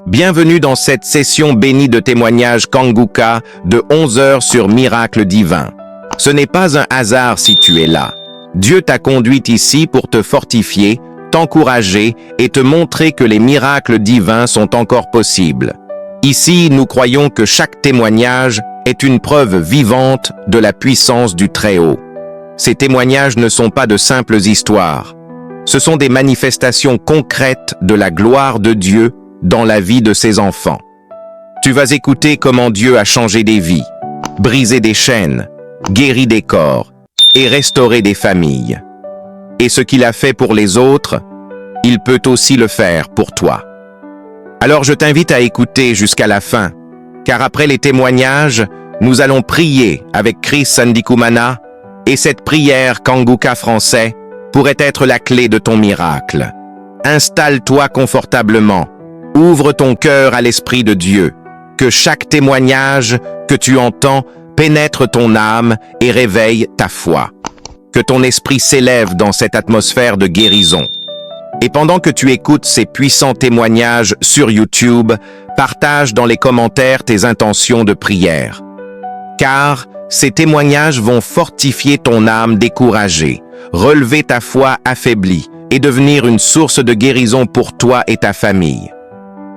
Bienvenue dans cette session bénie de témoignages Kanguka de 11 heures sur Miracle Divin. Ce n'est pas un hasard si tu es là. Dieu t'a conduit ici pour te fortifier, t'encourager et te montrer que les miracles divins sont encore possibles. Ici, nous croyons que chaque témoignage est une preuve vivante de la puissance du Très-Haut. Ces témoignages ne sont pas de simples histoires. Ce sont des manifestations concrètes de la gloire de Dieu dans la vie de ses enfants. Tu vas écouter comment Dieu a changé des vies, brisé des chaînes, guéri des corps et restauré des familles. Et ce qu'il a fait pour les autres, il peut aussi le faire pour toi. Alors je t'invite à écouter jusqu'à la fin, car après les témoignages, nous allons prier avec Chris Sandikumana et cette prière Kanguka français pourrait être la clé de ton miracle. Installe-toi confortablement. Ouvre ton cœur à l'Esprit de Dieu, que chaque témoignage que tu entends pénètre ton âme et réveille ta foi. Que ton esprit s'élève dans cette atmosphère de guérison. Et pendant que tu écoutes ces puissants témoignages sur YouTube, partage dans les commentaires tes intentions de prière. Car ces témoignages vont fortifier ton âme découragée, relever ta foi affaiblie et devenir une source de guérison pour toi et ta famille.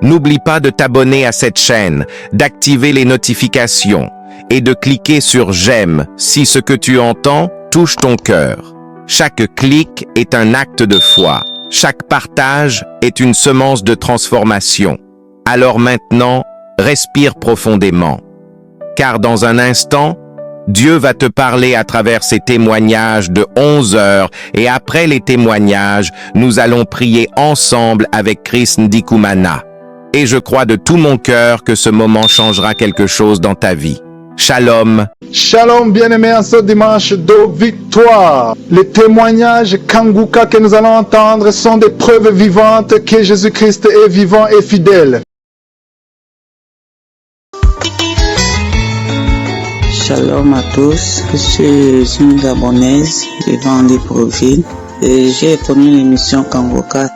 N'oublie pas de t'abonner à cette chaîne, d'activer les notifications et de cliquer sur « J'aime » si ce que tu entends touche ton cœur. Chaque clic est un acte de foi. Chaque partage est une semence de transformation. Alors maintenant, respire profondément. Car dans un instant, Dieu va te parler à travers ces témoignages de 11 heures et après les témoignages, nous allons prier ensemble avec Chris Ndikumana. Et je crois de tout mon cœur que ce moment changera quelque chose dans ta vie. Shalom. Shalom bien-aimés en ce dimanche de victoire. Les témoignages Kanguka que nous allons entendre sont des preuves vivantes que Jésus-Christ est vivant et fidèle. Shalom à tous, je suis une Gabonaise vivant en Libreville. J'ai connu l'émission Kanguka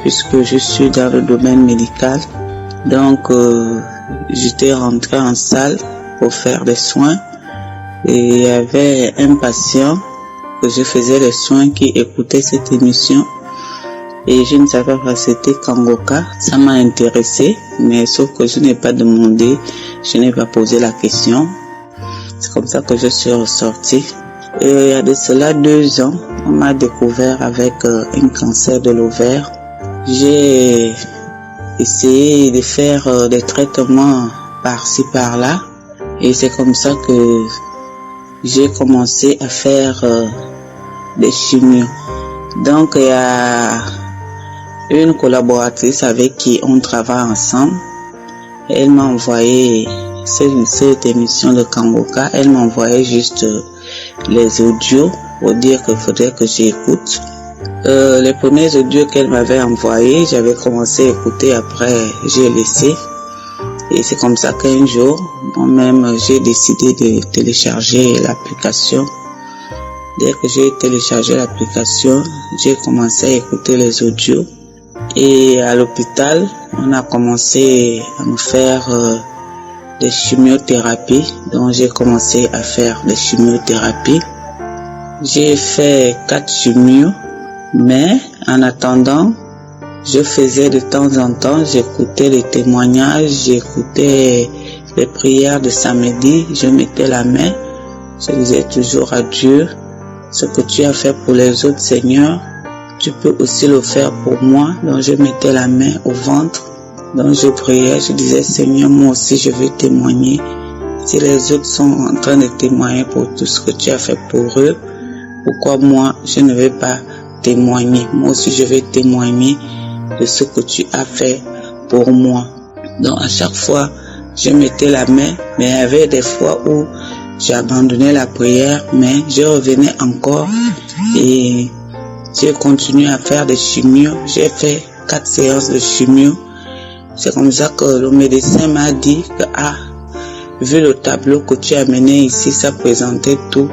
puisque je suis dans le domaine médical. Donc j'étais rentré en salle pour faire des soins et il y avait un patient que je faisais les soins qui écoutait cette émission et je ne savais pas c'était Kanguka. Ça m'a intéressé, mais sauf que je n'ai pas demandé, je n'ai pas posé la question. C'est comme ça que je suis ressorti. Et il y a de cela 2 ans, on m'a découvert avec un cancer de l'ovaire. J'ai essayé de faire des traitements par-ci par-là et c'est comme ça que j'ai commencé à faire des chimios. Donc il y a une collaboratrice avec qui on travaille ensemble. Elle m'a envoyé cette émission de Kanguka. Elle m'a envoyé juste les audios pour dire qu'il faudrait que j'écoute. Les premiers audios qu'elle m'avait envoyés, j'avais commencé à écouter, après j'ai laissé. Et c'est comme ça qu'un jour, moi-même, j'ai décidé de télécharger l'application. Dès que j'ai téléchargé l'application, j'ai commencé à écouter les audios. Et à l'hôpital, on a commencé à me faire des chimiothérapies. Donc j'ai commencé à faire des chimiothérapies. J'ai fait 4 chimios, mais en attendant, je faisais de temps en temps, j'écoutais les témoignages, j'écoutais les prières de samedi, je mettais la main, je disais toujours à Dieu, ce que tu as fait pour les autres, Seigneur, tu peux aussi le faire pour moi. Donc je mettais la main au ventre, donc je priais, je disais, Seigneur, moi aussi je veux témoigner. Si les autres sont en train de témoigner pour tout ce que tu as fait pour eux, pourquoi moi je ne vais pas témoigner? Moi aussi je vais témoigner de ce que tu as fait pour moi. Donc à chaque fois je mettais la main, mais il y avait des fois où j'abandonnais la prière, mais je revenais encore et j'ai continué à faire des chimios. J'ai fait 4 séances de chimio. C'est comme ça que le médecin m'a dit que vu le tableau que tu as mené ici, ça présentait tout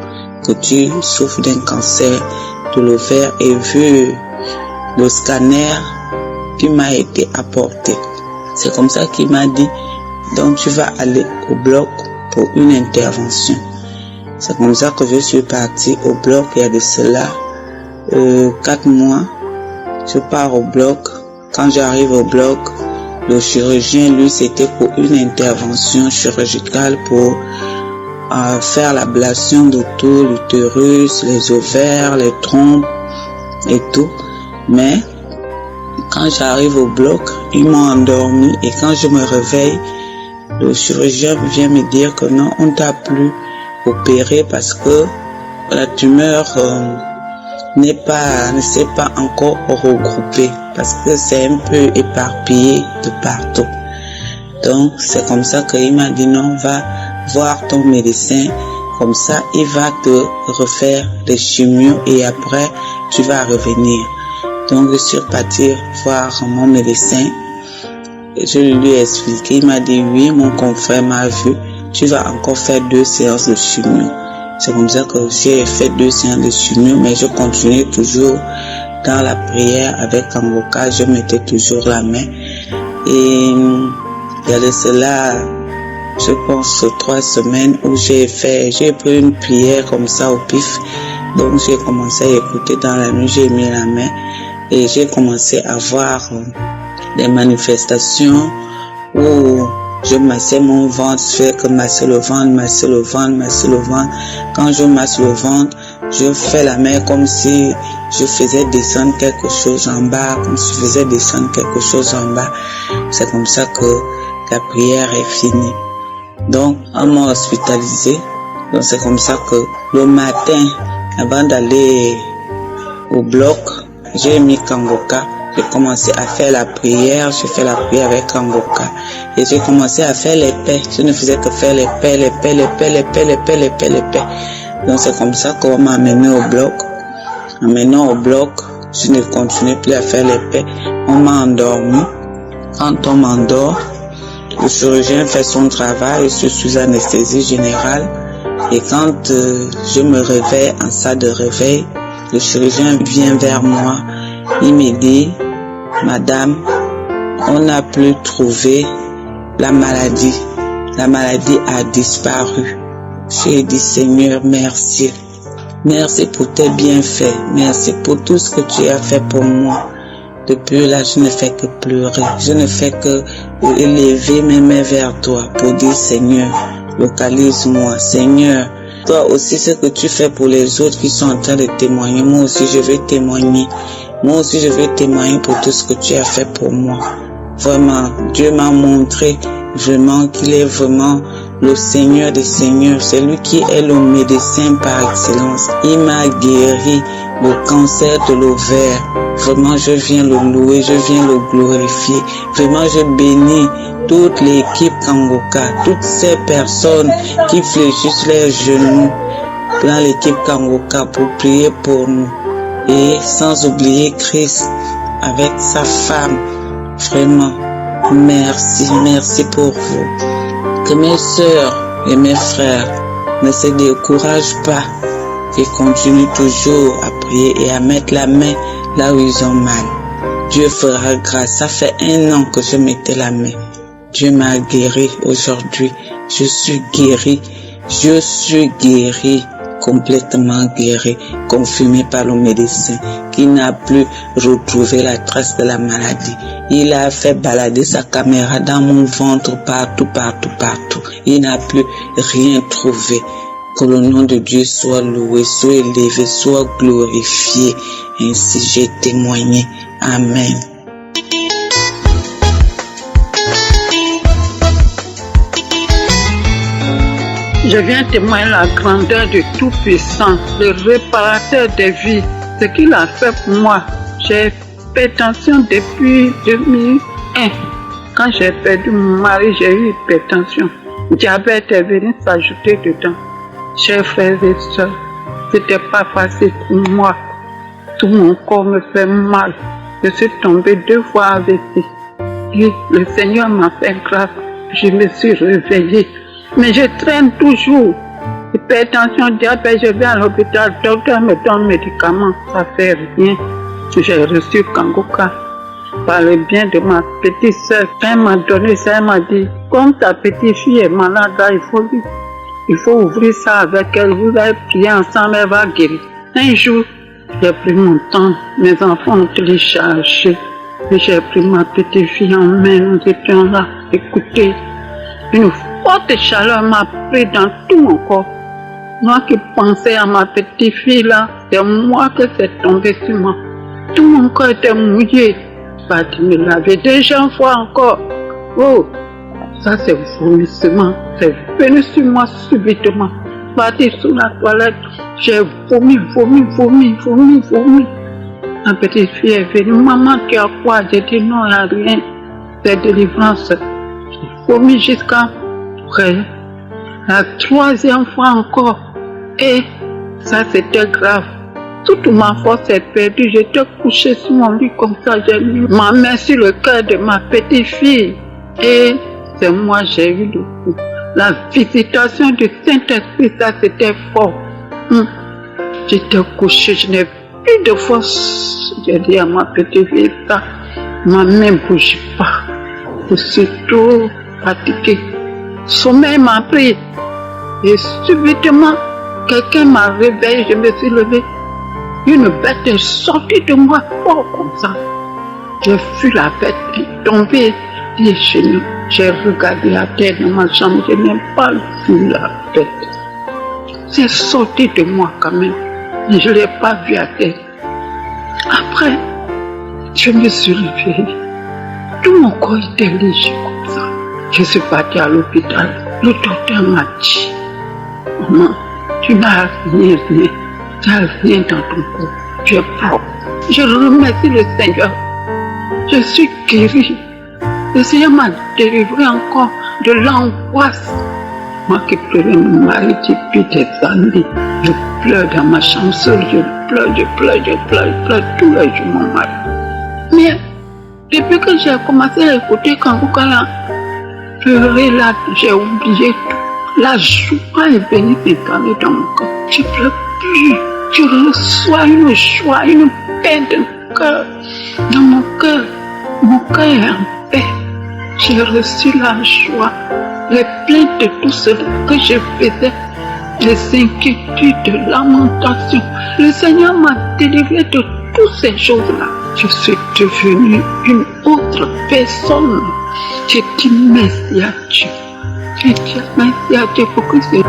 que tu souffres d'un cancer de l'ovaire, et vu le scanner qui m'a été apporté. C'est comme ça qu'il m'a dit, donc tu vas aller au bloc pour une intervention. C'est comme ça que je suis partie au bloc il y a de cela 4 mois. Je pars au bloc. Quand j'arrive au bloc, le chirurgien, lui, c'était pour une intervention chirurgicale pour faire l'ablation de tout, l'utérus, les ovaires, les trompes et tout. Mais quand j'arrive au bloc, ils m'ont endormi et quand je me réveille, le chirurgien vient me dire que non, on t'a plus opéré parce que la tumeur ne s'est pas encore regroupée parce que c'est un peu éparpillé de partout. Donc c'est comme ça qu'il m'a dit non, va voir ton médecin, comme ça il va te refaire des chimios et après tu vas revenir. Donc je suis partie voir mon médecin. Je lui ai expliqué, il m'a dit oui, mon confrère m'a vu, tu vas encore faire 2 séances de chimio. C'est comme ça que j'ai fait 2 séances de chimio, mais je continuais toujours dans la prière avec Kangoka, je mettais toujours la main. Et il y a de cela, je pense 3 semaines où j'ai pris une prière comme ça au pif. Donc j'ai commencé à écouter dans la nuit, j'ai mis la main et j'ai commencé à voir des manifestations où je massais mon ventre, je fais que masser le ventre. Quand je masse le ventre, je fais la main comme si je faisais descendre quelque chose en bas, C'est comme ça que la prière est finie. Donc, on m'a hospitalisé. Donc, c'est comme ça que le matin, avant d'aller au bloc, j'ai mis Kangoka. J'ai commencé à faire la prière, j'ai fait la prière avec Kangoka. Et j'ai commencé à faire les paix. Je ne faisais que faire les paix. Donc c'est comme ça qu'on m'a amené au bloc. En menant au bloc, je ne continuais plus à faire les paix. On m'a endormi. Quand on m'endort, le chirurgien fait son travail, je suis sous anesthésie générale. Et quand je me réveille en salle de réveil, le chirurgien vient vers moi. Il me dit, madame, on n'a plus trouvé la maladie. La maladie a disparu. J'ai dit, Seigneur, merci. Merci pour tes bienfaits. Merci pour tout ce que tu as fait pour moi. Depuis là, je ne fais que pleurer. Je ne fais que élever mes mains vers toi pour dire, Seigneur, localise-moi. Seigneur, toi aussi, ce que tu fais pour les autres qui sont en train de témoigner, moi aussi, je vais témoigner. Moi aussi, je vais témoigner pour tout ce que tu as fait pour moi. Vraiment, Dieu m'a montré vraiment qu'il est vraiment le Seigneur des Seigneurs. C'est lui qui est le médecin par excellence. Il m'a guéri le cancer de l'ovaire. Vraiment, je viens le louer, je viens le glorifier. Vraiment, je bénis toute l'équipe Kangoka, toutes ces personnes qui fléchissent leurs genoux dans l'équipe Kangoka pour prier pour nous. Et sans oublier Christ avec sa femme. Vraiment, merci pour vous. Que mes sœurs et mes frères ne se découragent pas et continuent toujours à prier et à mettre la main là où ils ont mal. Dieu fera grâce. Ça fait 1 an que je mettais la main. Dieu m'a guéri aujourd'hui. Je suis guéri. Complètement guéri, confirmé par le médecin qui n'a plus retrouvé la trace de la maladie. Il a fait balader sa caméra dans mon ventre partout. Il n'a plus rien trouvé. Que le nom de Dieu soit loué, soit élevé, soit glorifié. Ainsi j'ai témoigné. Amen. Je viens témoigner la grandeur du Tout-Puissant, le réparateur des vies, ce qu'il a fait pour moi. J'ai hypertension depuis 2001. Quand j'ai perdu mon mari, j'ai eu hypertension. Diabète est venu s'ajouter dedans. Chers frères et sœurs, c'était pas facile pour moi. Tout mon corps me fait mal. Je suis tombée 2 fois avec lui. Et le Seigneur m'a fait grâce. Je me suis réveillée. Mais je traîne toujours. Hypertension, diabète, je vais à l'hôpital, le docteur me donne médicaments, ça fait rien. J'ai reçu Kangoka. parlait bien de ma petite sœur. Elle m'a donné ça, elle m'a dit, comme ta petite fille est malade, là, il faut ouvrir ça avec elle, vous allez prier ensemble, elle va guérir. Un jour, j'ai pris mon temps, mes enfants ont téléchargé, et j'ai pris ma petite fille en main, nous étions là, écoutez. Une forte chaleur m'a pris dans tout mon corps. Moi qui pensais à ma petite fille là, c'est moi que c'est tombé sur moi. Tout mon corps était mouillé. Parti me laver deuxième fois encore. Oh, ça c'est vomissement. C'est venu sur moi subitement. Parti sous la toilette, j'ai vomi. Ma petite fille est venue. Maman, tu as quoi? J'ai dit non, il n'y a rien. C'est délivrance. J'ai vomi jusqu'à après. La troisième fois encore. Et ça c'était grave. Toute ma force est perdue. J'étais couchée sur mon lit comme ça. J'ai mis ma main sur le cœur de ma petite fille. Et c'est moi j'ai eu le coup. La visitation du Saint-Esprit, ça c'était fort. J'étais couchée, je n'ai plus de force. J'ai dit à ma petite fille ça. Ma main ne bouge pas. Je suis trop fatiguée. Sommeil m'a pris. Et subitement, quelqu'un m'a réveillé, je me suis levée. Une bête est sortie de moi fort comme ça. J'ai vu la bête tomber des genoux. J'ai regardé à terre dans ma chambre, je n'ai pas vu la bête. C'est sorti de moi quand même, mais je ne l'ai pas vu à terre. Après, je me suis réveillée. Tout mon corps était léger comme ça. Je suis partie à l'hôpital. Le docteur m'a dit, maman, tu n'as rien, tu n'as rien dans ton corps, tu es propre. Je remercie le Seigneur. Je suis guérie. Le Seigneur m'a délivré encore de l'angoisse. Moi qui pleurais mon mari depuis des années, je pleure dans ma chambre seule, je pleure tous les jours mon mari. Mais depuis que j'ai commencé à écouter Kanguka là, pleurer là, j'ai oublié tout. La joie est venue s'incarner dans mon corps. Je ne pleure plus. Je reçois une joie, une paix de cœur. Dans mon cœur est en paix. J'ai reçu la joie. Les plaintes de tout ce que je faisais, les inquiétudes, de lamentation. Le Seigneur m'a délivré de toutes ces choses-là. Je suis devenue une autre personne. Je dis merci à Dieu. Je dis merci à Dieu pour que c'est.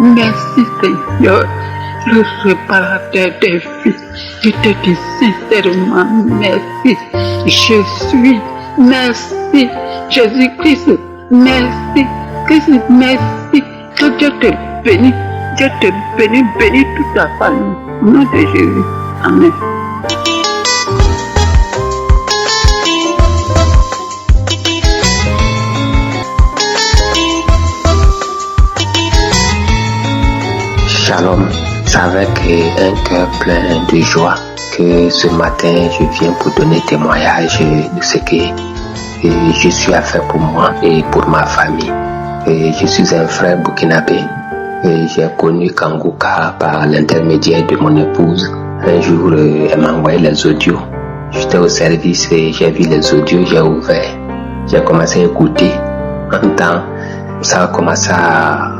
Merci Seigneur, le réparateur des vies. Je te dis sincèrement merci. Je suis. Merci Jésus-Christ. Merci Christ. Merci. Que Dieu te bénisse. Dieu te bénisse. Bénis toute ta famille. Au nom de Jésus. Amen. Shalom, c'est avec un cœur plein de joie que ce matin je viens pour donner témoignage de ce que je suis à faire pour moi et pour ma famille. Je suis un frère burkinabé et j'ai connu Kanguka par l'intermédiaire de mon épouse. Un jour, elle m'a envoyé les audios. J'étais au service et j'ai vu les audios, j'ai ouvert, j'ai commencé à écouter. En même temps, ça a commencé à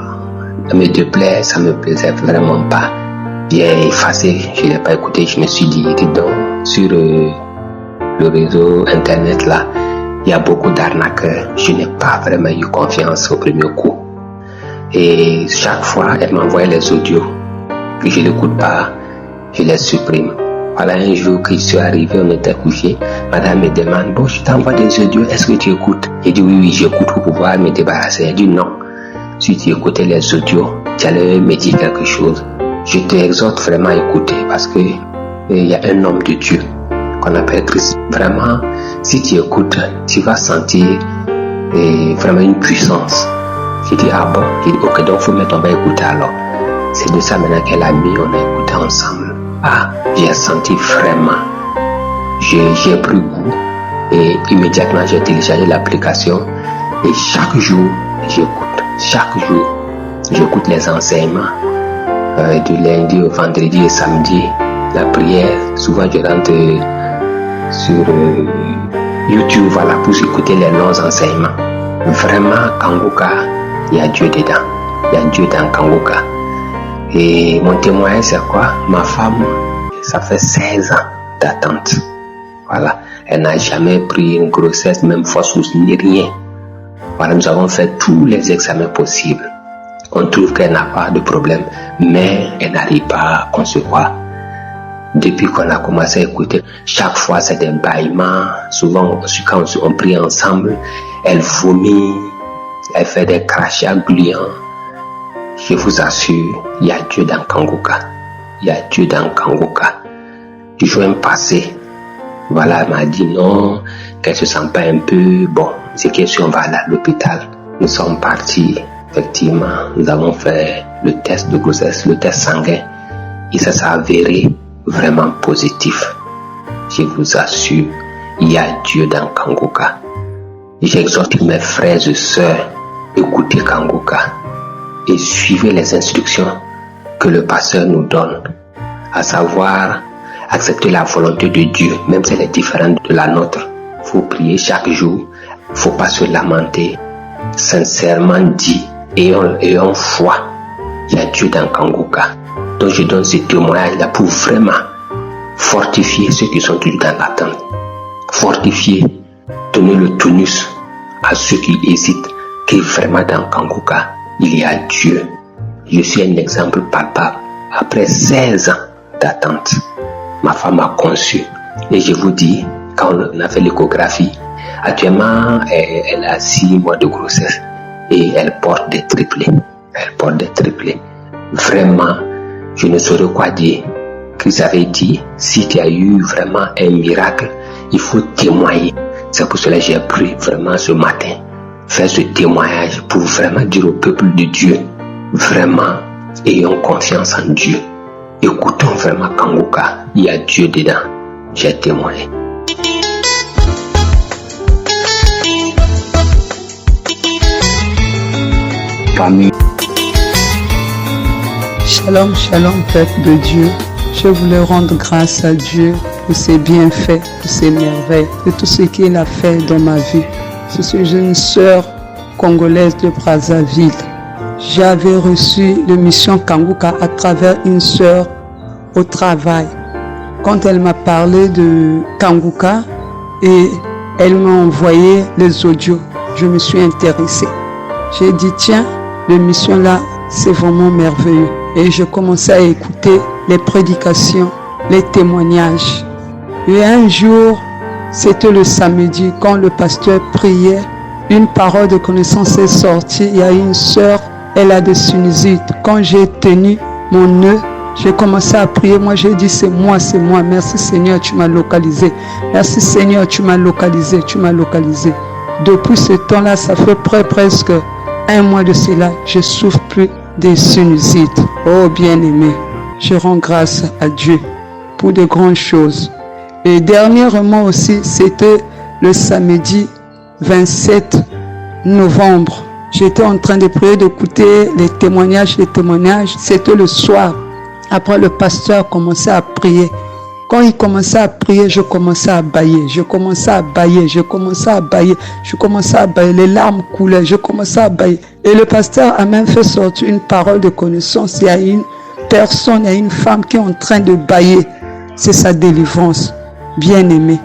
me déplaire, ça me plaisait vraiment pas. J'ai effacé, je n'ai pas écouté, je me suis dit, donc, sur le réseau internet là, il y a beaucoup d'arnaqueurs. Je n'ai pas vraiment eu confiance au premier coup. Et chaque fois, elle m'envoyait les audios. Que je ne l'écoute pas, je les supprime. Voilà un jour que je suis arrivé, on était couché. Madame me demande, bon, je t'envoie des audios, est-ce que tu écoutes? J'ai dit oui, j'écoute pour pouvoir me débarrasser. Elle dit non. Si tu écoutais les audios, tu allais me dire quelque chose. Je t'exhorte vraiment à écouter parce que il y a un homme de Dieu qu'on appelle Christ. Vraiment, si tu écoutes, tu vas sentir vraiment une puissance. J'ai dit ah bon, j'ai dit ok, donc faut mettre, on va écouter alors. C'est de ça maintenant qu'elle a mis, on a écouté ensemble. Ah, j'ai senti vraiment, j'ai pris goût et immédiatement j'ai téléchargé l'application et chaque jour j'écoute. Chaque jour, j'écoute les enseignements du lundi au vendredi et samedi. La prière, souvent je rentre sur YouTube, voilà, pour écouter les longs enseignements. Vraiment, Kanguka, il y a Dieu dedans. Il y a Dieu dans Kanguka. Et mon témoignage, c'est quoi? Ma femme, ça fait 16 ans d'attente. Voilà. Elle n'a jamais pris une grossesse, même fausse ni rien. Voilà, nous avons fait tous les examens possibles. On trouve qu'elle n'a pas de problème, mais elle n'arrive pas à concevoir. Depuis qu'on a commencé à écouter, chaque fois c'est des bâillements. Souvent, quand on prie ensemble, elle vomit, elle fait des crachats gluants. Je vous assure, il y a Dieu dans Kanguka. Il y a Dieu dans Kanguka. Du jour passé, voilà, elle m'a dit non, qu'elle se sent pas un peu bon. C'est question, on va aller à l'hôpital. Nous sommes partis, effectivement, nous avons fait le test de grossesse, le test sanguin. Et ça s'est avéré vraiment positif. Je vous assure, il y a Dieu dans Kanguka. J'exhorte mes frères et sœurs, écoutez Kanguka et suivez les instructions que le pasteur nous donne, à savoir accepter la volonté de Dieu, même si elle est différente de la nôtre. Il faut prier chaque jour, il ne faut pas se lamenter. Sincèrement dit, ayons foi, il y a Dieu dans Kanguka. Donc je donne ce témoignage-là pour vraiment fortifier ceux qui sont toujours dans l'attente. Fortifier, donner le tonus à ceux qui hésitent, que vraiment dans Kanguka, il y a Dieu. Je suis un exemple palpable. Après 16 ans d'attente, ma femme a conçu. Et je vous dis, quand on a fait l'échographie, actuellement, elle a 6 mois de grossesse et elle porte des triplés. Elle porte des triplés. Vraiment, je ne saurais quoi dire. Christ avait dit, si tu as eu vraiment un miracle, il faut témoigner. C'est pour cela que j'ai pris vraiment ce matin, faire ce témoignage pour vraiment dire au peuple de Dieu, vraiment, ayons confiance en Dieu. Écoutons vraiment Kanguka, il y a Dieu dedans. J'ai témoigné. Famille. Shalom, shalom, peuple de Dieu. Je voulais rendre grâce à Dieu pour ses bienfaits, pour ses merveilles, pour tout ce qu'il a fait dans ma vie. Je suis une sœur congolaise de Brazzaville. J'avais reçu la mission Kanguka à travers une sœur au travail. Quand elle m'a parlé de Kanguka et elle m'a envoyé les audios, je me suis intéressée. J'ai dit, tiens, la mission là, c'est vraiment merveilleux. Et je commençais à écouter les prédications, les témoignages. Et un jour, c'était le samedi, quand le pasteur priait, une parole de connaissance est sortie. Il y a une sœur, elle a des sinusites. Quand j'ai tenu mon nœud, j'ai commencé à prier. Moi, j'ai dit, c'est moi. Merci Seigneur, tu m'as localisé. Merci Seigneur, tu m'as localisé. Depuis ce temps-là, ça fait presque 1 mois de cela, je souffre plus des sinusites. Oh bien-aimé, je rends grâce à Dieu pour de grandes choses. Et dernièrement aussi, c'était le samedi 27 novembre. J'étais en train de prier, d'écouter les témoignages. C'était le soir. Après, le pasteur commençait à prier. Quand il commençait à prier, je commençais à bâiller. Les larmes coulaient, je commençais à bâiller. Et le pasteur a même fait sortir une parole de connaissance. Il y a une personne, il y a une femme qui est en train de bâiller. C'est sa délivrance. Bien-aimé,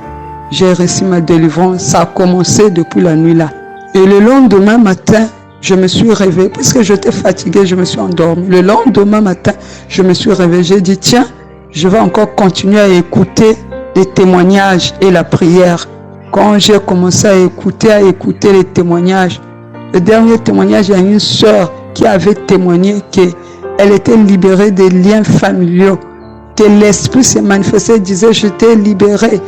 j'ai reçu ma délivrance. Ça a commencé depuis la nuit là. Et le lendemain matin, je me suis réveillée. Parce que j'étais fatiguée, je me suis endormie. Le lendemain matin, je me suis réveillée. J'ai dit, tiens, je vais encore continuer à écouter les témoignages et la prière. Quand j'ai commencé à écouter les témoignages, le dernier témoignage, il y a une sœur qui avait témoigné qu'elle était libérée des liens familiaux, que l'esprit s'est manifesté, disait, j'étais libérée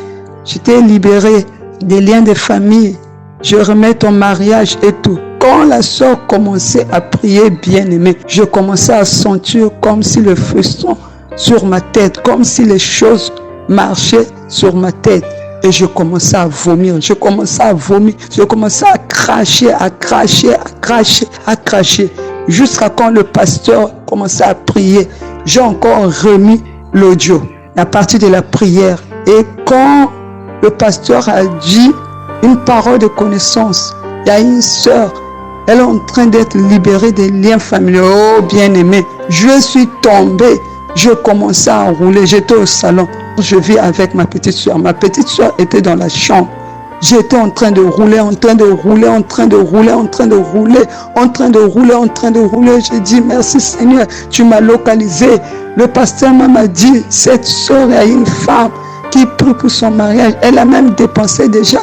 des liens de famille, je remets ton mariage et tout. Quand la sœur commençait à prier, bien-aimé, je commençais à sentir comme si le frisson sur ma tête, comme si les choses marchaient sur ma tête. Et je commençais à vomir, je commençais à cracher, jusqu'à quand le pasteur commençait à prier. J'ai encore remis l'audio à partir de la prière. Et quand le pasteur a dit une parole de connaissance. Il y a une sœur, elle est en train d'être libérée des liens familiaux. Oh, bien-aimé, je suis tombée. Je commençais à rouler. J'étais au salon. Je vis avec ma petite soeur. Ma petite soeur était dans la chambre. J'étais en train de rouler, en train de rouler, en train de rouler, en train de rouler, en train de rouler, en train de rouler. J'ai dit, merci Seigneur, tu m'as localisé. Le pasteur m'a dit, cette soeur a une femme qui prie pour son mariage. Elle a même dépensé déjà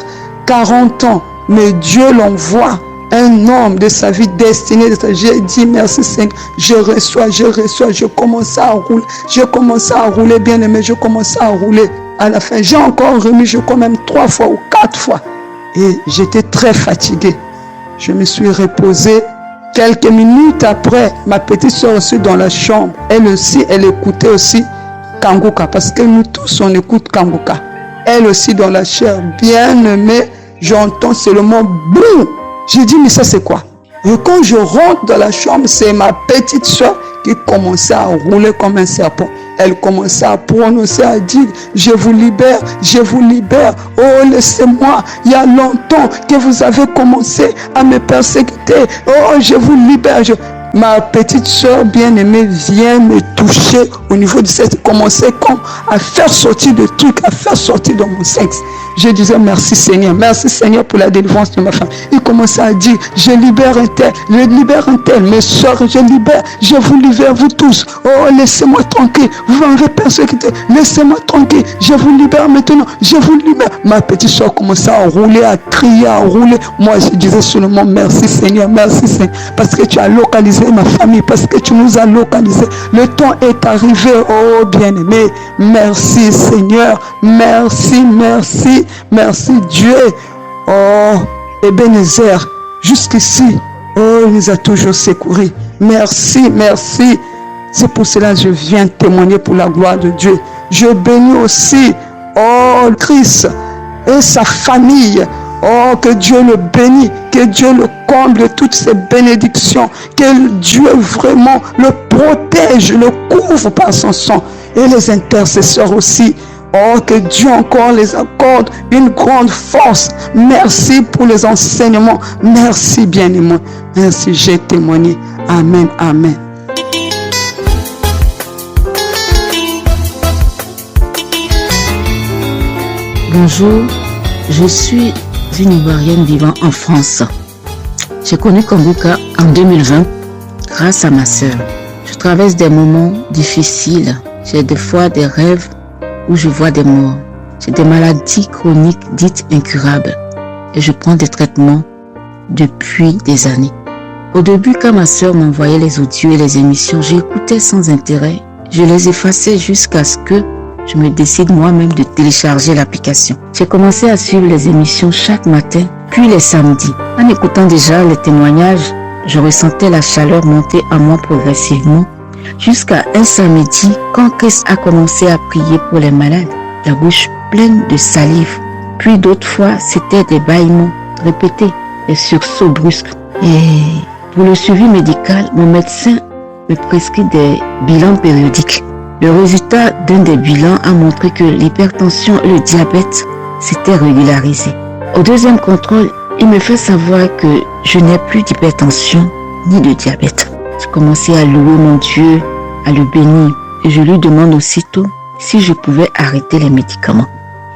40 ans. Mais Dieu l'envoie un homme de sa vie destiné. J'ai dit merci Seigneur, je reçois, je commençais à rouler, bien aimé, je commençais à rouler. À la fin, j'ai encore remis, je crois même 3 fois ou 4 fois. Et j'étais très fatigué. Je me suis reposé. Quelques minutes après, ma petite soeur aussi dans la chambre. Elle aussi, elle écoutait aussi Kanguka, parce que nous tous, on écoute Kanguka. Elle aussi dans la chair, bien aimée, j'entends seulement boum. J'ai dit, mais ça c'est quoi? Et quand je rentre dans la chambre, c'est ma petite soeur qui commençait à rouler comme un serpent. Elle commençait à prononcer, à dire, je vous libère, je vous libère. Oh, laissez-moi, il y a longtemps que vous avez commencé à me persécuter. Oh, je vous libère. Ma petite soeur bien-aimée vient me toucher au niveau du sexe, commençait comme à faire sortir des trucs, à faire sortir dans mon sexe. Je disais merci Seigneur pour la délivrance de ma femme. Il commençait à dire, je libère un tel, mes soeurs, je vous libère vous tous. Oh, laissez-moi tranquille, vous m'avez persécuté, laissez-moi tranquille, je vous libère maintenant, je vous libère. Ma petite soeur commençait à rouler, à crier, à rouler. Moi, je disais seulement merci Seigneur, parce que tu as localisé ma famille, parce que tu nous as localisé. Le temps est arrivé, oh bien-aimé. Merci Seigneur, merci Dieu. Oh, Ebenezer, jusqu'ici, oh, il nous a toujours secourus. Merci. C'est pour cela que je viens témoigner pour la gloire de Dieu. Je bénis aussi, oh, Christ et sa famille. Oh, que Dieu le bénisse, que Dieu le comble de toutes ses bénédictions, que Dieu vraiment le protège, le couvre par son sang. Et les intercesseurs aussi. Oh, que Dieu encore les accorde une grande force. Merci pour les enseignements. Merci bien-aimé. Merci, j'ai témoigné. Amen. Bonjour, je suis une Ivoirienne vivant en France. J'ai connu Kanguka en 2020 grâce à ma sœur. Je traverse des moments difficiles. J'ai des fois des rêves où je vois des morts. J'ai des maladies chroniques dites incurables et je prends des traitements depuis des années. Au début, quand ma sœur m'envoyait les audios et les émissions, j'écoutais sans intérêt. Je les effaçais jusqu'à ce que je me décide moi-même de télécharger l'application. J'ai commencé à suivre les émissions chaque matin, puis les samedis. En écoutant déjà les témoignages, je ressentais la chaleur monter en moi progressivement, jusqu'à un samedi, quand Christ a commencé à prier pour les malades, la bouche pleine de salive. Puis d'autres fois, c'était des bâillements répétés, des sursauts brusques. Et pour le suivi médical, mon médecin me prescrit des bilans périodiques. Le résultat d'un des bilans a montré que l'hypertension et le diabète s'étaient régularisés. Au deuxième contrôle, il me fait savoir que je n'ai plus d'hypertension ni de diabète. Je commençais à louer mon Dieu, à le bénir. Et je lui demande aussitôt si je pouvais arrêter les médicaments.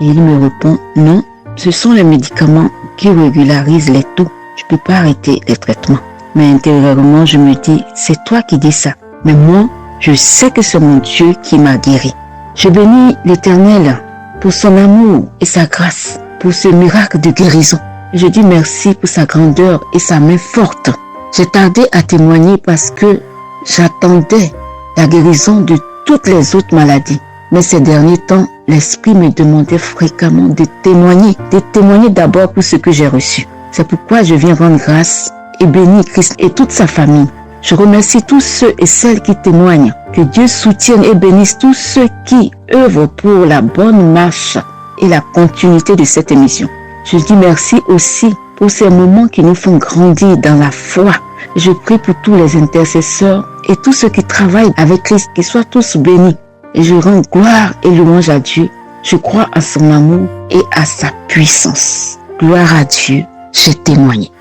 Et il me répond, non, ce sont les médicaments qui régularisent les taux. Je ne peux pas arrêter les traitements. Mais intérieurement, je me dis, c'est toi qui dis ça. Mais moi, je sais que c'est mon Dieu qui m'a guéri. Je bénis l'Éternel pour son amour et sa grâce, pour ce miracle de guérison. Je dis merci pour sa grandeur et sa main forte. J'ai tardé à témoigner parce que j'attendais la guérison de toutes les autres maladies. Mais ces derniers temps, l'Esprit me demandait fréquemment de témoigner d'abord pour ce que j'ai reçu. C'est pourquoi je viens rendre grâce et bénir Christ et toute sa famille. Je remercie tous ceux et celles qui témoignent. Que Dieu soutienne et bénisse tous ceux qui œuvrent pour la bonne marche et la continuité de cette émission. Je dis merci aussi pour ces moments qui nous font grandir dans la foi. Je prie pour tous les intercesseurs et tous ceux qui travaillent avec Christ, qu'ils soient tous bénis. Et je rends gloire et louange à Dieu. Je crois à son amour et à sa puissance. gloire à Dieu, j'ai témoigné.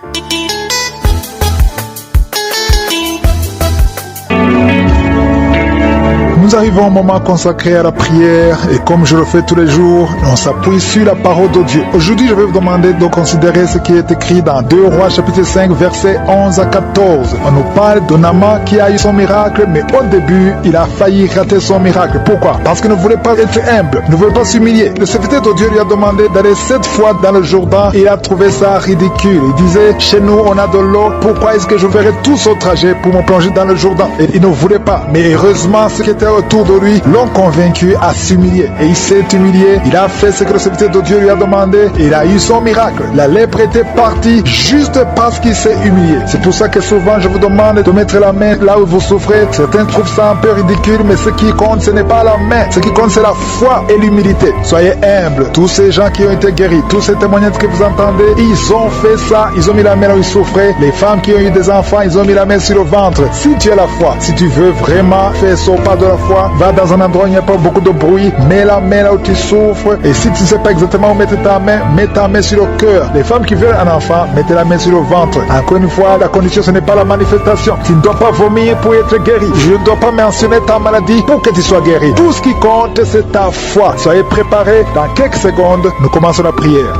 Nous arrivons au moment consacré à la prière et comme je le fais tous les jours, on s'appuie sur la parole de Dieu. Aujourd'hui, je vais vous demander de considérer ce qui est écrit dans 2 Rois chapitre 5 versets 11 à 14. On nous parle de Naaman qui a eu son miracle, mais au début, il a failli rater son miracle. Pourquoi? Parce qu'il ne voulait pas être humble, il ne voulait pas s'humilier. Le serviteur de Dieu lui a demandé d'aller 7 fois dans le Jourdain et il a trouvé ça ridicule. Il disait, chez nous on a de l'eau, pourquoi est-ce que je ferai tout ce trajet pour me plonger dans le Jourdain? Et il ne voulait pas. Mais heureusement, ce qui était autour de lui l'ont convaincu à s'humilier. Et il s'est humilié, il a fait ce que le serviteur de Dieu lui a demandé et il a eu son miracle. La lèpre était partie juste parce qu'il s'est humilié. C'est pour ça que souvent je vous demande de mettre la main là où vous souffrez. Certains trouvent ça un peu ridicule, mais ce qui compte, ce n'est pas la main. Ce qui compte, c'est la foi et l'humilité. Soyez humbles. Tous ces gens qui ont été guéris, tous ces témoignages que vous entendez, ils ont fait ça. Ils ont mis la main là où ils souffraient. Les femmes qui ont eu des enfants, ils ont mis la main sur le ventre. Si tu as la foi, si tu veux vraiment faire ce pas de la foi, va dans un endroit où il n'y a pas beaucoup de bruit, mets la main là où tu souffres, et si tu ne sais pas exactement où mettre ta main, mets ta main sur le cœur. Les femmes qui veulent un enfant, mettez la main sur le ventre. Encore une fois, la condition, ce n'est pas la manifestation. Tu ne dois pas vomir pour être guéri. Je ne dois pas mentionner ta maladie pour que tu sois guéri. Tout ce qui compte, c'est ta foi. Soyez préparés. Dans quelques secondes, nous commençons la prière.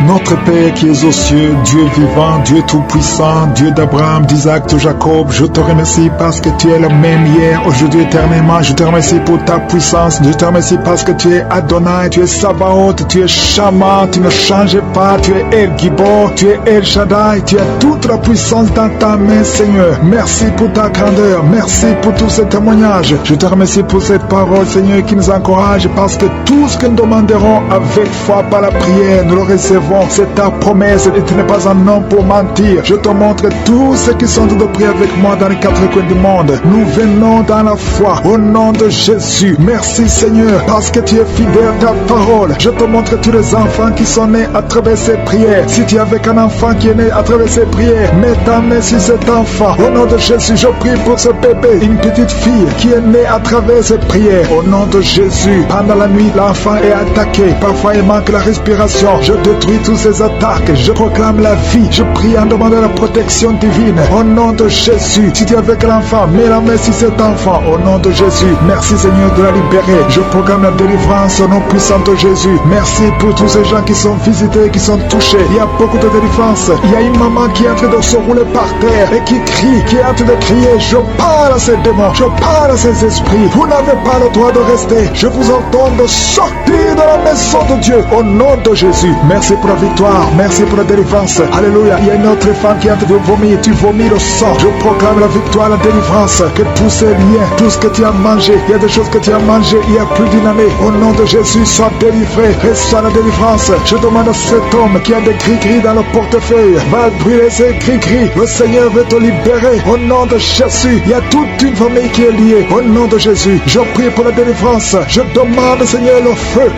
Notre Père qui es aux cieux, Dieu vivant, Dieu tout-puissant, Dieu d'Abraham, d'Isaac, de Jacob, je te remercie parce que tu es le même hier, aujourd'hui, éternellement. Je te remercie pour ta puissance. Je te remercie parce que tu es Adonai, tu es Sabaoth, tu es Shama, tu ne changes pas, tu es El Gibor, tu es El Shaddai, tu as toute la puissance dans ta main, Seigneur. Merci pour ta grandeur, merci pour tous ces témoignages. Je te remercie pour cette parole, Seigneur, qui nous encourage parce que tout ce que nous demanderons avec foi par la prière, nous le recevons. C'est ta promesse et tu n'es pas un homme pour mentir. Je te montre tous ceux qui sont en train de prier avec moi dans les 4 coins du monde. Nous venons dans la foi au nom de Jésus. Merci Seigneur parce que tu es fidèle à ta parole. Je te montre tous les enfants qui sont nés à travers ces prières. Si tu es avec un enfant qui est né à travers ces prières, mets ta main sur cet enfant. Au nom de Jésus, je prie pour ce bébé, une petite fille qui est née à travers ces prières. Au nom de Jésus, pendant la nuit, l'enfant est attaqué. Parfois, il manque la respiration. Je détruis toutes ces attaques, je proclame la vie, je prie en demandant la protection divine, au nom de Jésus. Si tu es avec l'enfant, mets la main sur cet enfant, au nom de Jésus. Merci Seigneur de la libérer, je proclame la délivrance au nom puissant de Jésus. Merci pour tous ces gens qui sont visités, qui sont touchés. Il y a beaucoup de délivrance. Il y a une maman qui est en train de se rouler par terre et qui crie, qui est en train de crier, je parle à ces démons, je parle à ces esprits, vous n'avez pas le droit de rester, je vous ordonne de sortir de la maison de Dieu, au nom de Jésus. Merci pour la victoire, merci pour la délivrance. Alléluia. Il y a une autre femme qui est en train de vomir, tu vomis le sang. Je proclame la victoire, la délivrance, que tous ces liens, tout ce que tu as mangé, il y a des choses que tu as mangé il y a plus d'une année, au nom de Jésus, sois délivré, reçois la délivrance. Je demande à cet homme qui a des gris-gris dans le portefeuille, va brûler ces gris-gris. Le Seigneur veut te libérer, au nom de Jésus. Il y a toute une famille qui est liée, au nom de Jésus. Je prie pour la délivrance. Je demande, Seigneur, le feu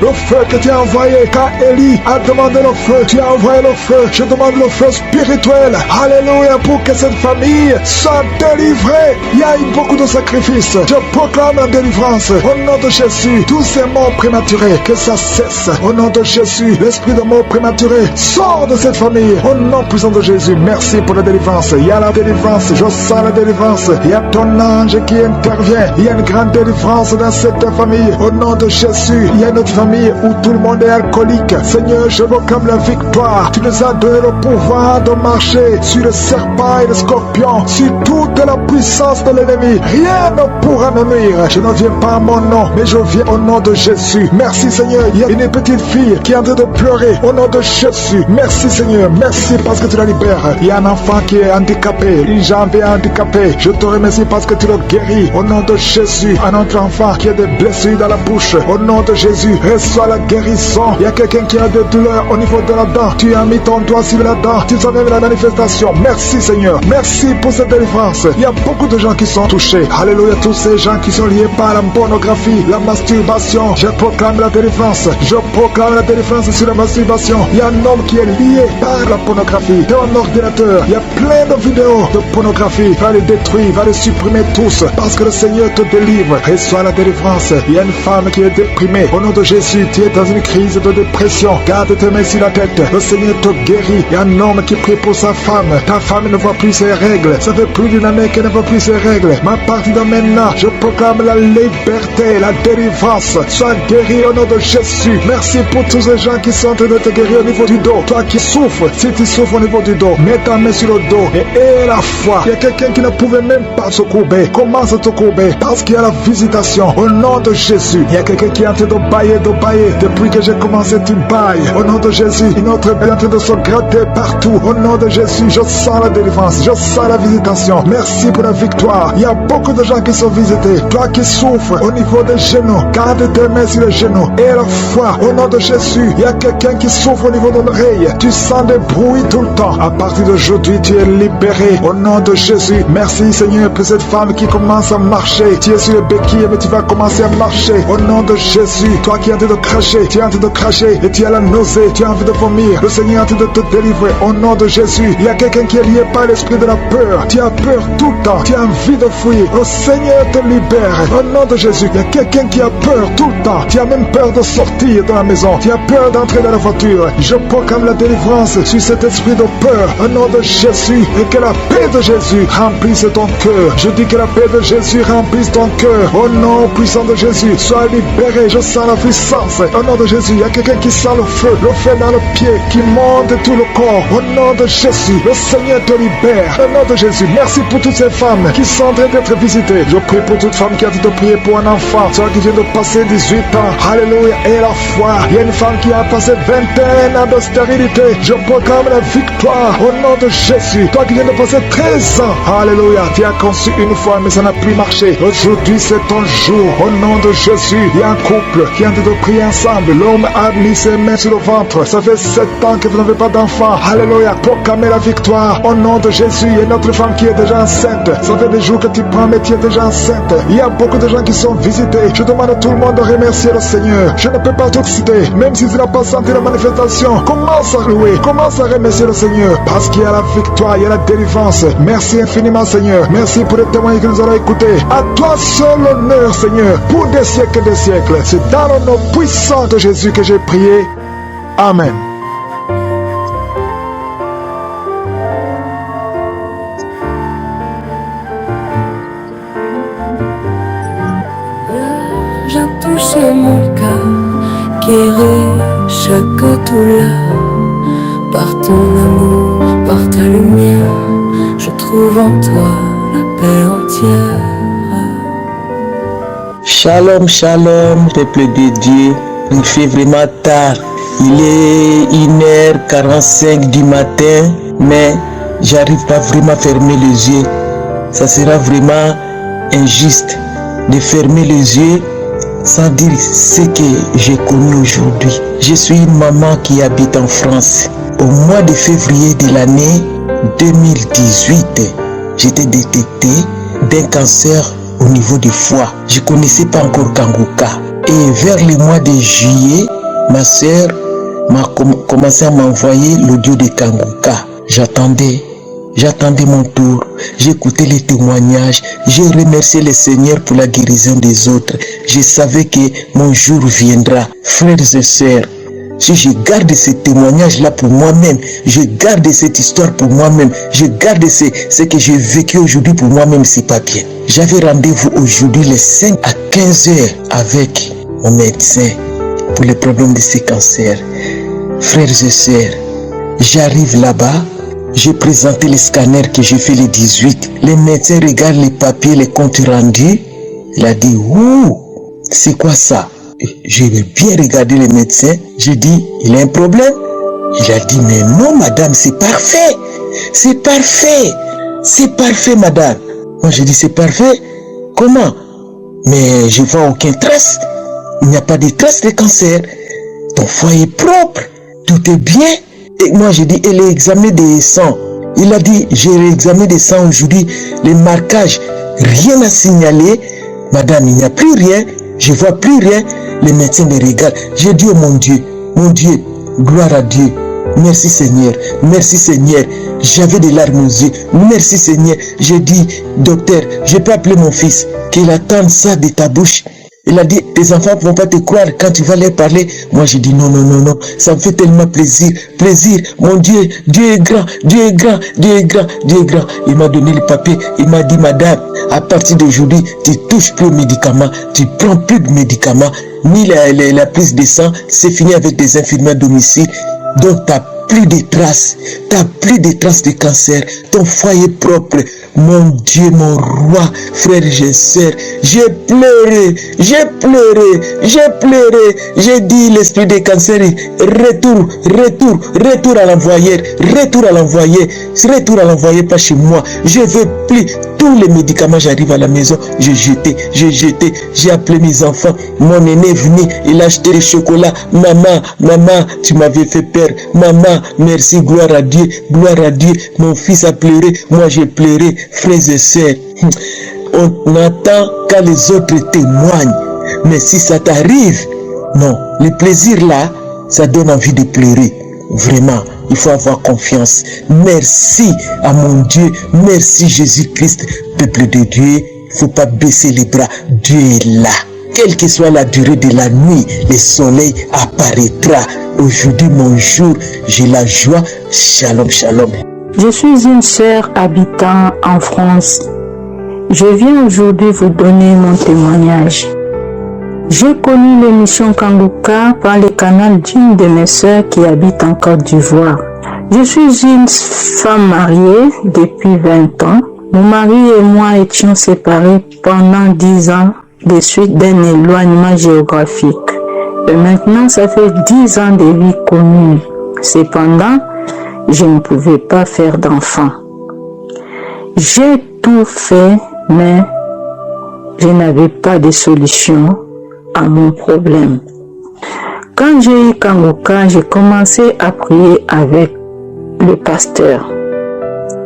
que tu as envoyé quand Élie a demandé le feu, tu as envoyé le feu. Je demande le feu spirituel. Alléluia, pour que cette famille soit délivrée. Il y a eu beaucoup de sacrifices. Je proclame la délivrance au nom de Jésus. Tous ces morts prématurés, que ça cesse au nom de Jésus. L'esprit de mort prématuré sort de cette famille au nom puissant de Jésus. Merci pour la délivrance. Il y a la délivrance, je sens la délivrance. Il y a ton ange qui intervient. Il y a une grande délivrance dans cette famille au nom de Jésus. Il y a une autre famille où tout le monde est alcoolique. Seigneur, je proclame la victoire. Tu nous as donné le pouvoir de marcher sur le serpent et le scorpion, sur toute la puissance de l'ennemi. Rien ne pourra me nuire. Je ne viens pas à mon nom, mais je viens au nom de Jésus. Merci Seigneur. Il y a une petite fille qui est en train de pleurer au nom de Jésus. Merci Seigneur. Merci parce que tu la libères. Il y a un enfant qui est handicapé, une jambe est handicapée. Je te remercie parce que tu le guéris au nom de Jésus. Un autre enfant qui a des blessures dans la bouche, au nom de Jésus, reçois la guérison. Il y a quelqu'un qui a des douleurs au niveau niveau de la dent. Tu as mis ton doigt sur la dent. Tu savais la manifestation. Merci Seigneur. Merci pour cette délivrance. Il y a beaucoup de gens qui sont touchés. Alléluia, tous ces gens qui sont liés par la pornographie, la masturbation. Je proclame la délivrance. Je proclame la délivrance sur la masturbation. Il y a un homme qui est lié par la pornographie. Dans un ordinateur, il y a plein de vidéos de pornographie. Va les détruire, va les supprimer tous. Parce que le Seigneur te délivre. Reçois la délivrance. Il y a une femme qui est déprimée. Au nom de Jésus, tu es dans une crise de dépression. Garde tes mains sur la tête. Le Seigneur te guérit. Il y a un homme qui prie pour sa femme. Ta femme ne voit plus ses règles. Ça fait plus d'une année qu'elle ne voit plus ses règles. Mais à partir de maintenant, je proclame la liberté, la délivrance. Sois guéri au nom de Jésus. Merci pour tous ces gens qui sont en train de te guérir au niveau du dos. Toi qui souffres, si tu souffres au niveau du dos, mets ta main sur le dos et aie la foi. Il y a quelqu'un qui ne pouvait même pas se courber. Commence à te courber parce qu'il y a la visitation au nom de Jésus. Il y a quelqu'un qui est en train de bailler. Depuis que j'ai commencé, tu bailles. Au nom de Jésus, notre est en train de se gratter partout. Au nom de Jésus, je sens la délivrance. Je sens la visitation. Merci pour la victoire. Il y a beaucoup de gens qui sont visités. Toi qui souffres au niveau des genoux, garde tes mains sur les genoux. Et la foi, au nom de Jésus, il y a quelqu'un qui souffre au niveau de l'oreille. Tu sens des bruits tout le temps. À partir d'aujourd'hui, tu es libéré. Au nom de Jésus, merci Seigneur pour cette femme qui commence à marcher. Tu es sur les béquilles, mais tu vas commencer à marcher. Au nom de Jésus, toi qui es en train de cracher, tu es en train de cracher et tu as la nausée, tu as envie de vomir. Le Seigneur est en train de te délivrer. Au nom de Jésus, il y a quelqu'un qui est lié par l'esprit de la peur. Tu as peur tout le temps. Tu as envie de fuir. Le Seigneur te libère. Au nom de Jésus, il y a quelqu'un qui a peur tout le temps. Tu as même peur de sortir de la maison. Tu as peur d'entrer dans la voiture. Je proclame la délivrance sur cet esprit de peur. Au nom de Jésus, et que la paix de Jésus remplisse ton cœur. Je dis que la paix de Jésus remplisse ton cœur. Au nom puissant de Jésus, sois libéré. Je sens la puissance. Au nom de Jésus, il y a quelqu'un qui sent le feu dans le pied, qui monte tout le corps. Au nom de Jésus, le Seigneur te libère. Au nom de Jésus, merci pour toutes ces femmes qui sont en train d'être visitées. Je prie pour toute femme qui a de prier pour un enfant, toi qui vient de passer 18 ans. Alléluia, et la foi. Il y a une femme qui a passé 21 ans de stérilité. Je proclame la victoire au nom de Jésus. Toi qui viens de passer 13 ans. Alléluia, tu as conçu une fois, mais ça n'a plus marché. Aujourd'hui, c'est ton jour. Au nom de Jésus, il y a un couple qui a de prier ensemble. L'homme a mis ses mains sur le ventre. Ça fait 7 ans que vous n'avez pas d'enfant. Alléluia, proclamez la victoire au nom de Jésus. Il y a une autre femme qui est déjà enceinte. Ça fait des jours que tu prends, mais tu es déjà enceinte. Il y a beaucoup de gens qui sont visités. Je demande à tout le monde de remercier le Seigneur. Je ne peux pas tout citer. Même si tu n'as pas senti la manifestation, commence à louer, commence à remercier le Seigneur. Parce qu'il y a la victoire, il y a la délivrance. Merci infiniment, Seigneur. Merci pour les témoignages que nous allons écouter. À toi seul l'honneur, Seigneur, pour des siècles et des siècles. C'est dans le nom puissant de Jésus que j'ai prié. Amen. J'ai touché mon cœur, guéri chaque douleur. Par ton amour, par ta lumière, je trouve en toi la paix entière. Shalom, shalom, peuple de Dieu. Il fait vraiment tard. Il est 1h45 du matin, mais j'arrive pas vraiment à fermer les yeux. Ça sera vraiment injuste de fermer les yeux sans dire ce que j'ai connu aujourd'hui. Je suis une maman qui habite en France. Au mois de février de l'année 2018, j'étais détecté d'un cancer au niveau du foie. Je ne connaissais pas encore Kanguka. Et vers le mois de juillet, ma soeur m'a commencé à m'envoyer l'audio de Kanguka. J'attendais mon tour. J'écoutais les témoignages. J'ai remercié le Seigneur pour la guérison des autres. Je savais que mon jour viendra. Frères et sœurs, si je garde ce témoignage-là pour moi-même, je garde cette histoire pour moi-même, je garde ce que j'ai vécu aujourd'hui pour moi-même, c'est pas bien. J'avais rendez-vous aujourd'hui les 5 à 15 heures avec mon médecin pour les problèmes de ce cancer. Frères et sœurs, j'arrive là-bas, j'ai présenté le scanner que j'ai fait le 18. Le médecin regarde les papiers, les comptes rendus. Il a dit, ouh, c'est quoi ça? J'ai bien regardé le médecin. J'ai dit, il a un problème? Il a dit, mais non madame, c'est parfait. C'est parfait. C'est parfait madame. Moi j'ai dit, c'est parfait? Comment? Mais je vois aucune trace. Il n'y a pas de trace de cancer. Ton foie est propre. tout est bien. Et moi, j'ai dit, et l'examen des sangs. Il a dit, j'ai l'examen des sangs aujourd'hui, les marquages, rien à signaler. Madame, il n'y a plus rien, je vois plus rien. Les médecins me regardent. J'ai dit, oh mon Dieu, gloire à Dieu. Merci Seigneur, merci Seigneur. J'avais des larmes aux yeux. Merci Seigneur. J'ai dit, docteur, je peux appeler mon fils, qu'il attende ça de ta bouche. Il a dit, tes enfants ne vont pas te croire quand tu vas leur parler. Moi, j'ai dit, non, ça me fait tellement plaisir. Mon Dieu, Dieu est grand, Dieu est grand, Dieu est grand, Dieu est grand. Il m'a donné le papier, il m'a dit, madame, à partir d'aujourd'hui, tu touches plus aux médicaments, tu prends plus de médicaments, ni la prise de sang, c'est fini avec des infirmiers à domicile. Donc, tu n'as plus de traces de cancer, ton foyer propre. Mon Dieu, mon roi, frère et sœurs, j'ai pleuré, j'ai dit l'esprit de cancer, retour à l'envoyer, pas chez moi. Je veux plus tous les médicaments, j'arrive à la maison, j'ai jeté, j'ai appelé mes enfants, mon aîné est venu, il a acheté le chocolat, maman, tu m'avais fait peur, maman, merci, gloire à Dieu, mon fils a pleuré, moi j'ai pleuré, frères et sœurs, on attend quand les autres témoignent, mais si ça t'arrive, non, le plaisir là, ça donne envie de pleurer, vraiment. Il faut avoir confiance. Merci à mon Dieu. Merci Jésus-Christ. Peuple de Dieu, il ne faut pas baisser les bras. Dieu est là. Quelle que soit la durée de la nuit, le soleil apparaîtra. Aujourd'hui, mon jour, j'ai la joie. Shalom, shalom. Je suis une sœur habitant en France. Je viens aujourd'hui vous donner mon témoignage. J'ai connu l'émission Kanguka par le canal d'une de mes sœurs qui habite en Côte d'Ivoire. Je suis une femme mariée depuis 20 ans. Mon mari et moi étions séparés pendant 10 ans de suite d'un éloignement géographique. Et maintenant, ça fait 10 ans de vie commune. Cependant, je ne pouvais pas faire d'enfant. J'ai tout fait, mais je n'avais pas de solution à mon problème. Quand j'ai eu Kanguka, j'ai commencé à prier avec le pasteur.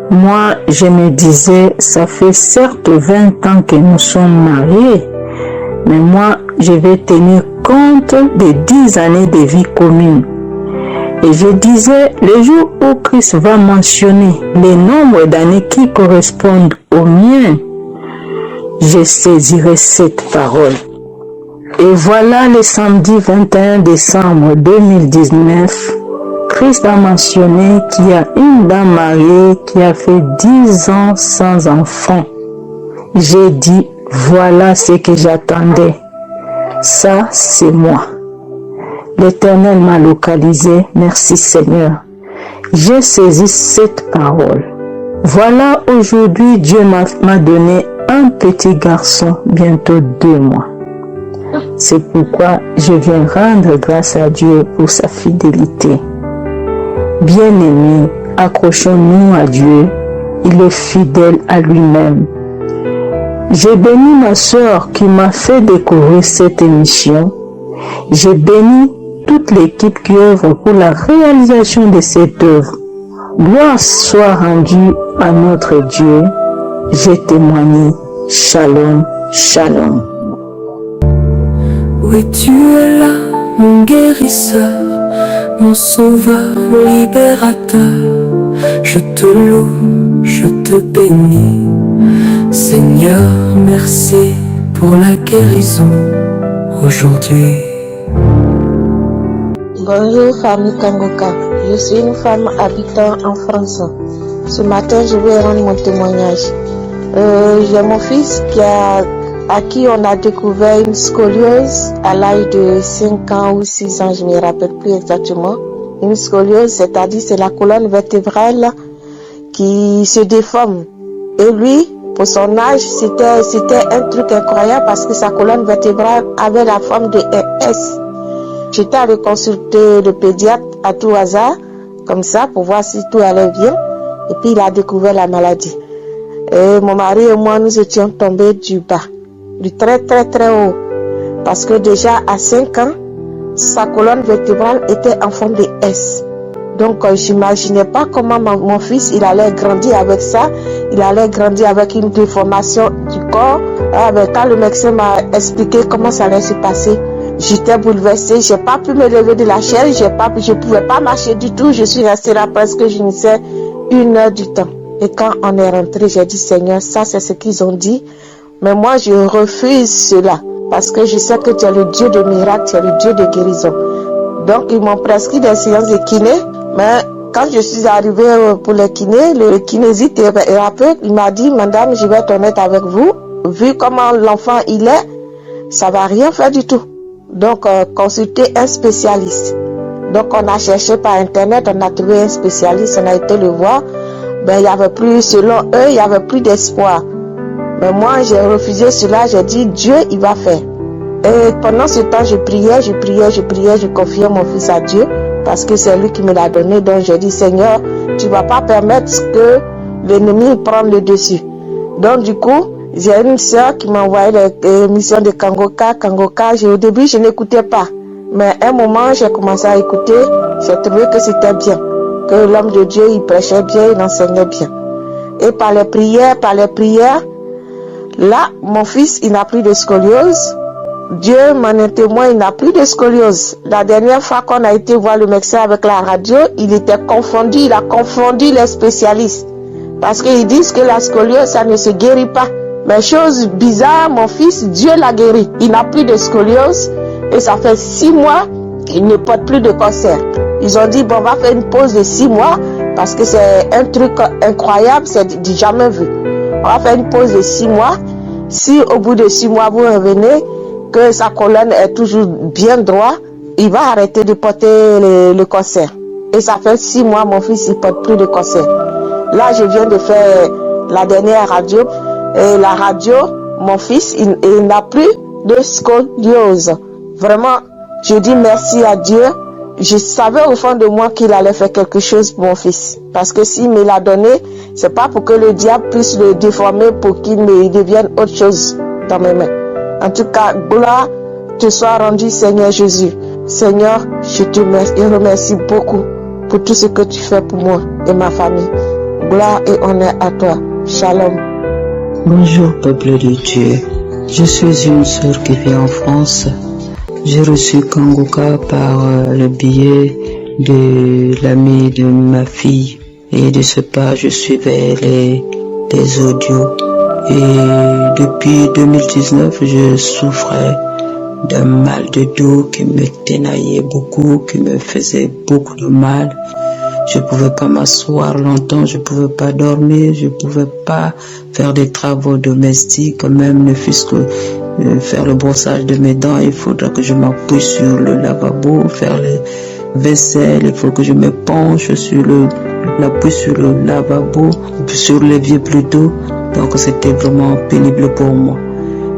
Moi, je me disais, ça fait certes 20 ans que nous sommes mariés, mais moi, je vais tenir compte des 10 années de vie commune. Et je disais, le jour où Christ va mentionner les nombres d'années qui correspondent aux miens, je saisirai cette parole. Et voilà le samedi 21 décembre 2019, Christ a mentionné qu'il y a une dame mariée qui a fait 10 ans sans enfant. J'ai dit, voilà ce que j'attendais. Ça, c'est moi. L'Éternel m'a localisé, merci Seigneur. J'ai saisi cette parole. Voilà, aujourd'hui, Dieu m'a donné un petit garçon, bientôt 2 mois. C'est pourquoi je viens rendre grâce à Dieu pour sa fidélité. Bien-aimés, accrochons-nous à Dieu, il est fidèle à lui-même. J'ai béni ma sœur qui m'a fait découvrir cette émission. J'ai béni toute l'équipe qui œuvre pour la réalisation de cette œuvre. Gloire soit rendue à notre Dieu. J'ai témoigné. Shalom, shalom. Oui, tu es là, mon guérisseur, mon sauveur, mon libérateur. Je te loue, je te bénis. Seigneur, merci pour la guérison aujourd'hui. Bonjour famille Kanguka, je suis une femme habitant en France. Ce matin, je vais rendre mon témoignage. J'ai mon fils à qui on a découvert une scoliose à l'âge de 5 ans ou 6 ans, je ne me rappelle plus exactement. Une scoliose, c'est-à-dire c'est la colonne vertébrale qui se déforme. Et lui, pour son âge, c'était un truc incroyable parce que sa colonne vertébrale avait la forme de S. J'étais allée consulter le pédiatre à tout hasard, comme ça, pour voir si tout allait bien. Et puis il a découvert la maladie. Et mon mari et moi, nous étions tombés du bas, du très très très haut. Parce que déjà à 5 ans, sa colonne vertébrale était en forme de S. Donc, j'imaginais pas comment mon fils, il allait grandir avec ça. Il allait grandir avec une déformation du corps. Quand le médecin m'a expliqué comment ça allait se passer, j'étais bouleversée. J'ai pas pu me lever de la chaise. Je pouvais pas marcher du tout. Je suis restée là presque, je ne sais, 1 heure du temps. Et quand on est rentré, j'ai dit, Seigneur, ça c'est ce qu'ils ont dit. Mais moi, je refuse cela. Parce que je sais que tu es le Dieu de miracles, tu es le Dieu de guérison. Donc, ils m'ont prescrit des séances de kiné. Mais quand je suis arrivée pour les kinés, le kinésithérapeute, il m'a dit, madame, je vais être honnête avec vous. Vu comment l'enfant il est, ça va rien faire du tout. Donc, consultez un spécialiste. Donc, on a cherché par internet, on a trouvé un spécialiste, on a été le voir. Il y avait plus, selon eux, il y avait plus d'espoir. Mais moi, j'ai refusé cela, j'ai dit, Dieu, il va faire. Et pendant ce temps, je priais, je confiais mon fils à Dieu, parce que c'est lui qui me l'a donné. Donc, j'ai dit, Seigneur, tu ne vas pas permettre que l'ennemi prenne le dessus. Donc, du coup, j'ai une soeur qui m'a envoyé l'émission de Kangoka. Au début, je n'écoutais pas. Mais à un moment, j'ai commencé à écouter. J'ai trouvé que c'était bien. Que l'homme de Dieu, il prêchait bien, il enseignait bien. Et par les prières, là, mon fils, il n'a plus de scoliose. Dieu m'en est témoin, il n'a plus de scoliose. La dernière fois qu'on a été voir le médecin avec la radio, il était confondu, il a confondu les spécialistes. Parce qu'ils disent que la scoliose, ça ne se guérit pas. Mais chose bizarre, mon fils, Dieu l'a guéri. Il n'a plus de scoliose et ça fait 6 mois, il ne porte plus de cancer. Ils ont dit, bon, on va faire une pause de 6 mois parce que c'est un truc incroyable, c'est du jamais vu. On va faire une pause de 6 mois. Si au bout de 6 mois, vous revenez, que sa colonne est toujours bien droite, il va arrêter de porter le cancer. Et ça fait 6 mois, mon fils, il ne porte plus de cancer. Là, je viens de faire la dernière radio. Et la radio, mon fils, il n'a plus de scoliose. Vraiment, je dis merci à Dieu. Je savais au fond de moi qu'il allait faire quelque chose pour mon fils. Parce que s'il me l'a donné, c'est pas pour que le diable puisse le déformer pour qu'il devienne autre chose dans mes mains. En tout cas, gloire te soit rendue, Seigneur Jésus. Seigneur, je te remercie beaucoup pour tout ce que tu fais pour moi et ma famille. Gloire et honneur à toi. Shalom. Bonjour, peuple de Dieu. Je suis une sœur qui vit en France. J'ai reçu Kangoka par le biais de l'ami de ma fille. Et de ce pas, je suivais les audios. Et depuis 2019, je souffrais d'un mal de dos qui me ténaillait beaucoup, qui me faisait beaucoup de mal. Je ne pouvais pas m'asseoir longtemps, je ne pouvais pas dormir, je ne pouvais pas faire des travaux domestiques, même ne fût-ce que faire le brossage de mes dents. Il faudra que je m'appuie sur le lavabo, faire les vaisselles, il faut que je me penche sur l'appui sur le lavabo, sur l'évier plutôt. Donc c'était vraiment pénible pour moi.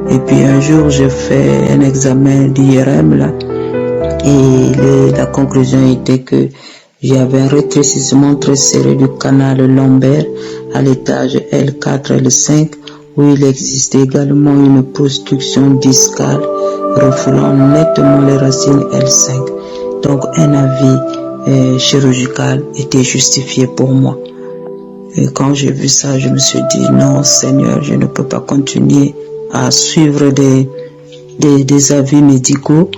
Et puis un jour, j'ai fait un examen d'IRM là, et la conclusion était que j'avais un rétrécissement très serré du canal lombaire à l'étage L4 et L5, où il existait également une obstruction discale refoulant nettement les racines L5. Donc un avis chirurgical était justifié pour moi. Et quand j'ai vu ça, je me suis dit, non Seigneur, je ne peux pas continuer à suivre des avis médicaux,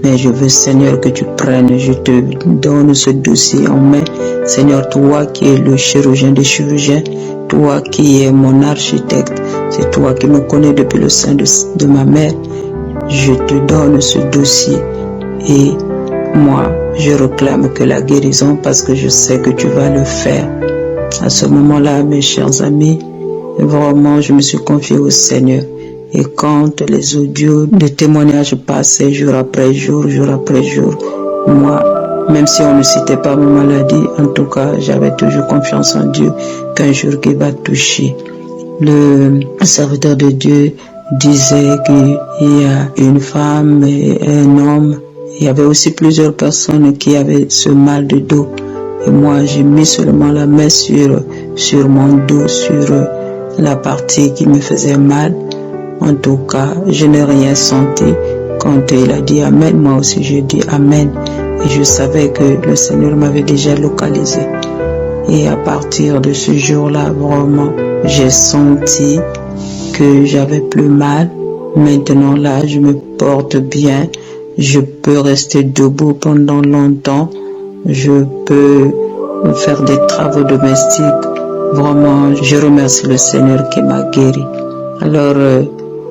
mais je veux Seigneur que tu prennes, je te donne ce dossier en main. Seigneur, toi qui es le chirurgien des chirurgiens, toi qui es mon architecte, c'est toi qui me connais depuis le sein de ma mère, je te donne ce dossier et moi, je réclame que la guérison parce que je sais que tu vas le faire. À ce moment-là, mes chers amis, vraiment, je me suis confié au Seigneur. Et quand les audios de témoignages passaient jour après jour, moi, même si on ne citait pas ma maladie, en tout cas, j'avais toujours confiance en Dieu qu'un jour il va toucher. Le serviteur de Dieu disait qu'il y a une femme et un homme. Il y avait aussi plusieurs personnes qui avaient ce mal de dos. Et moi, j'ai mis seulement la main sur mon dos, sur la partie qui me faisait mal. En tout cas, je n'ai rien senti. Quand il a dit Amen, moi aussi je dis Amen. Et je savais que le Seigneur m'avait déjà localisé. Et à partir de ce jour-là, vraiment, j'ai senti que j'avais plus mal. Maintenant là, je me porte bien. Je peux rester debout pendant longtemps. Je peux faire des travaux domestiques. Vraiment, je remercie le Seigneur qui m'a guéri. Alors,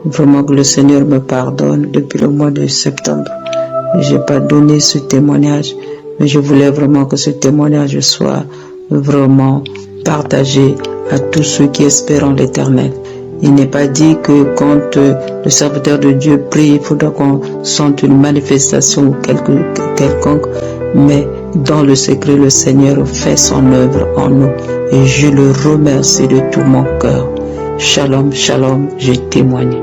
vraiment que le Seigneur me pardonne. Depuis le mois de septembre, j'ai pas donné ce témoignage, mais je voulais vraiment que ce témoignage soit vraiment partagé à tous ceux qui espèrent en l'Éternel. Il n'est pas dit que quand le serviteur de Dieu prie, il faudra qu'on sente une manifestation quelconque, mais dans le secret, le Seigneur fait son œuvre en nous et je le remercie de tout mon cœur. Shalom, shalom, je témoigne.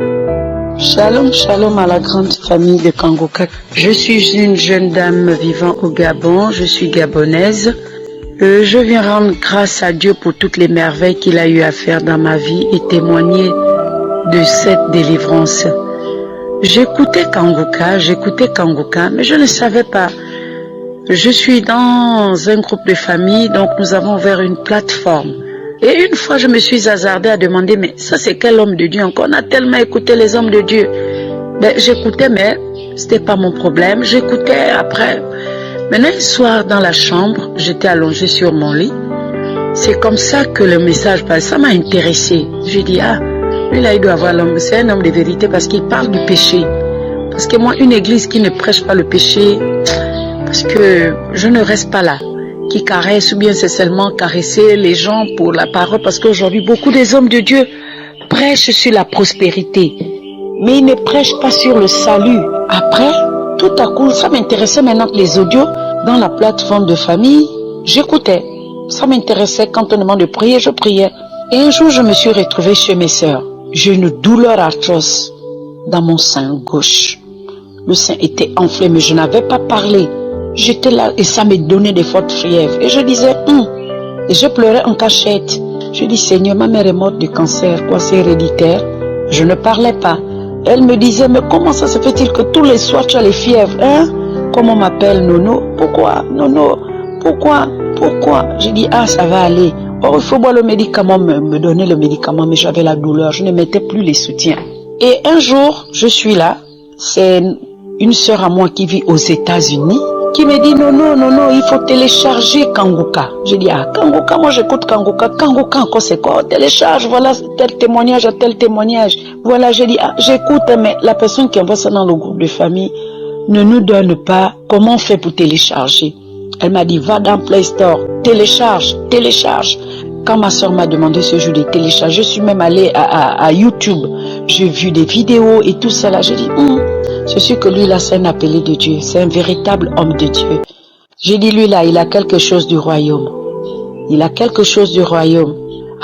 Shalom, shalom à la grande famille de Kangoka. Je suis une jeune dame vivant au Gabon, je suis gabonaise. Je viens rendre grâce à Dieu pour toutes les merveilles qu'il a eu à faire dans ma vie et témoigner de cette délivrance. J'écoutais Kangoka, mais je ne savais pas. Je suis dans un groupe de famille, donc nous avons ouvert une plateforme. Et une fois, je me suis hasardée à demander, mais ça c'est quel homme de Dieu encore? On a tellement écouté les hommes de Dieu. Ben, j'écoutais, mais c'était pas mon problème. J'écoutais après. Maintenant, un soir, dans la chambre, j'étais allongée sur mon lit. C'est comme ça que le message passe. Ça m'a intéressée. J'ai dit, ah, lui là, il doit avoir l'homme. C'est un homme de vérité parce qu'il parle du péché. Parce que moi, une église qui ne prêche pas le péché, parce que je ne reste pas là. Qui caresse ou bien c'est seulement caresser les gens pour la parole, parce qu'aujourd'hui beaucoup des hommes de Dieu prêchent sur la prospérité, mais ils ne prêchent pas sur le salut. Après, tout à coup, ça m'intéressait maintenant que les audios dans la plateforme de famille, j'écoutais. Ça m'intéressait quand on demande de prier, je priais. Et un jour, je me suis retrouvée chez mes sœurs. J'ai une douleur atroce dans mon sein gauche. Le sein était enflé, mais je n'avais pas parlé. J'étais là et ça me donnait des fortes fièvres. Et je disais, Et je pleurais en cachette. Je dis, Seigneur, ma mère est morte de cancer, quoi, c'est héréditaire. Je ne parlais pas. Elle me disait, mais comment ça se fait-il que tous les soirs tu as les fièvres, hein? Comment on m'appelle Nono? Pourquoi? Nono? Pourquoi? J'ai dit, ah, ça va aller. Oh, il faut boire le médicament, me donner le médicament, mais j'avais la douleur, je ne mettais plus les soutiens. Et un jour, je suis là, c'est une sœur à moi qui vit aux États-Unis, qui me dit, non, il faut télécharger Kangoka. J'ai dit, ah, Kangoka, moi j'écoute Kangoka. Kangoka encore c'est quoi? Oh, télécharge, voilà tel témoignage à tel témoignage. Voilà, j'ai dit, ah, j'écoute, mais la personne qui envoie ça dans le groupe de famille ne nous donne pas comment on fait pour télécharger. Elle m'a dit, va dans Play Store, télécharge. Quand ma soeur m'a demandé ce jour de télécharger, je suis même allée à YouTube. J'ai vu des vidéos et tout ça là. J'ai dit, je suis que lui là, c'est un appelé de Dieu. C'est un véritable homme de Dieu. J'ai dit, lui là, il a quelque chose du royaume.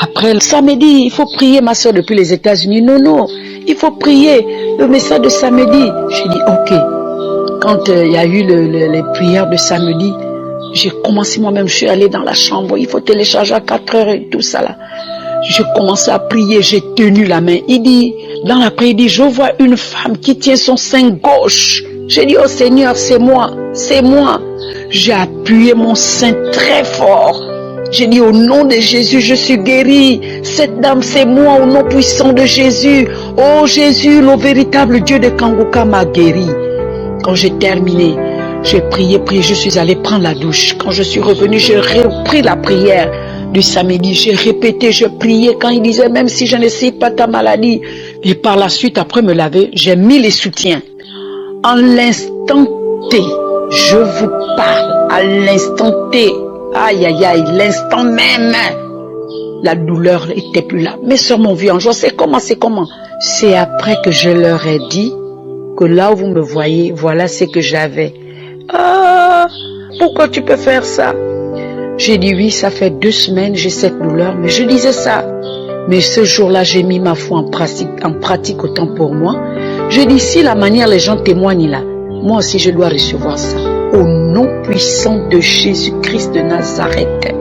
Après, le samedi, il faut prier, ma soeur, depuis les États-Unis. Non, il faut prier le message de samedi. J'ai dit, ok. Quand il y a eu les prières de samedi, j'ai commencé moi-même, je suis allée dans la chambre, il faut télécharger à 4 heures et tout ça là. J'ai commencé à prier, j'ai tenu la main. Il dit, dans la prière, il dit, je vois une femme qui tient son sein gauche. J'ai dit, oh Seigneur, c'est moi. J'ai appuyé mon sein très fort. J'ai dit, au nom de Jésus, je suis guérie. Cette dame, c'est moi, au nom puissant de Jésus. Oh Jésus, le véritable Dieu de Kangoka m'a guéri. Quand j'ai terminé, j'ai prié, je suis allée prendre la douche. Quand je suis revenue, j'ai repris la prière du samedi. J'ai répété, je priais quand il disait, même si je ne sais pas ta maladie. Et par la suite, après me laver, j'ai mis les soutiens. En l'instant T, je vous parle, à l'instant T, aïe, l'instant même, la douleur n'était plus là. Mes soeurs m'ont vu en joie, c'est comment? C'est après que je leur ai dit que là où vous me voyez, voilà ce que j'avais. Ah, pourquoi tu peux faire ça? J'ai dit oui, ça fait 2 semaines, j'ai cette douleur, mais je disais ça. Mais ce jour-là, j'ai mis ma foi en pratique autant pour moi. Je dis, si la manière les gens témoignent là, moi aussi je dois recevoir ça. Au nom puissant de Jésus-Christ de Nazareth,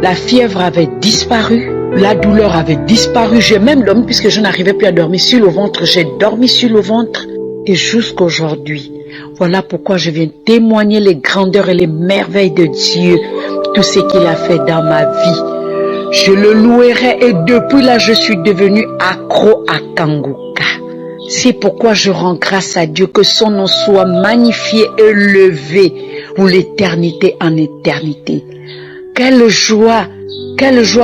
la fièvre avait disparu, la douleur avait disparu. J'ai même dormi puisque je n'arrivais plus à dormir sur le ventre. J'ai dormi sur le ventre. et jusqu'aujourd'hui. Voilà pourquoi je viens témoigner les grandeurs et les merveilles de Dieu, tout ce qu'il a fait dans ma vie. Je le louerai et depuis là, je suis devenu accro à Kanguka. C'est pourquoi je rends grâce à Dieu, que son nom soit magnifié et élevé pour l'éternité en éternité. Quelle joie,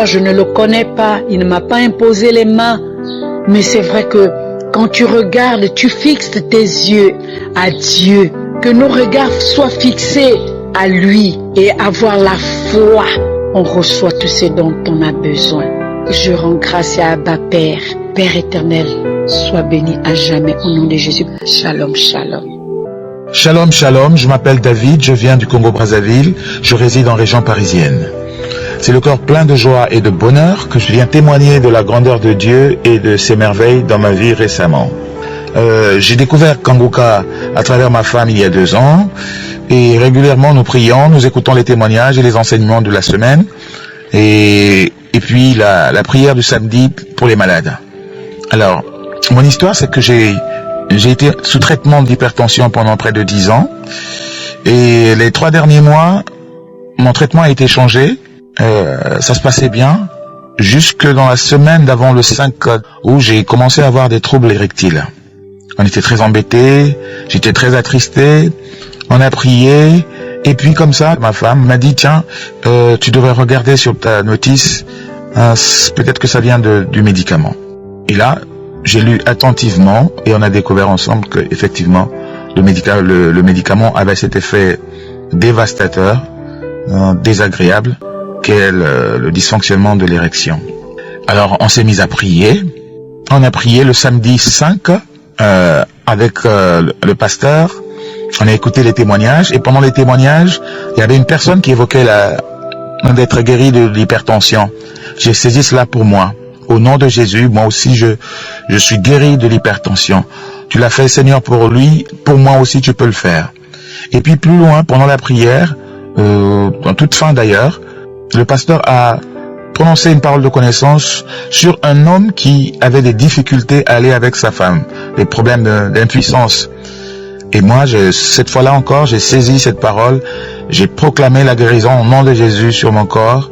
je ne le connais pas, il ne m'a pas imposé les mains, mais c'est vrai que quand tu regardes, tu fixes tes yeux à Dieu, que nos regards soient fixés à lui et avoir la foi. On reçoit tout ce dont on a besoin. Je rends grâce à Abba Père, Père éternel, sois béni à jamais au nom de Jésus. Shalom, shalom. Shalom, shalom, je m'appelle David, je viens du Congo-Brazzaville, je réside en région parisienne. C'est le cœur plein de joie et de bonheur que je viens témoigner de la grandeur de Dieu et de ses merveilles dans ma vie récemment. J'ai découvert Kanguka à travers ma femme il y a 2 ans et régulièrement nous prions, nous écoutons les témoignages et les enseignements de la semaine et puis la prière du samedi pour les malades. Alors, mon histoire c'est que j'ai été sous traitement d'hypertension pendant près de 10 ans et les 3 derniers mois, mon traitement a été changé. Ça se passait bien jusque dans la semaine d'avant le 5 où j'ai commencé à avoir des troubles érectiles. On était très embêtés, j'étais très attristé, on a prié et puis comme ça ma femme m'a dit tiens tu devrais regarder sur ta notice, peut-être que ça vient du médicament. Et là j'ai lu attentivement et on a découvert ensemble que effectivement le médicament avait cet effet dévastateur, désagréable qu'est le dysfonctionnement de l'érection. Alors on s'est mis à prier. On a prié le samedi 5 avec le pasteur. On a écouté les témoignages et pendant les témoignages, il y avait une personne qui évoquait d'être guéri de l'hypertension. J'ai saisi cela pour moi. Au nom de Jésus, moi aussi je suis guéri de l'hypertension. Tu l'as fait Seigneur pour lui, pour moi aussi tu peux le faire. Et puis plus loin, pendant la prière, en toute fin d'ailleurs, le pasteur a prononcé une parole de connaissance sur un homme qui avait des difficultés à aller avec sa femme, des problèmes d'impuissance. Et moi, cette fois-là encore, j'ai saisi cette parole, j'ai proclamé la guérison au nom de Jésus sur mon corps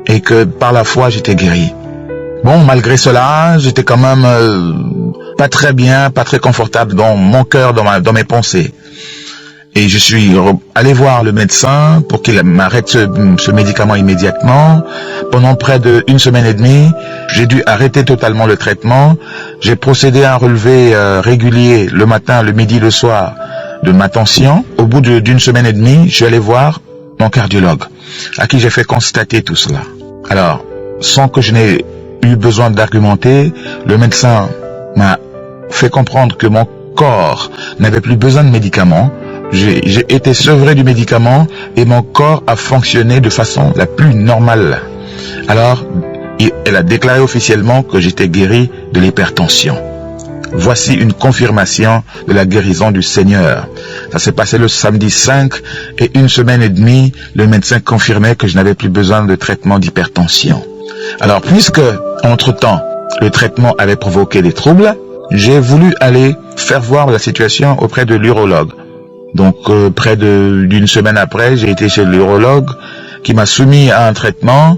et que par la foi, j'étais guéri. Bon, malgré cela, j'étais quand même pas très bien, pas très confortable dans mon cœur, dans mes pensées. Et je suis allé voir le médecin pour qu'il m'arrête ce médicament immédiatement. Pendant près d'1 semaine et demie, j'ai dû arrêter totalement le traitement. J'ai procédé à un relevé régulier le matin, le midi, le soir de ma tension. Au bout d'1 semaine et demie, je suis allé voir mon cardiologue à qui j'ai fait constater tout cela. Alors, sans que je n'ai eu besoin d'argumenter, le médecin m'a fait comprendre que mon corps n'avait plus besoin de médicaments. J'ai été sevré du médicament et mon corps a fonctionné de façon la plus normale. Alors, elle a déclaré officiellement que j'étais guéri de l'hypertension. Voici une confirmation de la guérison du Seigneur. Ça s'est passé le samedi 5 et 1 semaine et demie, le médecin confirmait que je n'avais plus besoin de traitement d'hypertension. Alors, puisque, entre-temps, le traitement avait provoqué des troubles, j'ai voulu aller faire voir la situation auprès de l'urologue. Donc, près d'1 semaine après, j'ai été chez l'urologue qui m'a soumis à un traitement,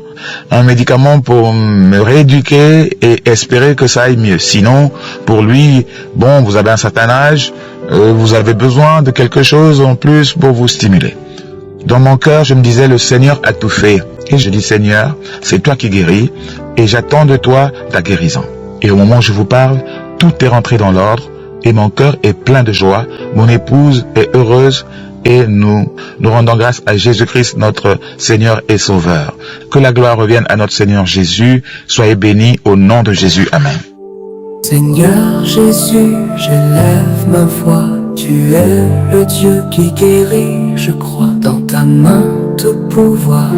un médicament pour me rééduquer et espérer que ça aille mieux. Sinon, pour lui, bon, vous avez un certain âge, vous avez besoin de quelque chose en plus pour vous stimuler. Dans mon cœur, je me disais, le Seigneur a tout fait. Et je dis, Seigneur, c'est toi qui guéris et j'attends de toi ta guérison. Et au moment où je vous parle, tout est rentré dans l'ordre. Et mon cœur est plein de joie, mon épouse est heureuse et nous rendons grâce à Jésus-Christ, notre Seigneur et Sauveur. Que la gloire revienne à notre Seigneur Jésus, soyez bénis au nom de Jésus. Amen. Seigneur Jésus, j'élève ma voix, tu es le Dieu qui guérit, je crois. Dans ta main tout pouvoir,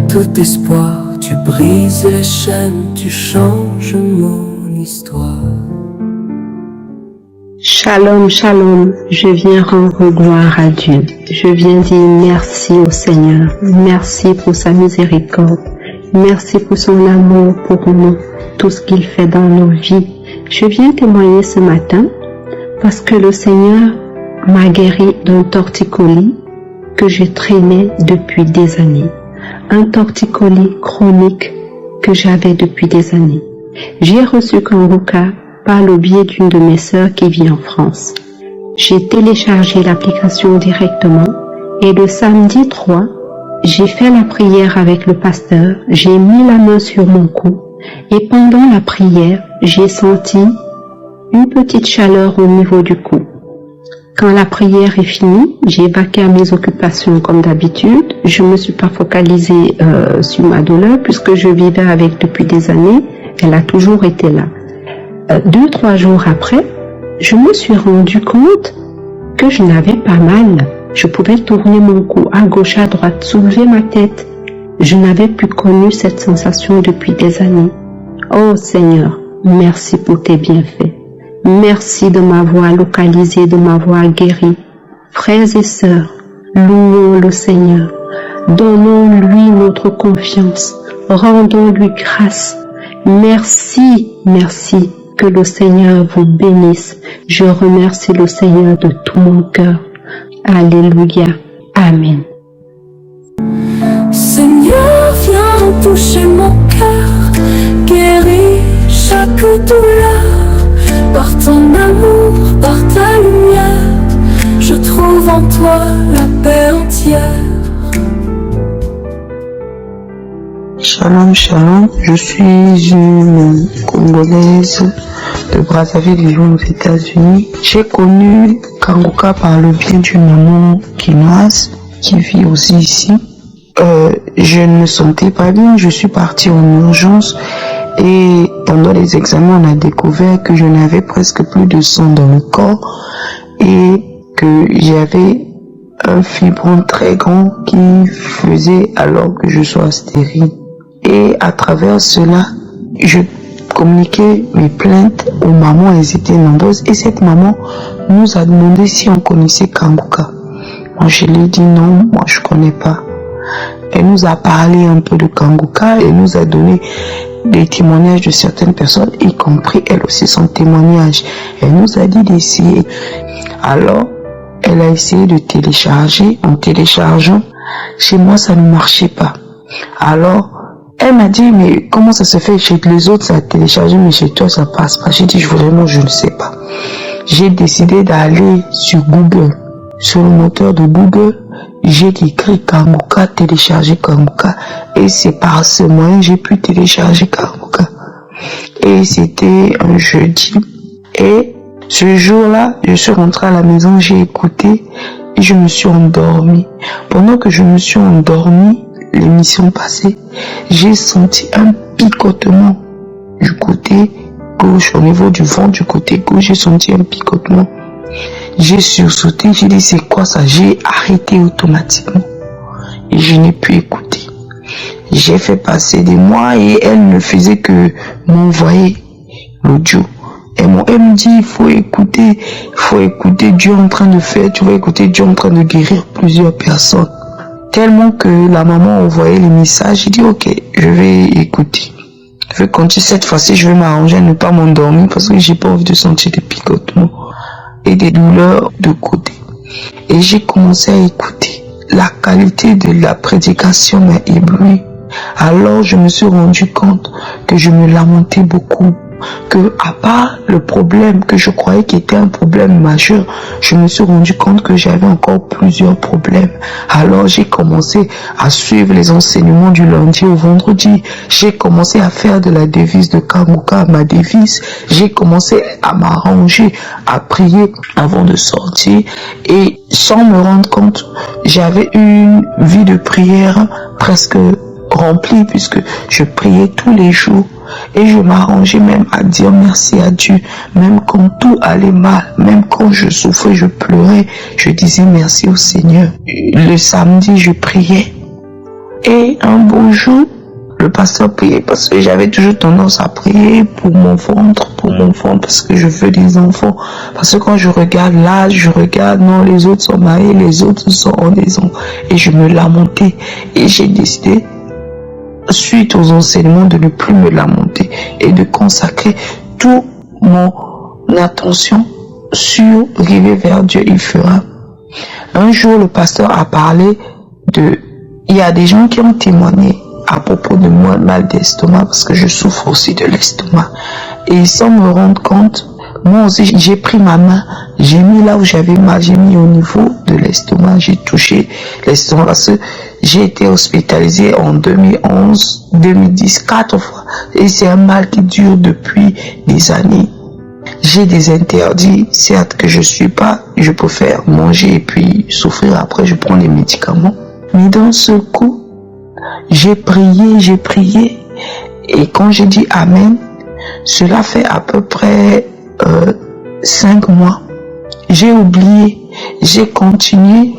tout espoir, tu brises les chaînes, tu changes mon histoire. Shalom, shalom, je viens rendre gloire à Dieu. Je viens dire merci au Seigneur. Merci pour sa miséricorde. Merci pour son amour pour nous, tout ce qu'il fait dans nos vies. Je viens témoigner ce matin parce que le Seigneur m'a guéri d'un torticolis que je traînais depuis des années. Un torticolis chronique que j'avais depuis des années. J'ai reçu Kanguka par le biais d'une de mes sœurs qui vit en France. J'ai téléchargé l'application directement et le samedi 3, j'ai fait la prière avec le pasteur, j'ai mis la main sur mon cou et pendant la prière, j'ai senti une petite chaleur au niveau du cou. Quand la prière est finie, j'ai vaqué à mes occupations comme d'habitude. Je ne me suis pas focalisée sur ma douleur puisque je vivais avec depuis des années. Elle a toujours été là. 2-3 jours après, je me suis rendu compte que je n'avais pas mal. Je pouvais tourner mon cou à gauche, à droite, soulever ma tête. Je n'avais plus connu cette sensation depuis des années. Oh Seigneur, merci pour tes bienfaits. Merci de m'avoir localisé, de m'avoir guéri. Frères et sœurs, louons le Seigneur. Donnons-lui notre confiance. Rendons-lui grâce. Merci, merci. Que le Seigneur vous bénisse. Je remercie le Seigneur de tout mon cœur. Alléluia. Amen. Seigneur, viens toucher mon cœur, guéris chaque douleur. Par ton amour, par ta lumière, je trouve en toi la paix entière. Shalom, shalom. Je suis une Congolaise de Brazzaville vivant aux États-Unis. J'ai connu Kanguka par le biais d'une maman quinoise qui vit aussi ici. Je ne me sentais pas bien, je suis partie en urgence et pendant les examens on a découvert que je n'avais presque plus de sang dans le corps et que j'avais un fibron très grand qui faisait alors que je sois stérile. Et à travers cela, je communiquais mes plaintes aux mamans, elles étaient nombreuses et cette maman nous a demandé si on connaissait Kanguka. Moi je lui ai dit non, moi je connais pas. Elle nous a parlé un peu de Kanguka et nous a donné des témoignages de certaines personnes, y compris elle aussi son témoignage. Elle nous a dit d'essayer. Alors, elle a essayé de télécharger. En téléchargeant, chez moi ça ne marchait pas. Alors, elle m'a dit, mais comment ça se fait? Chez les autres ça a téléchargé, mais chez toi ça passe pas. J'ai dit, vraiment je ne sais pas. J'ai décidé d'aller sur Google. Sur le moteur de Google, j'ai écrit Kanguka, télécharger Kanguka. Et c'est par ce moyen que j'ai pu télécharger Kanguka. Et c'était un jeudi. Et ce jour-là, je suis rentrée à la maison, j'ai écouté et je me suis endormie. Pendant que je me suis endormie, l'émission passée, j'ai senti un picotement du côté gauche, au niveau du ventre du côté gauche, j'ai senti un picotement. J'ai sursauté, j'ai dit c'est quoi ça? J'ai arrêté automatiquement et je n'ai pu écouter. J'ai fait passer des mois et elle ne faisait que m'envoyer l'audio. Elle me dit il faut écouter Dieu en train de faire, tu vas écouter Dieu en train de guérir plusieurs personnes. Tellement que la maman envoyait les messages, j'ai dit ok, je vais écouter. Je vais continuer cette fois-ci, je vais m'arranger à ne pas m'endormir parce que j'ai pas envie de sentir des picotements et des douleurs de côté. Et j'ai commencé à écouter. La qualité de la prédication m'a ébloui. Alors je me suis rendu compte que je me lamentais beaucoup. Que à part le problème que je croyais qui était un problème majeur, je me suis rendu compte que j'avais encore plusieurs problèmes. Alors j'ai commencé à suivre les enseignements du lundi au vendredi. J'ai commencé à faire de la devise de Kanguka ma devise. J'ai commencé à m'arranger, à prier avant de sortir. Et sans me rendre compte, j'avais une vie de prière presque remplie puisque je priais tous les jours. Et je m'arrangeais même à dire merci à Dieu, même quand tout allait mal, même quand je souffrais, je pleurais, je disais merci au Seigneur. Le samedi, je priais. Et un beau jour, le pasteur priait parce que j'avais toujours tendance à prier pour mon ventre, parce que je veux des enfants. Parce que quand je regarde l'âge, je regarde, non, les autres sont mariés, les autres sont en des enfants. Et je me lamentais. Et j'ai décidé, suite aux enseignements, de ne plus me lamenter et de consacrer toute mon attention sûr, arrivé vers Dieu, il fera. Un jour, le pasteur a parlé il y a des gens qui ont témoigné à propos de moi, mal d'estomac, parce que je souffre aussi de l'estomac. Et sans me rendre compte, moi aussi, j'ai pris ma main, j'ai mis là où j'avais mal, j'ai mis au niveau de l'estomac, j'ai touché l'estomac, parce que j'ai été hospitalisé en 2011, 2010, 4 fois. Et c'est un mal qui dure depuis des années. J'ai des interdits, certes que je suis pas, je peux faire manger et puis souffrir, après je prends les médicaments. Mais dans ce coup, j'ai prié, et quand j'ai dit Amen, cela fait à peu près 5 mois. J'ai oublié, j'ai continué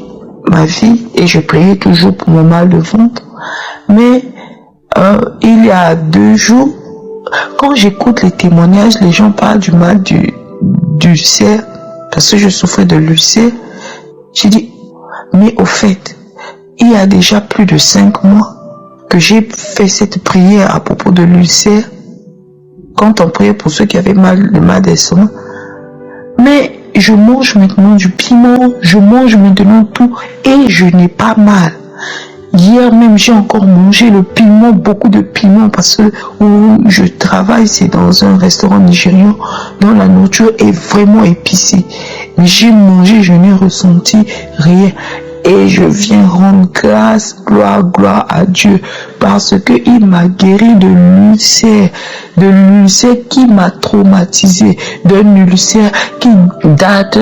ma vie et je priais toujours pour mon mal de ventre. Mais il y a 2 jours, quand j'écoute les témoignages, les gens parlent du mal d'ulcère, parce que je souffrais de l'ulcère. J'ai dit, mais au fait, il y a déjà plus de 5 mois que j'ai fait cette prière à propos de l'ulcère, quand on priait pour ceux qui avaient le mal d'estomac. Mais je mange maintenant du piment, je mange maintenant tout, et je n'ai pas mal. Hier même, j'ai encore mangé le piment, beaucoup de piment, parce que où je travaille, c'est dans un restaurant nigérian, dont la nourriture est vraiment épicée. Mais j'ai mangé, je n'ai ressenti rien. Et je viens rendre grâce, gloire à Dieu, parce que il m'a guéri de l'ulcère qui m'a traumatisé, d'un ulcère qui date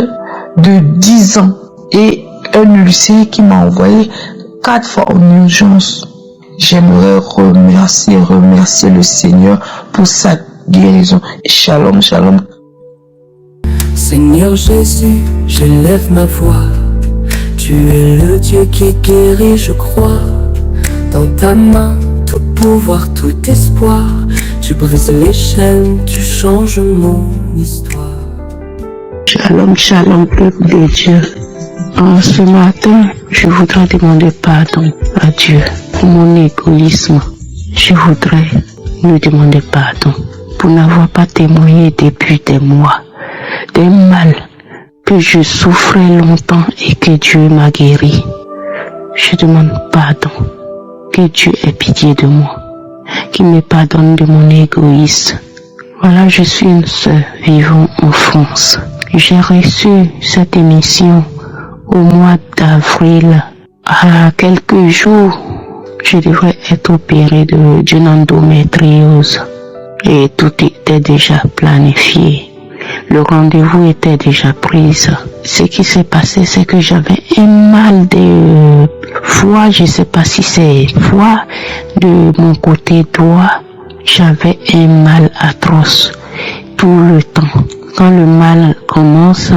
de 10 ans, et un ulcère qui m'a envoyé 4 fois en urgence. J'aimerais remercier le Seigneur pour sa guérison. Shalom, shalom. Seigneur Jésus, je lève ma voix. Tu es le Dieu qui guérit, je crois. Dans ta main, tout pouvoir, tout espoir. Tu brises les chaînes, tu changes mon histoire. Shalom, shalom, peuple de Dieu. Ce matin, je voudrais demander pardon à Dieu pour mon égoïsme. Je voudrais lui demander pardon pour n'avoir pas témoigné depuis des mois, des mal que je souffrais longtemps et que Dieu m'a guéri. Je demande pardon, que Dieu ait pitié de moi, qu'il me pardonne de mon égoïsme. Voilà, je suis une sœur vivant en France. J'ai reçu cette émission au mois d'avril. À quelques jours, je devrais être opérée d'une endométriose et tout était déjà planifié. Le rendez-vous était déjà pris. Ce qui s'est passé, c'est que j'avais un mal de foie, je ne sais pas si c'est foie, de mon côté droit. J'avais un mal atroce tout le temps. Quand le mal commence,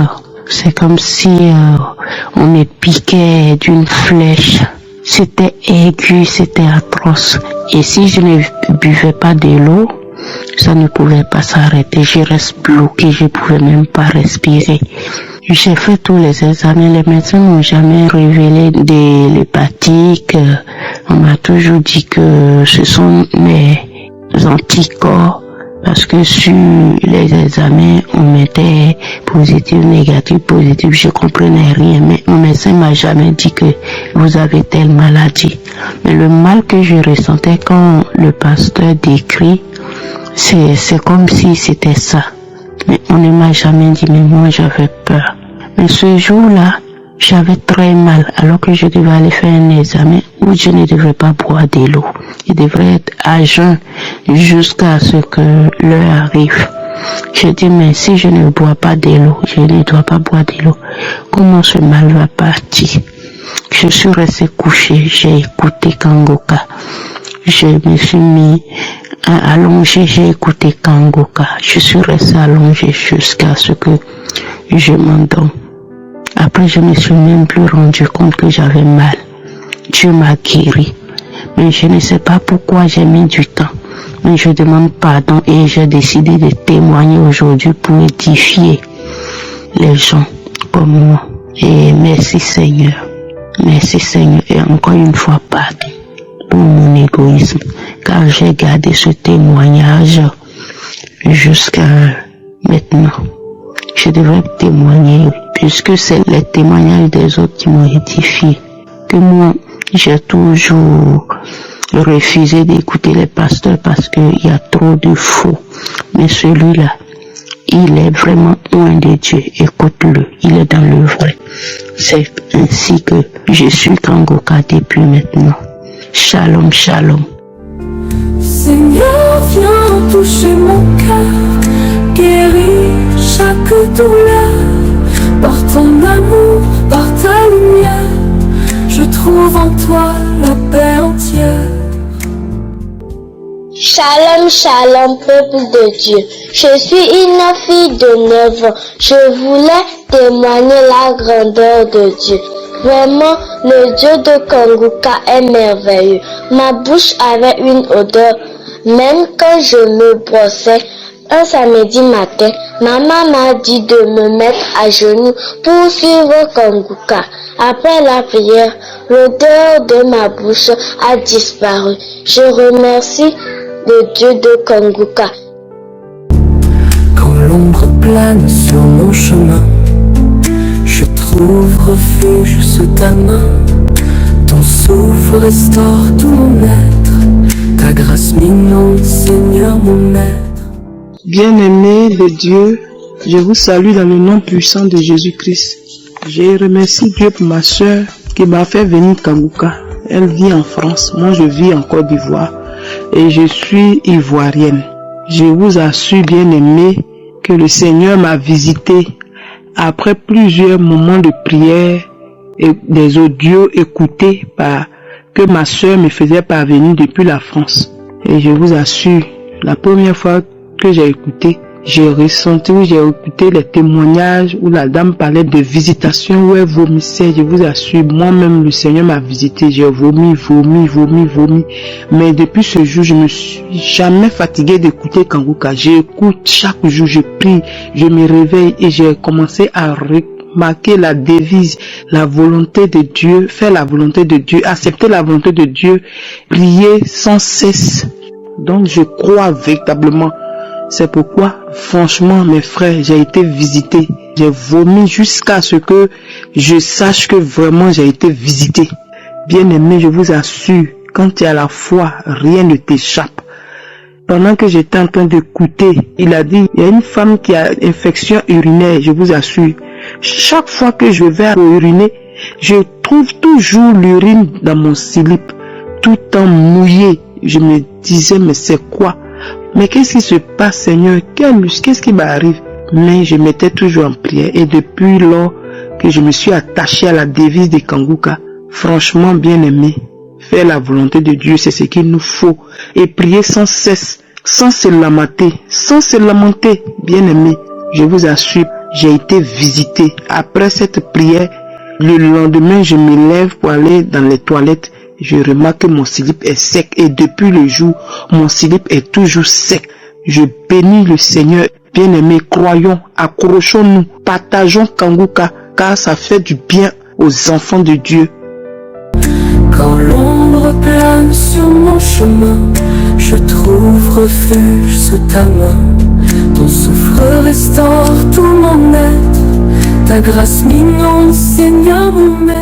c'est comme si on me piquait d'une flèche. C'était aigu, c'était atroce. Et si je ne buvais pas de l'eau, ça ne pouvait pas s'arrêter. Je reste bloqué, je ne pouvais même pas respirer. J'ai fait tous les examens, les médecins n'ont jamais révélé de l'hépatique. On m'a toujours dit que ce sont mes anticorps, parce que sur les examens, on mettait positif, négatif, positif. Je comprenais rien, mais mon médecin m'a jamais dit que vous avez telle maladie. Mais le mal que je ressentais quand le pasteur décrit, c'est comme si c'était ça. Mais on ne m'a jamais dit, mais moi j'avais peur. Mais ce jour-là, j'avais très mal, alors que je devais aller faire un examen où je ne devrais pas boire de l'eau. Je devrais être à jeun jusqu'à ce que l'heure arrive. Je dis, mais si je ne bois pas de l'eau, je ne dois pas boire de l'eau, comment ce mal va partir? Je suis resté couché, j'ai écouté Kangoka. Je me suis mis allongé, j'ai écouté Kangoka. Je suis resté allongé jusqu'à ce que je m'endorme. Après, je me suis même plus rendu compte que j'avais mal. Dieu m'a guéri. Mais je ne sais pas pourquoi j'ai mis du temps. Mais je demande pardon et j'ai décidé de témoigner aujourd'hui pour édifier les gens comme moi. Et merci Seigneur. Merci Seigneur. Et encore une fois, pardon pour mon égoïsme. Car j'ai gardé ce témoignage jusqu'à maintenant. je devrais témoigner, puisque c'est les témoignages des autres qui m'ont édifié. Que moi, j'ai toujours refusé d'écouter les pasteurs parce qu'il y a trop de faux. Mais celui-là, il est vraiment loin de Dieu. Écoute-le, il est dans le vrai. C'est ainsi que je suis Kangoka depuis maintenant. Shalom, shalom. Seigneur, viens toucher mon cœur, guéris chaque douleur. Par ton amour, par ta lumière, je trouve en toi la paix entière. Shalom, shalom, peuple de Dieu. Je suis une fille de 9 ans. Je voulais témoigner la grandeur de Dieu. Vraiment, le Dieu de Kangoka est merveilleux. Ma bouche avait une odeur. Même quand je me brossais, un samedi matin, maman m'a dit de me mettre à genoux pour suivre Kangoka. Après la prière, l'odeur de ma bouche a disparu. Je remercie le Dieu de Kangoka. Quand l'ombre plane sur mon chemin, je trouve refuge sous ta main. Ton souffle restaure tout mon être. Ta grâce m'inonde, Seigneur mon maître. Bien-aimés de Dieu, je vous salue dans le nom puissant de Jésus-Christ. Je remercie Dieu pour ma soeur qui m'a fait venir Kangoka. Elle vit en France, moi je vis en Côte d'Ivoire et je suis ivoirienne. Je vous assure, bien-aimés, que le Seigneur m'a visité après plusieurs moments de prière et des audios écoutés que ma soeur me faisait parvenir depuis la France. Et je vous assure, la première fois que j'ai écouté, j'ai écouté les témoignages où la dame parlait de visitation, où elle vomissait. Je vous assure, moi-même, le Seigneur m'a visité. J'ai vomi. Mais depuis ce jour, je me suis jamais fatigué d'écouter Kangoka. J'écoute chaque jour, je prie, je me réveille et j'ai commencé à remarquer la devise, la volonté de Dieu, faire la volonté de Dieu, accepter la volonté de Dieu, prier sans cesse. Donc, je crois véritablement. C'est pourquoi, franchement, mes frères, j'ai été visité. J'ai vomi jusqu'à ce que je sache que vraiment j'ai été visité. Bien-aimé, je vous assure, quand tu as la foi, rien ne t'échappe. Pendant que j'étais en train d'écouter, il a dit, il y a une femme qui a une infection urinaire, je vous assure. Chaque fois que je vais uriner, je trouve toujours l'urine dans mon slip, tout en mouillé. Je me disais, mais c'est quoi? Mais qu'est-ce qui se passe, Seigneur? Qu'est-ce qui m'arrive? Mais je m'étais toujours en prière. Et depuis lors que je me suis attaché à la devise de Kangoka, franchement, bien-aimé, faire la volonté de Dieu, c'est ce qu'il nous faut. Et prier sans cesse, sans se lamenter, bien-aimé. Je vous assure, j'ai été visité. Après cette prière, le lendemain, je me lève pour aller dans les toilettes. Je remarque que mon slip est sec et depuis le jour, mon slip est toujours sec. Je bénis le Seigneur. Bien-aimés, croyons, accrochons-nous, partageons Kangoka, car ça fait du bien aux enfants de Dieu. Quand l'ombre plane sur mon chemin, je trouve refuge sous ta main. Ton souffle restaure tout mon être. Ta grâce m'inonde, Seigneur mon maître.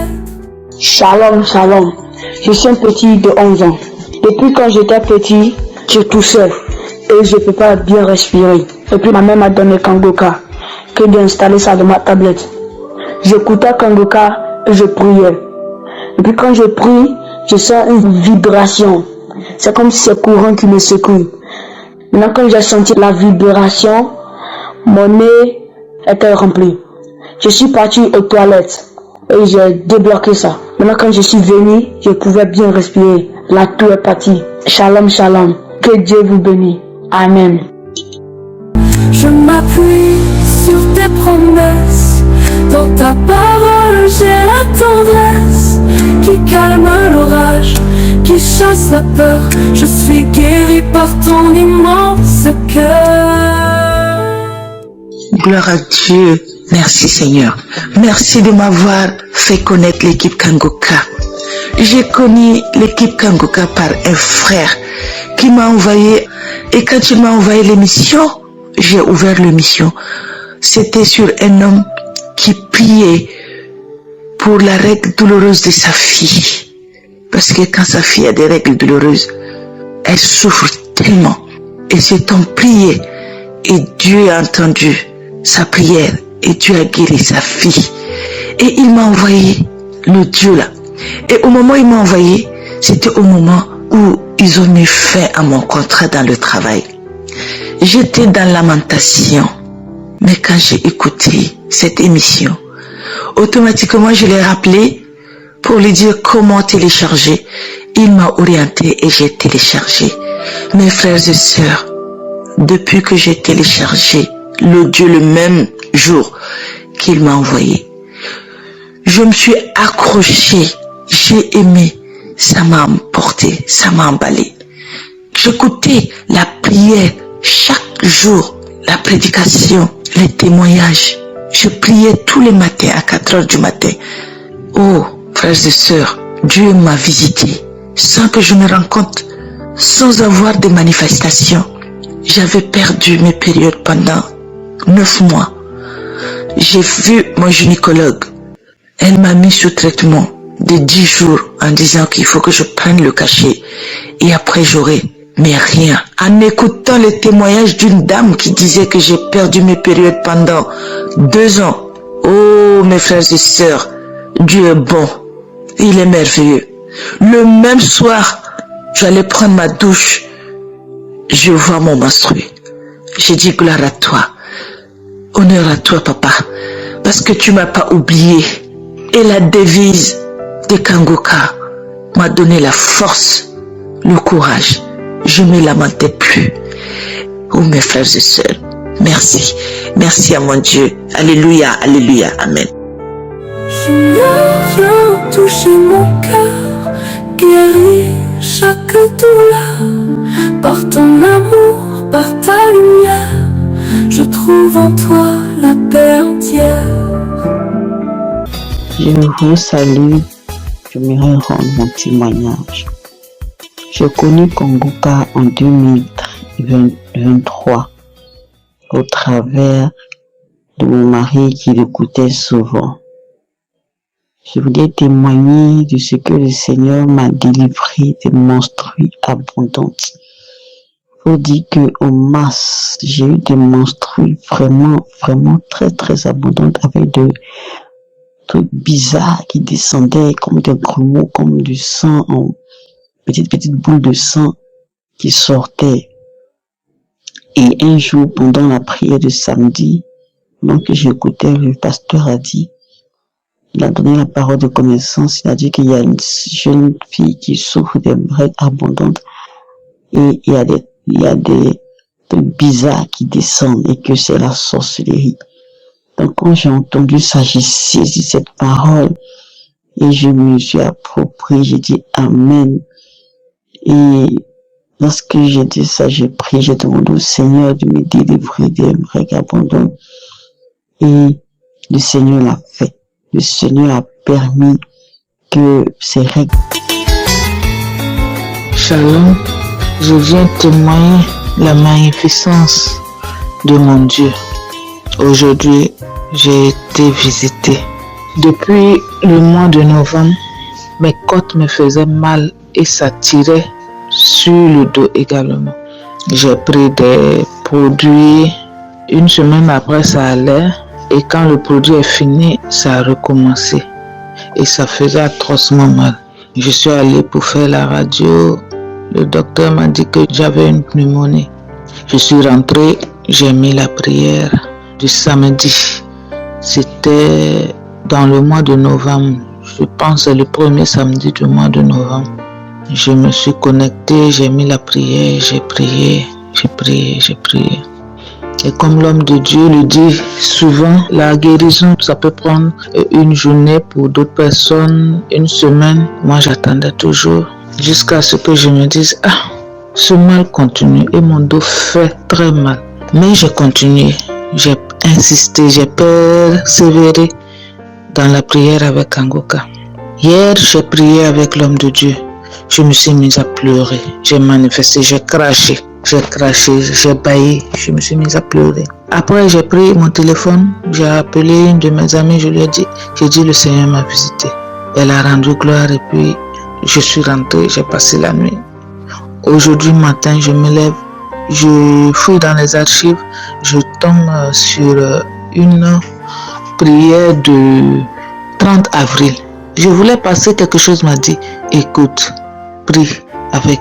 Shalom, shalom. Je suis un petit de 11 ans. Depuis quand j'étais petit, je toussais et je ne peux pas bien respirer. Et puis ma mère m'a donné Kangoka, que d'installer ça dans ma tablette. J'écoutais Kangoka et je priais. Et puis quand je prie, je sens une vibration. C'est comme si c'est courant qui me secoue. Maintenant quand j'ai senti la vibration, mon nez était rempli. Je suis parti aux toilettes. Et j'ai débloqué ça. Maintenant quand je suis venu, je pouvais bien respirer. La toux est partie. Shalom, shalom. Que Dieu vous bénisse. Amen. Je m'appuie sur tes promesses. Dans ta parole, j'ai la tendresse qui calme l'orage, qui chasse la peur. Je suis guéri par ton immense cœur. Gloire à Dieu. Merci Seigneur. Merci de m'avoir fait connaître l'équipe Kangoka. J'ai connu l'équipe Kangoka par un frère qui m'a envoyé. Et quand il m'a envoyé l'émission, j'ai ouvert l'émission. c'était sur un homme qui priait pour la règle douloureuse de sa fille. Parce que quand sa fille a des règles douloureuses, elle souffre tellement. Et cet homme priait et Dieu a entendu sa prière et Dieu a guéri sa fille. Et il m'a envoyé le Dieu là. Et au moment où il m'a envoyé, c'était au moment où ils ont mis fin à mon contrat dans le travail. J'étais dans lamentation. Mais quand j'ai écouté cette émission, automatiquement je l'ai rappelé pour lui dire comment télécharger. Il m'a orienté et j'ai téléchargé. Mes frères et sœurs, depuis que j'ai téléchargé l'audio le même jour qu'il m'a envoyé, je me suis accrochée, j'ai aimé, ça m'a emporté, ça m'a emballé. J'écoutais la prière chaque jour, la prédication, les témoignages. Je priais tous les matins à 4 heures du matin. Oh, frères et sœurs, Dieu m'a visité sans que je me rende compte, sans avoir de manifestations. J'avais perdu mes périodes pendant 9 mois. J'ai vu mon gynécologue. Elle m'a mis sous traitement de 10 jours en disant qu'il faut que je prenne le cachet et après j'aurai, mais rien. En écoutant le témoignage d'une dame qui disait que j'ai perdu mes périodes pendant 2 ans. Oh mes frères et sœurs, Dieu est bon, il est merveilleux. Le même soir, j'allais prendre ma douche, je vois mon menstrué. J'ai dit gloire à toi, honneur à toi papa, parce que tu m'as pas oublié. Et la devise de Kangoka m'a donné la force, le courage. Je ne me lamentais plus. Oh mes frères et sœurs, merci. Merci à mon Dieu. Alléluia, alléluia, amen. Viens toucher mon cœur, guéris chaque douleur. Par ton amour, par ta lumière, je trouve en toi la paix entière. Je vous salue, j'aimerais rendre mon témoignage. J'ai connu Kangoka en 2023 au travers de mon mari qui l'écoutait souvent. Je voulais témoigner de ce que le Seigneur m'a délivré de menstrues abondantes. Faut dire que en mars, j'ai eu des menstrues vraiment très très abondantes avec de trucs bizarres qui descendaient comme des grumeaux, comme du sang en petites boules de sang qui sortaient. Et un jour, pendant la prière de samedi, donc j'écoutais, le pasteur a dit, il a donné la parole de connaissance, il a dit qu'il y a une jeune fille qui souffre de règles abondantes et il y a des trucs bizarres qui descendent et que c'est la sorcellerie. Donc quand j'ai entendu ça, j'ai saisi cette parole et je me suis approprié, j'ai dit Amen. Et lorsque j'ai dit ça, j'ai prié, j'ai demandé au Seigneur de me délivrer des règles abondantes. Et le Seigneur l'a fait. Le Seigneur a permis que ces règles... Shalom, je viens témoigner la magnificence de mon Dieu. Aujourd'hui, j'ai été visité. Depuis le mois de novembre, mes côtes me faisaient mal et ça tirait sur le dos également. J'ai pris des produits, une semaine après ça allait et quand le produit est fini, ça a recommencé et ça faisait atrocement mal. Je suis allé pour faire la radio, le docteur m'a dit que j'avais une pneumonie. Je suis rentré, j'ai mis la prière du samedi. C'était dans le mois de novembre, je pense que c'est le premier samedi du mois de novembre. Je me suis connecté, j'ai mis la prière, j'ai prié. Et comme l'homme de Dieu le dit souvent, la guérison, ça peut prendre une journée pour d'autres personnes, une semaine. Moi, j'attendais toujours jusqu'à ce que je me dise, ce mal continue et mon dos fait très mal. Mais j'ai continué, j'ai insisté, j'ai persévéré dans la prière avec Kangoka. Hier, j'ai prié avec l'homme de Dieu. Je me suis mise à pleurer, j'ai manifesté, j'ai craché. j'ai craché, j'ai bâillé, je me suis mise à pleurer. Après, j'ai pris mon téléphone, j'ai appelé une de mes amies, je lui ai dit, le Seigneur m'a visité. Elle a rendu gloire et puis je suis rentrée, j'ai passé la nuit. Aujourd'hui matin, je me lève, je fouille dans les archives, je tombe sur une prière de 30 avril. Je voulais passer quelque chose, m'a dit, écoute, prie avec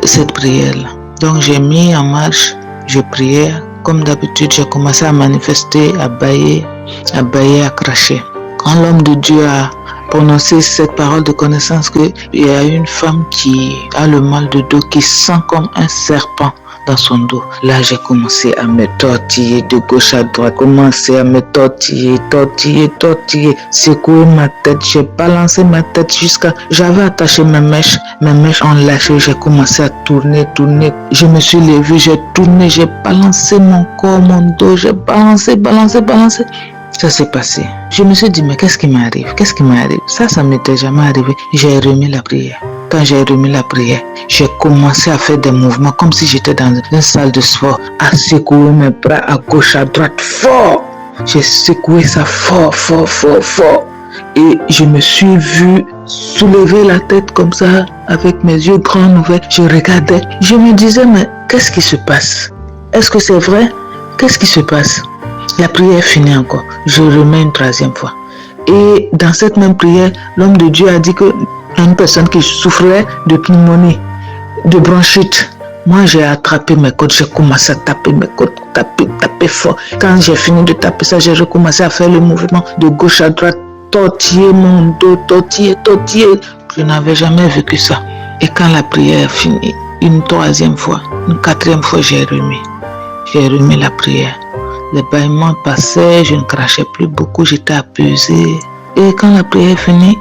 cette prière-là. Donc j'ai mis en marche, je priais. Comme d'habitude, j'ai commencé à manifester, à bâiller, à cracher. Quand l'homme de Dieu a prononcé cette parole de connaissance qu'il y a une femme qui a le mal de dos, qui sent comme un serpent dans son dos. Là, j'ai commencé à me tortiller de gauche à droite, tortiller, secouer ma tête. J'ai balancé ma tête jusqu'à... J'avais attaché mes mèches ont lâché, j'ai commencé à tourner. Je me suis levée, j'ai tourné, j'ai balancé mon corps, mon dos, j'ai balancé. Ça s'est passé. Je me suis dit, mais qu'est-ce qui m'arrive? Ça m'était jamais arrivé. J'ai remis la prière. Quand j'ai remis la prière, j'ai commencé à faire des mouvements comme si j'étais dans une salle de sport, à secouer mes bras à gauche, à droite, fort. J'ai secoué ça fort. Et je me suis vu soulever la tête comme ça, avec mes yeux grands ouverts. Je regardais. Je me disais, mais qu'est-ce qui se passe? Est-ce que c'est vrai? Qu'est-ce qui se passe? La prière finit encore. Je remets une troisième fois. Et dans cette même prière, l'homme de Dieu a dit que une personne qui souffrait de pneumonie, de bronchite. Moi, j'ai attrapé mes côtes, j'ai commencé à taper mes côtes, taper fort. Quand j'ai fini de taper ça, j'ai recommencé à faire le mouvement de gauche à droite, tortiller mon dos, tortiller. Je n'avais jamais vécu ça. Et quand la prière finit, une troisième fois, une quatrième fois, j'ai remis la prière. Les bâillements passaient, je ne crachais plus beaucoup, j'étais apaisée. Et quand la prière finit,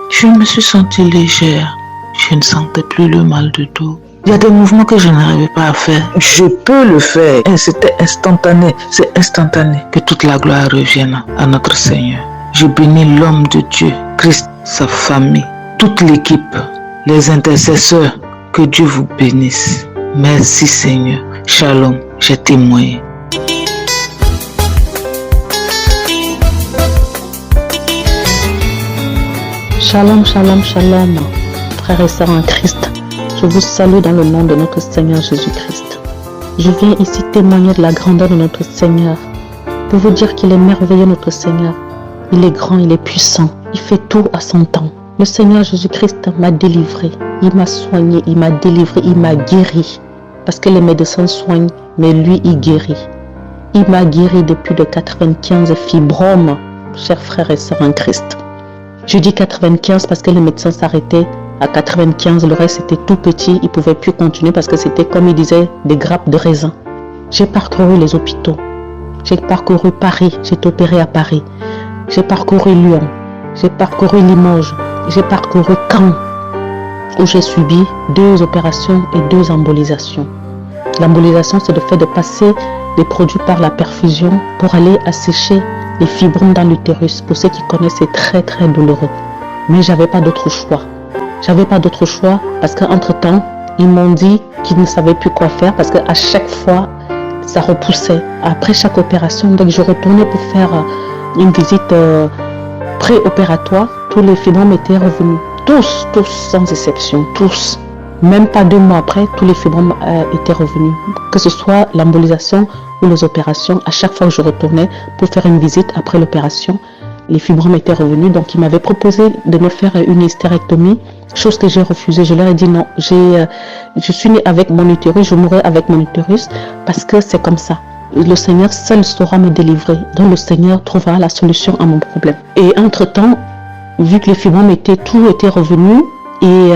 je me suis sentie légère. Je ne sentais plus le mal de dos. Il y a des mouvements que je n'arrivais pas à faire. Je peux le faire. Et c'était instantané. C'est instantané. Que toute la gloire revienne à notre Seigneur. Je bénis l'homme de Dieu, Christ, sa famille, toute l'équipe, les intercesseurs. Que Dieu vous bénisse. Merci Seigneur. Shalom. J'ai témoigné. Shalom, frères et sœurs en Christ. Je vous salue dans le nom de notre Seigneur Jésus-Christ. Je viens ici témoigner de la grandeur de notre Seigneur, pour vous dire qu'il est merveilleux notre Seigneur. Il est grand, il est puissant, il fait tout à son temps. Le Seigneur Jésus-Christ m'a délivré, il m'a soigné, il m'a délivré, il m'a guéri. Parce que les médecins soignent, mais lui il guérit. Il m'a guéri depuis de 95 fibromes, chers frères et sœurs en Christ. Je dis 95 parce que les médecins s'arrêtaient à 95, le reste était tout petit, ils ne pouvaient plus continuer parce que c'était, comme ils disaient, des grappes de raisin. J'ai parcouru les hôpitaux, j'ai parcouru Paris, j'ai été opéré à Paris, j'ai parcouru Lyon, j'ai parcouru Limoges, j'ai parcouru Caen, où j'ai subi 2 opérations et 2 embolisations. L'embolisation, c'est le fait de passer des produits par la perfusion pour aller assécher les fibromes dans l'utérus. Pour ceux qui connaissent, c'est très très douloureux. Mais j'avais pas d'autre choix. Parce qu'entre-temps, ils m'ont dit qu'ils ne savaient plus quoi faire parce qu'à chaque fois, ça repoussait. Après chaque opération, donc je retournais pour faire une visite pré-opératoire. Tous les fibromes étaient revenus. Tous sans exception, tous. Même pas 2 mois après, tous les fibromes étaient revenus. Que ce soit l'embolisation ou les opérations, à chaque fois que je retournais pour faire une visite après l'opération, les fibromes étaient revenus. Donc, ils m'avaient proposé de me faire une hystérectomie, chose que j'ai refusée. Je leur ai dit non, je suis née avec mon utérus, je mourrai avec mon utérus parce que c'est comme ça. Le Seigneur seul saura me délivrer. Donc, le Seigneur trouvera la solution à mon problème. Et entre-temps, vu que les fibromes tout était revenu, et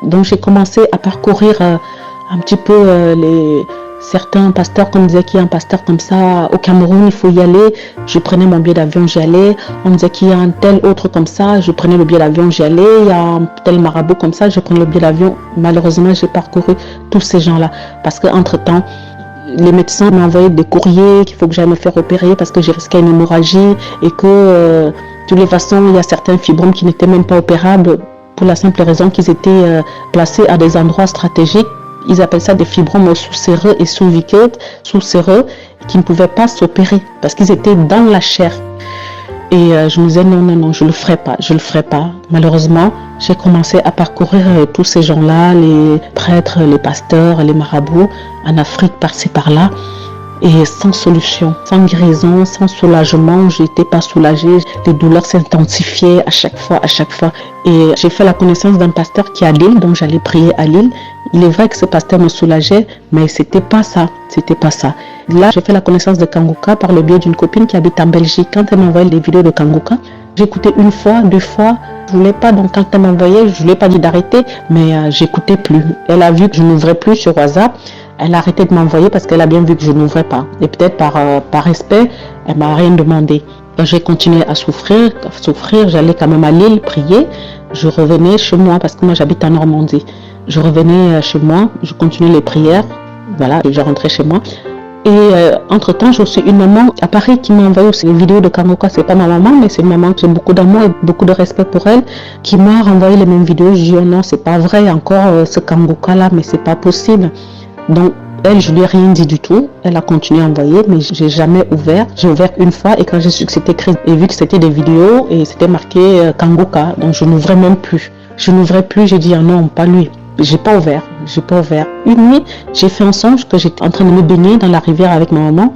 donc j'ai commencé à parcourir un petit peu certains pasteurs, comme disait qu'il y a un pasteur comme ça au Cameroun, il faut y aller. Je prenais mon billet d'avion, j'y allais. On disait qu'il y a un tel autre comme ça, je prenais le billet d'avion, j'y allais. Il y a un tel marabout comme ça, je prenais le billet d'avion. Malheureusement, j'ai parcouru tous ces gens-là parce qu'entre-temps, les médecins m'ont envoyé des courriers qu'il faut que j'aille me faire opérer parce que j'ai risqué une hémorragie et que de toutes les façons, il y a certains fibromes qui n'étaient même pas opérables pour la simple raison qu'ils étaient placés à des endroits stratégiques Ils appellent ça des fibromes sous-séreux et sous-séreux qui ne pouvaient pas s'opérer parce qu'ils étaient dans la chair. Et je me disais non, je le ferai pas. Malheureusement, j'ai commencé à parcourir tous ces gens-là, les prêtres, les pasteurs, les marabouts, en Afrique, par-ci, par-là. Et sans solution, sans guérison, sans soulagement, je n'étais pas soulagée. Les douleurs s'intensifiaient à chaque fois. Et j'ai fait la connaissance d'un pasteur qui est à Lille, donc j'allais prier à Lille. Il est vrai que ce pasteur me soulageait, mais c'était pas ça. Là, j'ai fait la connaissance de Kanguka par le biais d'une copine qui habite en Belgique. Quand elle m'envoyait les vidéos de Kanguka, j'écoutais une fois, 2 fois. Je voulais pas, donc quand elle m'envoyait, je lui ai pas dit d'arrêter, mais j'écoutais plus. Elle a vu que je n'ouvrais plus sur WhatsApp. Elle a arrêté de m'envoyer parce qu'elle a bien vu que je n'ouvrais pas. Et peut-être par respect, elle m'a rien demandé. J'ai continué à souffrir. J'allais quand même à Lille prier. Je revenais chez moi parce que moi j'habite en Normandie. Je revenais chez moi, je continuais les prières. Voilà, je rentrais chez moi. Et entre-temps, j'ai aussi une maman à Paris qui m'a envoyé aussi les vidéos de Kanguka. C'est pas ma maman, mais c'est une maman que j'ai beaucoup d'amour et beaucoup de respect pour elle, qui m'a renvoyé les mêmes vidéos. Je dis oh non, c'est pas vrai encore ce Kanguka là, mais c'est pas possible. Donc elle, je lui ai rien dit du tout. Elle a continué à envoyer, mais j'ai jamais ouvert. J'ai ouvert une fois et quand j'ai su que c'était écrit et vu que c'était des vidéos et c'était marqué Kanguka, donc je n'ouvrais même plus. J'ai dit ah non, pas lui. J'ai pas ouvert. Une nuit, j'ai fait un songe que j'étais en train de me baigner dans la rivière avec ma maman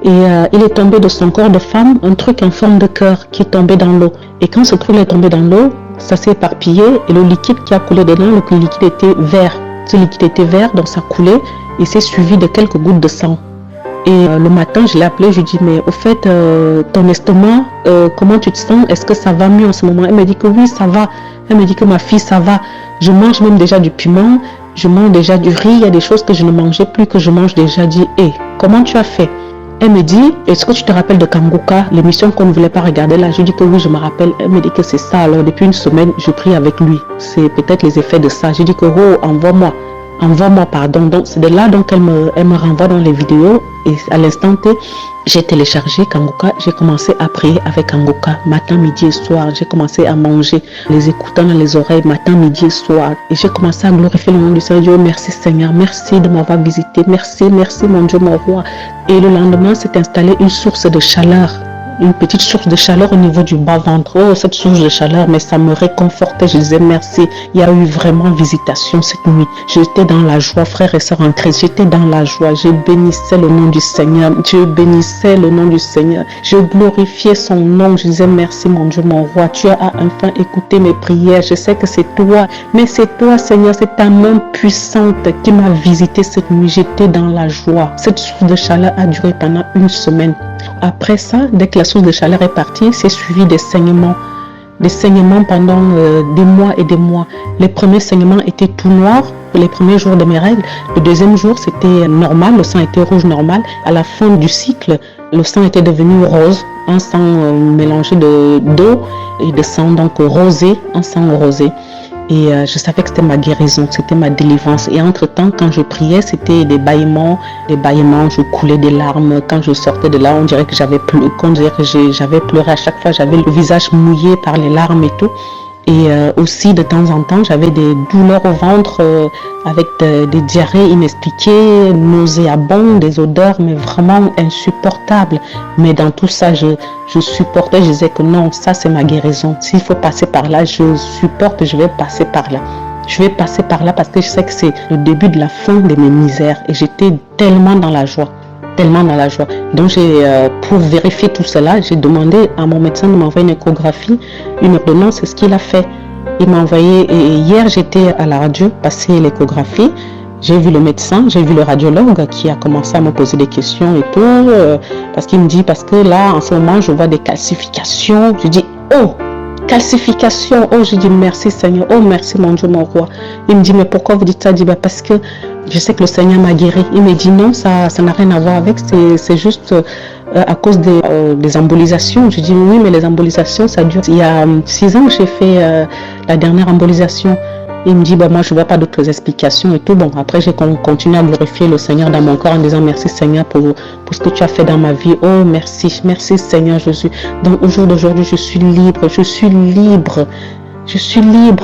et il est tombé de son corps de femme un truc en forme de cœur qui est tombé dans l'eau. Et quand ce truc est tombé dans l'eau, ça s'est éparpillé et le liquide qui a coulé dedans, le liquide était vert. Ce liquide était vert, donc ça coulait et c'est suivi de quelques gouttes de sang. Et le matin, je l'ai appelé, je lui ai dit, mais au fait, ton estomac, comment tu te sens? Est-ce que ça va mieux en ce moment? Elle m'a dit que oui, ça va. Elle me dit que ma fille, ça va. Je mange même déjà du piment, je mange déjà du riz. Il y a des choses que je ne mangeais plus, que je mange déjà. Dit, comment tu as fait? Elle me dit, est-ce que tu te rappelles de Kanguka, l'émission qu'on ne voulait pas regarder là? Je dis que oui, je me rappelle. Elle me dit que c'est ça. Alors depuis une semaine, je prie avec lui. C'est peut-être les effets de ça. Je dis que envoie-moi, pardon. Donc c'est de là donc elle me renvoie dans les vidéos et à l'instant T, j'ai téléchargé Kanguka, j'ai commencé à prier avec Kanguka matin, midi et soir. J'ai commencé à manger, les écoutant dans les oreilles matin, midi et soir. Et j'ai commencé à glorifier le nom du Seigneur. Merci Seigneur, merci de m'avoir visité, merci mon Dieu, mon roi. Et le lendemain s'est installée une source de chaleur. Une petite source de chaleur au niveau du bas-ventre. Oh, cette source de chaleur, mais ça me réconfortait. Je disais merci. Il y a eu vraiment visitation cette nuit. J'étais dans la joie, frères et sœurs en Christ. J'étais dans la joie. Je bénissais le nom du Seigneur. Je glorifiais son nom. Je disais merci, mon Dieu, mon roi. Tu as enfin écouté mes prières. Je sais que c'est toi. Mais c'est toi, Seigneur. C'est ta main puissante qui m'a visité cette nuit. J'étais dans la joie. Cette source de chaleur a duré pendant une semaine. Après ça, dès que la source de chaleur est partie, c'est suivi des saignements. Des saignements pendant des mois et des mois. Les premiers saignements étaient tout noirs, les premiers jours de mes règles. Le deuxième jour, c'était normal, le sang était rouge normal. À la fin du cycle, le sang était devenu rose, un sang mélangé d'eau et de sang donc rosé, un sang rosé. Et je savais que c'était ma guérison, c'était ma délivrance. Et entre-temps, quand je priais, c'était des bâillements, je coulais des larmes. Quand je sortais de là, on dirait que j'avais pleuré à chaque fois. J'avais le visage mouillé par les larmes et tout. Et aussi, de temps en temps, j'avais des douleurs au ventre avec des diarrhées inexpliquées, nauséabondes, des odeurs, mais vraiment insupportables. Mais dans tout ça, je supportais, je disais que non, ça c'est ma guérison. S'il faut passer par là, je supporte, je vais passer par là. Je vais passer par là parce que je sais que c'est le début de la fin de mes misères. Et j'étais tellement dans la joie. Donc pour vérifier tout cela, j'ai demandé à mon médecin de m'envoyer une échographie, une ordonnance, c'est ce qu'il a fait. Il m'a envoyé, et hier j'étais à la radio, passer l'échographie, j'ai vu le médecin, j'ai vu le radiologue qui a commencé à me poser des questions et tout, parce qu'il me dit, parce que là en ce moment je vois des calcifications, je dis calcification, je dis merci Seigneur, merci mon Dieu, mon roi. Il me dit, mais pourquoi vous dites ça? Je dis, parce que je sais que le Seigneur m'a guéri. Il me dit, non, ça n'a rien à voir avec, c'est juste à cause des embolisations. Je dis, oui, mais les embolisations, ça dure. Il y a 6 ans que j'ai fait la dernière embolisation. Il me dit, moi, je ne vois pas d'autres explications et tout. Bon, après, j'ai continué à glorifier le Seigneur dans mon corps en disant, merci Seigneur pour ce que tu as fait dans ma vie. Oh, merci Seigneur Jésus. Donc, au jour d'aujourd'hui, je suis libre.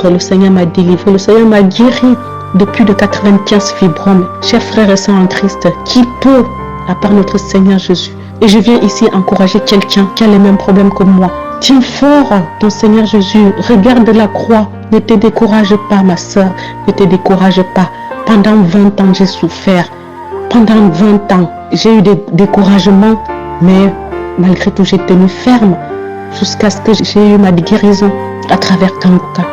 Le Seigneur m'a délivré, le Seigneur m'a guéri. de plus de 95 fibromes. Chers frères et sœurs en Christ, qui peut, à part notre Seigneur Jésus? Et je viens ici encourager quelqu'un qui a les mêmes problèmes que moi. Tiens fort ton Seigneur Jésus, regarde la croix. Ne te décourage pas, ma soeur, ne te décourage pas. Pendant 20 ans, j'ai souffert. Pendant 20 ans, j'ai eu des découragements, mais malgré tout, j'ai tenu ferme jusqu'à ce que j'ai eu ma guérison à travers Kanguka.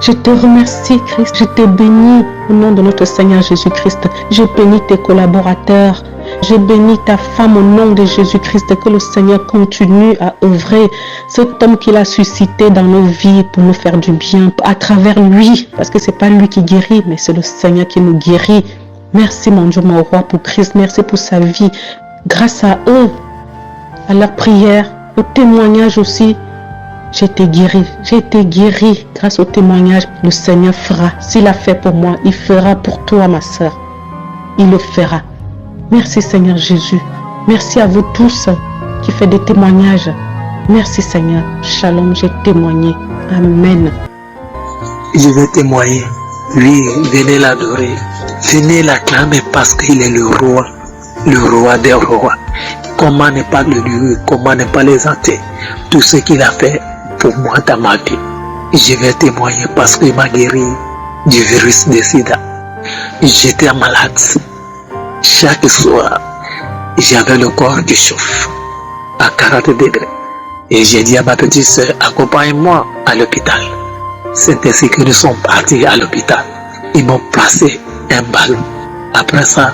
Je te remercie, Christ. Je te bénis au nom de notre Seigneur Jésus-Christ. Je bénis tes collaborateurs. Je bénis ta femme au nom de Jésus-Christ. Que le Seigneur continue à œuvrer. Cet homme qu'il a suscité dans nos vies pour nous faire du bien à travers lui. Parce que ce n'est pas lui qui guérit, mais c'est le Seigneur qui nous guérit. Merci mon Dieu, mon roi, pour Christ. Merci pour sa vie. Grâce à eux, à leur prière, au témoignage aussi, j'ai été guéri grâce au témoignage. Le Seigneur fera. S'il a fait pour moi, il fera pour toi, ma soeur. Il le fera. Merci Seigneur Jésus. Merci à vous tous qui faites des témoignages. Merci Seigneur. Shalom, j'ai témoigné. Amen. Je vais témoigner. Oui, venez l'adorer. Venez l'acclamer parce qu'il est le roi des rois. Comment ne pas le louer, comment ne pas l'exalter? Tout ce qu'il a fait pour moi dans ma vie. Je vais témoigner parce qu'il m'a guéri du virus de sida. J'étais malade. Chaque soir, j'avais le corps qui chauffe à 40 degrés. Et j'ai dit à ma petite soeur, accompagne-moi à l'hôpital. C'est ainsi que nous sommes partis à l'hôpital. Ils m'ont placé un ballon. Après ça,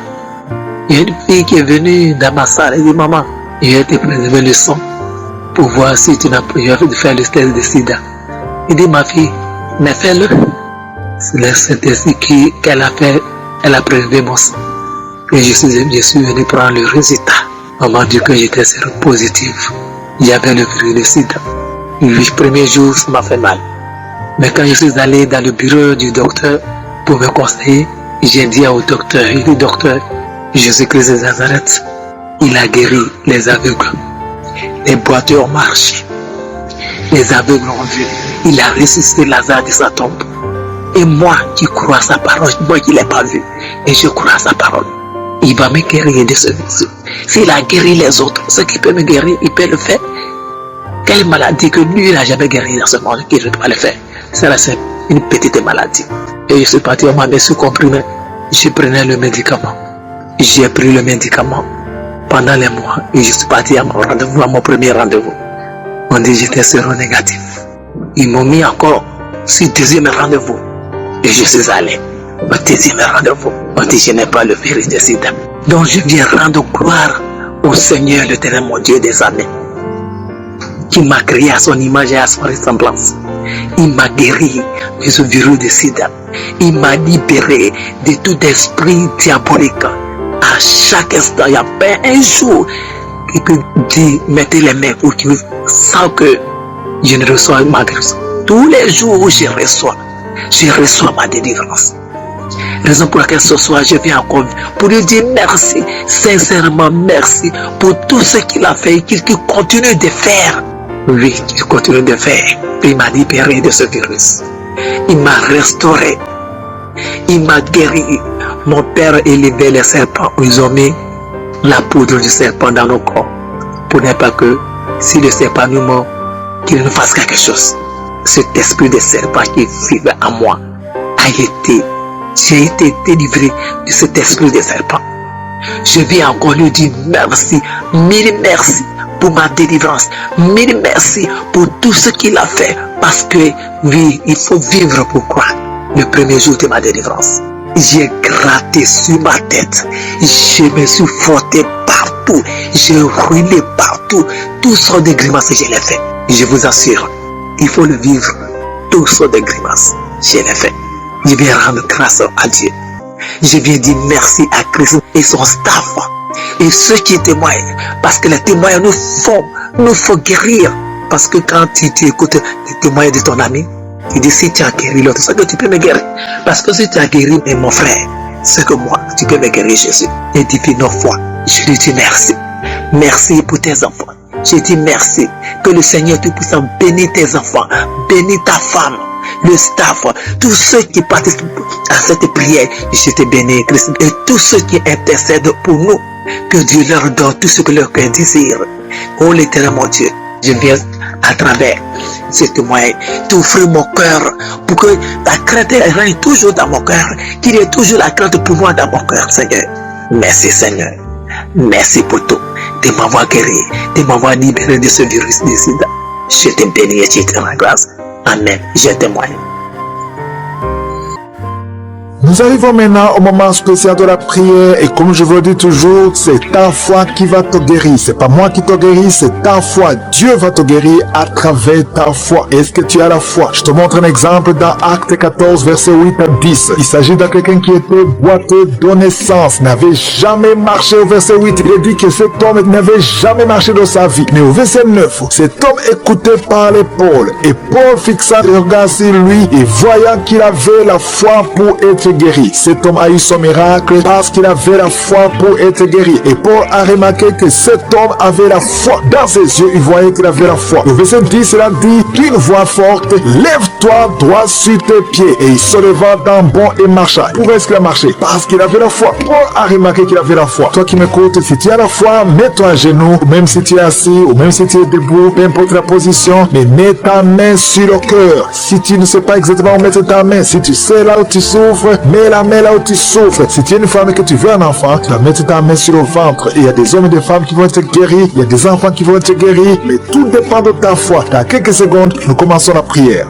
il y a une fille qui est venue dans ma salle et dit, maman, il a été prélevé le sang pour voir si tu n'as pas faire le test de sida. Il dit, ma fille, mais fais-le. C'est ainsi qu'elle a fait, elle a prélevé mon sang. Et je suis venu prendre le résultat. On m'a dit que j'étais séropositif. J'avais le virus de sida. Le premier jour, ça m'a fait mal. Mais quand je suis allé dans le bureau du docteur pour me conseiller, j'ai dit au docteur, il dit, docteur, Jésus-Christ de Nazareth, il a guéri les aveugles. Les boiteux ont marché. Les aveugles ont vu. Il a ressuscité Lazare de sa tombe. Et moi qui crois à sa parole, moi qui ne l'ai pas vu, et je crois à sa parole, il va me guérir de ce virus. S'il a guéri les autres, ce qui peut me guérir, il peut le faire. Quelle maladie que lui n'a jamais guéri dans ce monde, qu'il ne peut pas le faire? C'est une petite maladie. Et je suis parti, on m'a mis sous comprimé. Je prenais le médicament. J'ai pris le médicament pendant les mois et je suis parti à mon rendez-vous, à mon premier rendez-vous. On dit que j'étais séronégatif. Ils m'ont mis encore sur deuxième rendez-vous et je suis allé au deuxième rendez-vous. On dit que je n'ai pas le virus de sida. Donc je viens rendre gloire au Seigneur, l'Éternel, mon Dieu des armées, qui m'a créé à son image et à son ressemblance. Il m'a guéri de ce virus de sida. Il m'a libéré de tout esprit diabolique. À chaque instant, il n'y a pas un jour qui peut dire, mettez les mains pour qu'il sent que je ne reçois ma grâce. Tous les jours où je reçois ma délivrance. Raison pour laquelle ce soir, je viens encore pour lui dire merci, sincèrement merci pour tout ce qu'il a fait et qu'il continue de faire. Oui, il continue de faire. Il m'a libéré de ce virus. Il m'a restauré. Il m'a guéri. Mon père élevait les serpents. Ils ont mis la poudre du serpent dans nos corps. Pour ne pas que, si le serpent nous mord, qu'il nous fasse quelque chose. Cet esprit de serpent qui vivait en moi j'ai été délivré de cet esprit de serpent. Je viens encore lui dire merci, mille merci pour ma délivrance, mille merci pour tout ce qu'il a fait. Parce que oui, il faut vivre pour croire. Le premier jour de ma délivrance, j'ai gratté sur ma tête, je me suis frotté partout, j'ai roulé partout, tout sortes de grimaces je l'ai fait. Je vous assure, il faut le vivre, tout sortes de grimaces, je l'ai fait. Je viens rendre grâce à Dieu. Je viens dire merci à Christ et son staff et ceux qui témoignent, parce que les témoins nous font guérir. Parce que quand tu écoutes les témoignages de ton ami, tu dis si tu as guéri l'autre, c'est que tu peux me guérir. Parce que si tu as guéri mon frère, c'est que moi, tu peux me guérir Jésus. Et depuis 9 fois, je lui dis merci. Merci pour tes enfants. Je dis merci. Que le Seigneur Tout-Puissant bénisse tes enfants, bénisse ta femme. le staff, tous ceux qui participent à cette prière. Je te bénis, Christ, et tous ceux qui intercèdent pour nous. Que Dieu leur donne tout ce que leur cœur désire. Oh l'Éternel mon Dieu, je viens à travers ce témoignage t'offrir mon cœur pour que la crainte règne toujours dans mon cœur, qu'il y ait toujours la crainte pour moi dans mon cœur, Seigneur. Merci Seigneur. Merci pour tout. De m'avoir guéri, de m'avoir libéré de ce virus du sida. Je te bénis et je te rends grâce. Amen. Je témoigne. Nous arrivons maintenant au moment spécial de la prière et comme je vous le dis toujours, c'est ta foi qui va te guérir. C'est pas moi qui te guéris, c'est ta foi. Dieu va te guérir à travers ta foi. Est-ce que tu as la foi? Je te montre un exemple dans Acte 14, verset 8 à 10. Il s'agit de quelqu'un qui était boiteux de naissance, n'avait jamais marché au verset 8. Il dit que cet homme n'avait jamais marché dans sa vie. Mais au verset 9, cet homme écouté par l'épaule et Paul fixa le regard sur lui et voyant qu'il avait la foi pour être guéri. Cet homme a eu son miracle parce qu'il avait la foi pour être guéri. Et Paul a remarqué que cet homme avait la foi. Dans ses yeux, il voyait qu'il avait la foi. Au verset 10, il a dit d'une voix forte, lève-toi droit sur tes pieds. Et il se leva d'un bond et marcha. Pourquoi est-ce qu'il a marché? Parce qu'il avait la foi. Paul a remarqué qu'il avait la foi. Toi qui m'écoutes, si tu as la foi, mets-toi à genoux, ou même si tu es assis, ou même si tu es debout, peu importe la position, mais mets ta main sur le cœur. Si tu ne sais pas exactement où mettre ta main, si tu sais là où tu souffres, mets la main là où tu souffres. Si tu es une femme et que tu veux un enfant, tu vas mettre ta main sur le ventre. Et il y a des hommes et des femmes qui vont être guéris. Il y a des enfants qui vont être guéris. Mais tout dépend de ta foi. Dans quelques secondes, nous commençons la prière.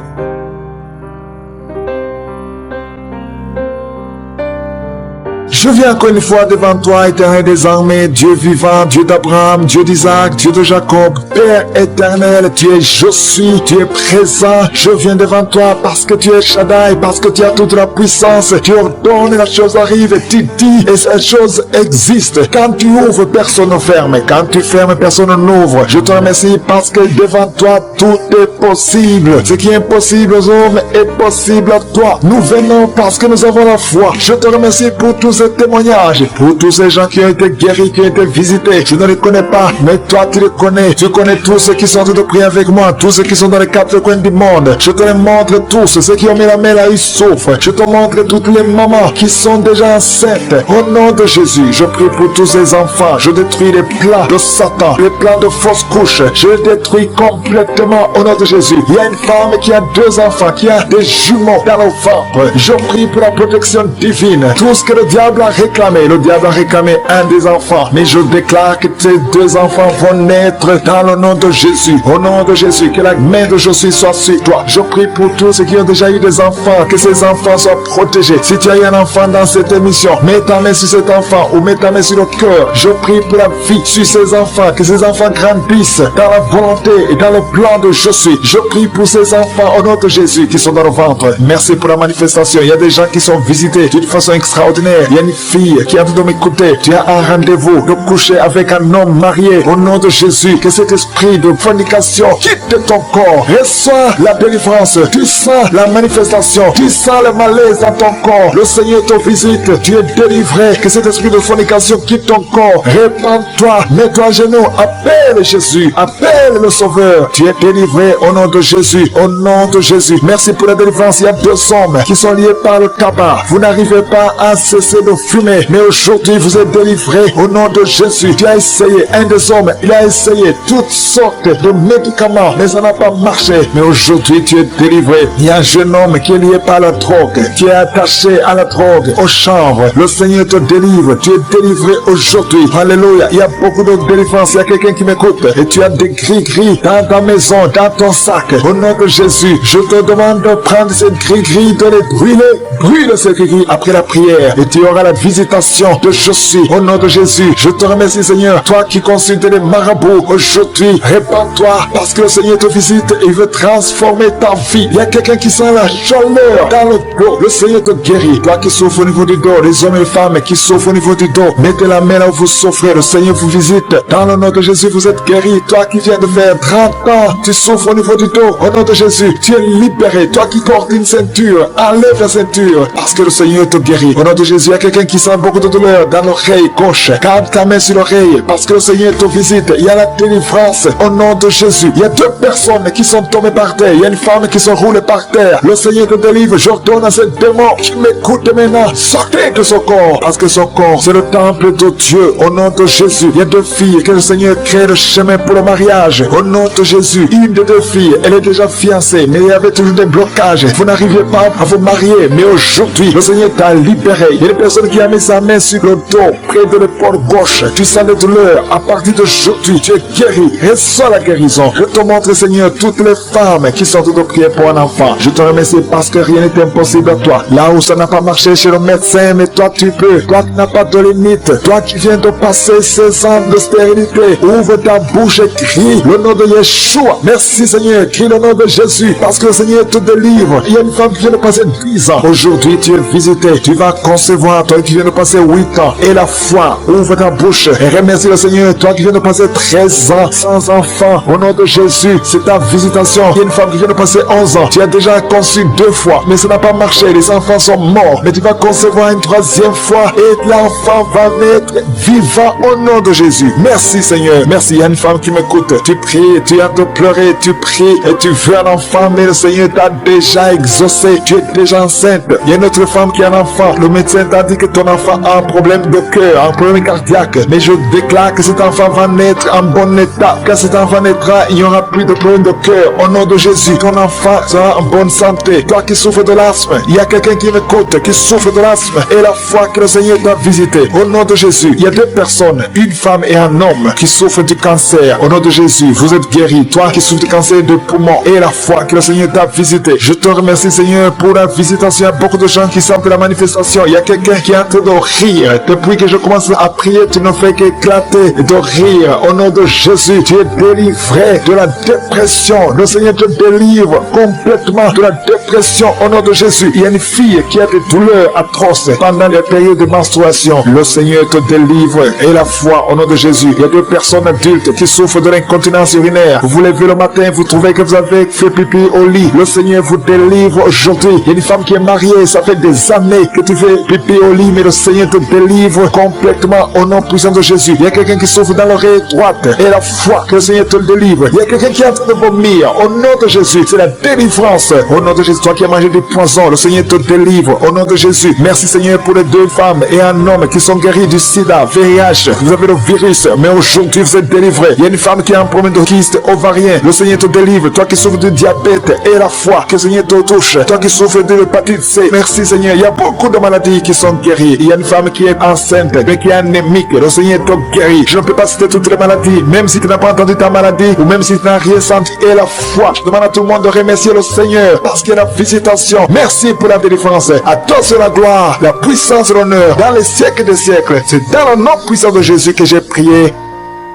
Je viens encore une fois devant toi, éternel des armées, Dieu vivant, Dieu d'Abraham, Dieu d'Isaac, Dieu de Jacob, Père éternel, tu es je suis, tu es présent. Je viens devant toi parce que tu es Shaddai, parce que tu as toute la puissance. Tu ordonnes, la chose arrive, et tu dis, et cette chose existe. Quand tu ouvres, personne ne ferme. Quand tu fermes, personne n'ouvre. Je te remercie parce que devant toi, tout est possible. Ce qui est impossible aux hommes est possible à toi. Nous venons parce que nous avons la foi. Je te remercie pour tous ces témoignages, pour tous ces gens qui ont été guéris, qui ont été visités. Je ne les connais pas, mais toi tu les connais. Tu connais tous ceux qui sont en train de prier avec moi, tous ceux qui sont dans les quatre coins du monde. Je te les montre tous, ceux qui ont mis la main là, ils souffrent. Je te montre toutes les mamans qui sont déjà enceintes. Au nom de Jésus, je prie pour tous ces enfants. Je détruis les plans de Satan, les plans de fausses couches. Je les détruis complètement au nom de Jésus. Il y a une femme qui a 2 enfants, qui a des jumeaux dans le ventre. Je prie pour la protection divine. Tout ce que le diable a réclamé, le diable a réclamé un des enfants, mais je déclare que ces 2 enfants vont naître dans le nom de Jésus. Au nom de Jésus, que la main de Jésus soit sur toi. Je prie pour tous ceux qui ont déjà eu des enfants, que ces enfants soient protégés. Si tu as eu un enfant dans cette émission, mets ta main sur cet enfant ou mets ta main sur le cœur. Je prie pour la vie sur ces enfants, que ces enfants grandissent dans la volonté et dans le plan de Jésus. Je prie pour ces enfants au nom de Jésus qui sont dans le ventre. Merci pour la manifestation. Il y a des gens qui sont visités d'une façon extraordinaire. Il y a une fille qui a envie de m'écouter. Tu as un rendez-vous de coucher avec un homme marié. Au nom de Jésus, que cet esprit de fornication quitte ton corps. Reçois la délivrance. Tu sens la manifestation. Tu sens le malaise dans ton corps. Le Seigneur te visite. Tu es délivré. Que cet esprit de fornication quitte ton corps. Répands-toi. Mets-toi à genoux. Appelle Jésus. Appelle le Sauveur. Tu es délivré au nom de Jésus. Au nom de Jésus. Merci pour la délivrance. Il y a 2 hommes qui sont liés par le tabac. Vous n'arrivez pas à cesser de fumer. Mais aujourd'hui, vous êtes délivré au nom de Jésus. Tu as essayé. Un des hommes, il a essayé toutes sortes de médicaments. Mais ça n'a pas marché. Mais aujourd'hui, tu es délivré. Il y a un jeune homme qui est lié par la drogue. Tu es attaché à la drogue, au chanvre. Le Seigneur te délivre. Tu es délivré aujourd'hui. Alléluia. Il y a beaucoup de délivrance. Il y a quelqu'un qui m'écoute. Et tu as des gris-gris dans ta maison, dans ton sac. Au nom de Jésus, je te demande de prendre ces gris-gris, de les brûler. Brûle ces gris-gris après la prière. Et tu auras la visitation de Jésus. Au nom de Jésus, je te remercie Seigneur. Toi qui consultes les marabouts, aujourd'hui, répands-toi parce que le Seigneur te visite et il veut transformer ta vie. Il y a quelqu'un qui sent la chaleur dans le dos. Le Seigneur te guérit. Toi qui souffres au niveau du dos, les hommes et les femmes qui souffrent au niveau du dos, mettez la main là où vous souffrez. Le Seigneur vous visite. Dans le nom de Jésus, vous êtes guéri. Toi qui viens de faire 30 ans, tu souffres au niveau du dos. Au nom de Jésus, tu es libéré. Toi qui portes une ceinture, enlève la ceinture. blessures, parce que le Seigneur te guérit. Au nom de Jésus, il y a quelqu'un qui sent beaucoup de douleur dans l'oreille gauche. Garde ta main sur l'oreille, parce que le Seigneur te visite. Il y a la délivrance au nom de Jésus. Il y a 2 personnes qui sont tombées par terre. Il y a une femme qui se roule par terre. Le Seigneur te délivre. J'ordonne à cette démon qui m'écoute maintenant, sortez de son corps, parce que son corps, c'est le temple de Dieu. Au nom de Jésus, il y a 2 filles que le Seigneur crée le chemin pour le mariage. Au nom de Jésus, une des 2 filles, elle est déjà fiancée, mais il y avait toujours des blocages. Vous n'arriviez pas à vous marier, mais aujourd'hui, le Seigneur t'a libéré. Il y a une personne qui a mis sa main sur le dos, près de l'épaule gauche. Tu sens des douleurs. À partir d'aujourd'hui, tu es guéri. Reçois la guérison. Je te montre, Seigneur, toutes les femmes qui sont toutes prières pour un enfant. Je te remercie parce que rien n'est impossible à toi. Là où ça n'a pas marché chez le médecin, mais toi tu peux. Toi qui n'as pas de limite. Toi qui viens de passer 16 ans de stérilité. Ouvre ta bouche et crie le nom de Yeshua. Merci Seigneur. Crie le nom de Jésus. Parce que le Seigneur te délivre. Il y a une femme qui vient de passer 10 ans. Aujourd'hui tu es visité. Tu vas concevoir. Toi qui viens de passer 8 ans. Et la foi. Ouvre ta bouche et remercie le Seigneur. Toi qui viens de passer 13 ans sans enfant. Au nom de Jésus. C'est ta visitation. Il y a une femme qui vient de passer 11 ans. Tu as déjà conçu 2 fois. Mais ça n'a pas marché. Les enfants sont morts. Mais tu vas concevoir une 3e fois. Et l'enfant va naître vivant au nom de Jésus. Merci Seigneur. Merci. Il y a une femme qui m'écoute. Tu pries. Tu as de pleurer. Tu pries. Et tu veux un enfant. Mais le Seigneur t'a déjà exaucé. Tu es déjà enceinte. Il y a une autre femme qui a un enfant. Le médecin t'a dit que ton enfant a un problème de cœur. Un problème cardiaque. Mais je déclare que cet enfant va naître en bon état. Quand cet enfant naîtra, il n'y aura plus de problème de cœur. Au nom de Jésus, ton enfant sera en bonne santé. Toi qui souffres de l'asthme, il y a quelqu'un qui m'écoute, qui souffre de l'asthme. Et la foi que le Seigneur t'a visité. Au nom de Jésus, il y a 2 personnes, une femme et un homme, qui souffrent du cancer. Au nom de Jésus, vous êtes guéris. Toi qui souffres du cancer de poumon. Et la foi que le Seigneur t'a visité. Je te remercie Seigneur pour la visitation. Il y a beaucoup de gens qui sentent la manifestation. Il y a quelqu'un qui est en train de rire. Depuis que je commence à prier, tu ne fais qu'éclater de rire. Au nom de Jésus, tu es délivré de la dépression. Le Seigneur te délivre complètement de la dépression. Au nom de Jésus, il y a une fille qui a des douleurs atroces pendant les périodes de menstruation. Le Seigneur te délivre. Et la foi, au nom de Jésus, il y a 2 personnes adultes qui souffrent de l'incontinence urinaire. Vous vous levez le matin, vous trouvez que vous avez fait pipi au lit. Le Seigneur vous délivre aujourd'hui. Il y a une femme qui est mariée, ça fait des années que tu fais pipi au lit, mais le Seigneur te délivre complètement au nom puissant de Jésus. Il y a quelqu'un qui souffre dans l'oreille droite. Et la foi que le Seigneur te délivre. Il y a quelqu'un qui est en train de vomir. Au nom de Jésus, c'est la délivrance. Au nom de Jésus, toi qui as mangé du poison, le Seigneur te délivre. Au nom de Jésus, merci Seigneur pour les 2 femmes et un homme qui sont guéris du sida, VIH. Vous avez le virus, mais aujourd'hui vous êtes délivrés. Il y a une femme qui a un problème de kyste ovarien. Le Seigneur te délivre. Toi qui souffres du diabète et la foi que le Seigneur te touche. Toi qui souffres de l'hépatite C. Merci Seigneur. Il y a beaucoup de maladies qui sont guéries. Il y a une femme qui est enceinte, mais qui est anémique. Le Seigneur te guérit. Je ne peux pas citer toutes les maladies, même si tu n'as pas entendu ta maladie, ou même si tu n'as rien senti. Et la foi, je demande à tout le monde de remercier le Seigneur, parce qu'il y a la visitation. Merci pour la délivrance. À toi c'est la gloire, la puissance et l'honneur, dans les siècles des siècles. C'est dans le nom puissant de Jésus que j'ai prié.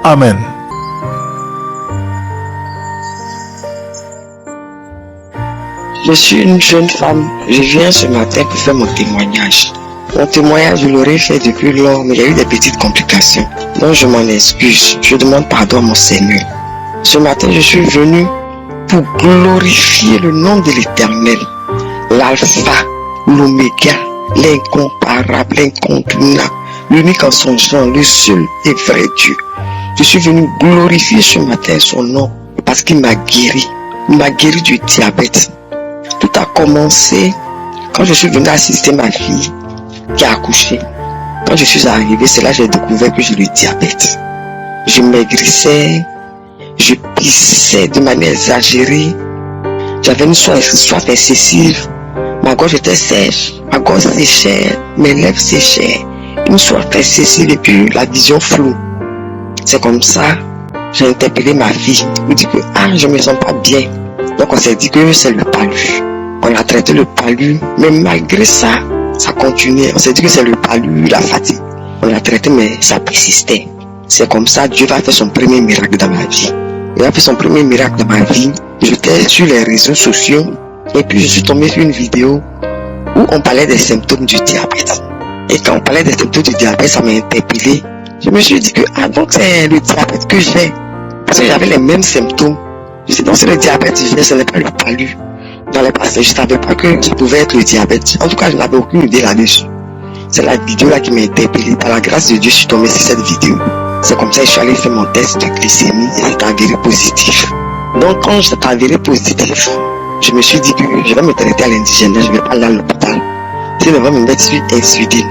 Amen. Je suis une jeune femme. Je viens ce matin pour faire mon témoignage. Mon témoignage, je l'aurais fait depuis lors, mais il y a eu des petites complications. Donc je m'en excuse. Je demande pardon à mon Seigneur. Ce matin, je suis venu pour glorifier le nom de l'Éternel. L'Alpha, l'Oméga, l'incomparable, l'incontournable, l'unique en son genre, le seul et vrai Dieu. Je suis venu glorifier ce matin son nom parce qu'il m'a guéri. Il m'a guéri du diabète. Tout a commencé quand je suis venu assister ma fille qui a accouché. Quand je suis arrivé, c'est là que j'ai découvert que j'ai le diabète. Je maigrissais, je pissais de manière exagérée. J'avais une soif excessive. Ma gorge était sèche, ma gorge séchait, mes lèvres séchaient. Une soif excessive et puis la vision floue. C'est comme ça, j'ai interpellé ma fille. Je lui ai dit que je me sens pas bien. Donc on s'est dit que c'est le palu. On a traité le palu, mais malgré ça, ça continuait. On s'est dit que c'est le palu, la fatigue. On l'a traité, mais ça persistait. C'est comme ça, Dieu va faire son premier miracle dans ma vie. Il a fait son premier miracle dans ma vie. J'étais sur les réseaux sociaux et puis je suis tombé sur une vidéo où on parlait des symptômes du diabète. Et quand on parlait des symptômes du diabète, ça m'a interpellé. Je me suis dit que donc c'est le diabète que j'ai. Parce que j'avais les mêmes symptômes. Je dis non, c'est le diabète, ce n'est pas le palu. dans les passés. Je ne savais pas que ça pouvait être le diabète. En tout cas, je n'avais aucune idée là-dessus. C'est la vidéo là qui m'a interpellé. Par la grâce de Dieu, je suis tombé sur cette vidéo. C'est comme ça que je suis allé faire mon test de glycémie et c'est avéré positif. Donc quand c'est avéré positif, je me suis dit que je vais me traiter à l'indigène, je ne vais pas aller à l'hôpital. Sinon, on va me mettre sur insuline.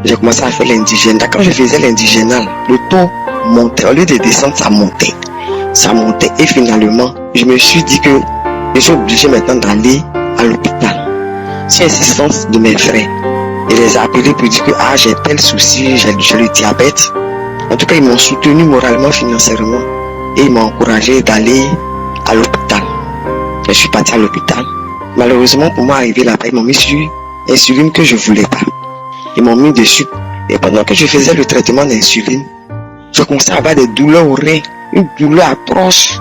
J'ai commencé à faire l'indigène. Quand je faisais l'indigènal, le taux montait. Au lieu de descendre, ça montait. Ça montait et finalement, je me suis dit que je suis obligé maintenant d'aller à l'hôpital. Sur insistance de mes frères. Je les ai appelés pour dire que j'ai tel souci, j'ai le diabète. En tout cas, ils m'ont soutenu moralement, financièrement. Et ils m'ont encouragé d'aller à l'hôpital. Je suis parti à l'hôpital. Malheureusement, pour moi, arrivé là-bas, ils m'ont mis sur insuline que je ne voulais pas. Ils m'ont mis dessus. Et pendant que je faisais le traitement d'insuline, je commençais à avoir des douleurs au rein. Une douleur atroce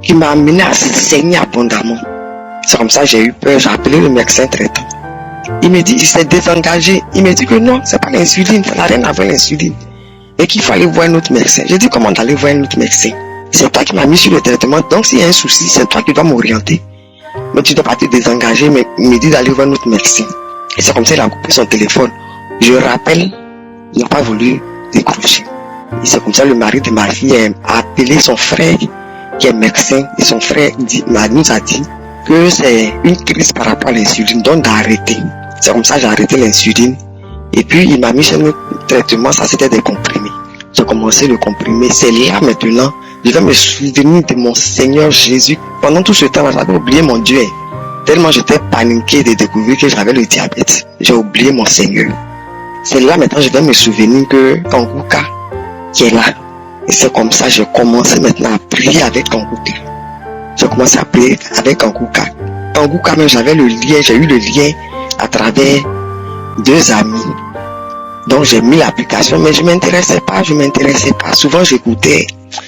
qui m'a amené à saigner abondamment. C'est comme ça que j'ai eu peur. J'ai appelé le médecin traitant. Il me dit, il s'est désengagé. Il me dit que non, c'est pas l'insuline, ça n'a rien à voir l'insuline. Et qu'il fallait voir un autre médecin. J'ai dit, comment d'aller voir un autre médecin? C'est toi qui m'as mis sur le traitement. Donc s'il y a un souci, c'est toi qui dois m'orienter. Mais tu dois pas te désengager, mais il me dit d'aller voir un autre médecin. Et c'est comme ça qu'il a coupé son téléphone. Je rappelle, il n'a pas voulu décrocher. Et c'est comme ça que le mari de ma fille a appelé son frère qui est médecin. Et son frère nous a dit que c'est une crise par rapport à l'insuline, donc d'arrêter. C'est comme ça que j'ai arrêté l'insuline. Et puis il m'a mis sur un autre traitement, ça c'était des comprimés. J'ai commencé le comprimé. C'est là maintenant, je vais me souvenir de mon Seigneur Jésus. Pendant tout ce temps-là, j'avais oublié mon Dieu. Tellement j'étais paniqué de découvrir que j'avais le diabète. J'ai oublié mon Seigneur. C'est là maintenant, je vais me souvenir que Kanguka qui est là. Et c'est comme ça que j'ai commencé maintenant à prier avec Kanguka. J'ai commencé à prier avec Kanguka. Kanguka, même j'avais le lien, j'ai eu le lien à travers 2 amis. Donc j'ai mis l'application, mais je ne m'intéressais pas. Souvent j'écoutais.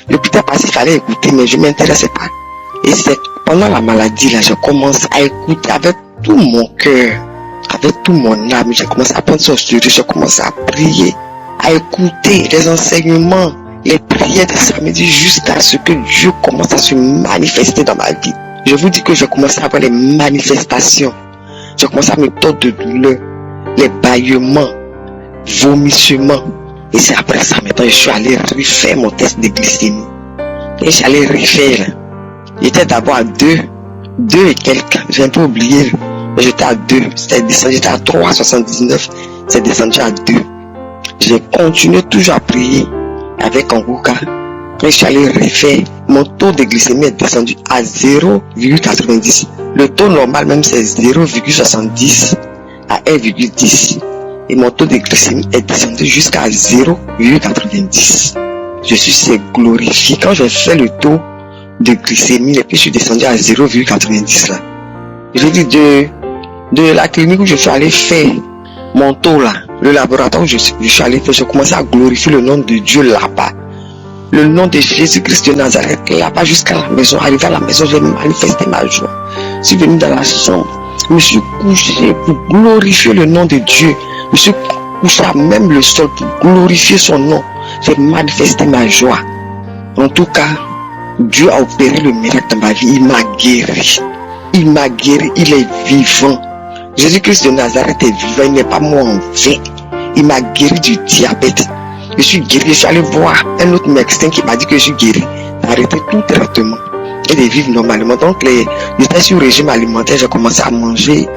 L'hôpital parce qu'il fallait écouter, mais je ne m'intéressais pas. Et c'est pendant la maladie là, je commence à écouter avec tout mon cœur, avec tout mon âme. J'ai commencé à prendre son studio, j'ai commencé à prier, à écouter les enseignements, les prières de samedi jusqu'à ce que Dieu commence à se manifester dans ma vie. Je vous dis que j'ai commencé à avoir les manifestations. J'ai commencé à me tordre de douleur, les bâillements, vomissements. Et c'est après ça maintenant je suis allé refaire mon test de glycémie. Et j'allais refaire. J'étais d'abord à 2 et quelques. J'ai un peu oublié. Mais j'étais à 2. C'était descendu, j'étais à 3,79. C'est descendu à 2. J'ai continué toujours à prier avec Kanguka. Quand je suis allé refaire, mon taux de glycémie est descendu à 0,90. Le taux normal même c'est 0,70 à 1,10. Et mon taux de glycémie est descendu jusqu'à 0,90. Je suis glorifié. Quand j'ai fait le taux de glycémie, et puis je suis descendu à 0,90 là. Je dis de la clinique où je suis allé faire mon taux là, le laboratoire où je suis allé faire, je commençais à glorifier le nom de Dieu là-bas. Le nom de Jésus-Christ de Nazareth là-bas jusqu'à la maison. Arrivé à la maison, j'ai manifesté ma joie. Je suis venu dans la chambre, je me suis couché pour glorifier le nom de Dieu. Je me suis couché à même le sol pour glorifier son nom. J'ai manifesté ma joie. En tout cas, Dieu a opéré le miracle dans ma vie. Il m'a guéri. Il m'a guéri. Il est vivant. Jésus-Christ de Nazareth est vivant. Il n'est pas mort en vain. Il m'a guéri du diabète. Je suis guéri. Je suis allé voir un autre médecin qui m'a dit que je suis guéri. D'arrêter tout traitement et de vivre normalement. Donc, j'étais sur le régime alimentaire. J'ai commencé à manger.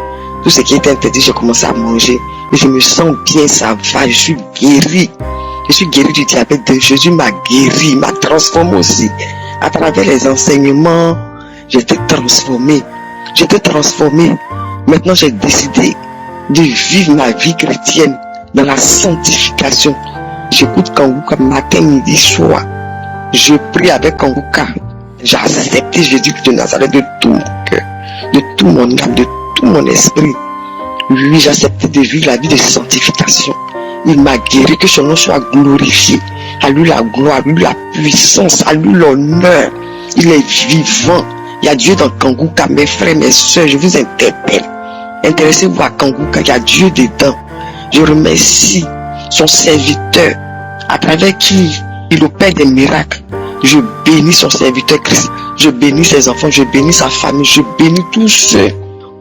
Tout ce qui était interdit, j'ai commencé à manger. Et je me sens bien, ça va. Je suis guéri. Je suis guéri du diabète. Jésus m'a guéri. Il m'a transformé aussi. À travers les enseignements, j'étais transformé. Maintenant, j'ai décidé de vivre ma vie chrétienne dans la sanctification. J'écoute Kanguka matin, midi, soir. Je prie avec Kanguka. J'ai accepté Jésus de Nazareth de tout mon cœur, de tout mon âme, de tout mon esprit. Oui, j'ai accepté de vivre la vie de sanctification. Il m'a guéri, que son nom soit glorifié. À lui la gloire, à lui la puissance, à lui l'honneur. Il est vivant. Il y a Dieu dans Kanguka, mes frères, mes soeurs, je vous interpelle. Intéressez-vous à Kanguka, il y a Dieu dedans. Je remercie son serviteur, à travers qui il opère des miracles. Je bénis son serviteur Christ. Je bénis ses enfants, je bénis sa famille, je bénis tous ceux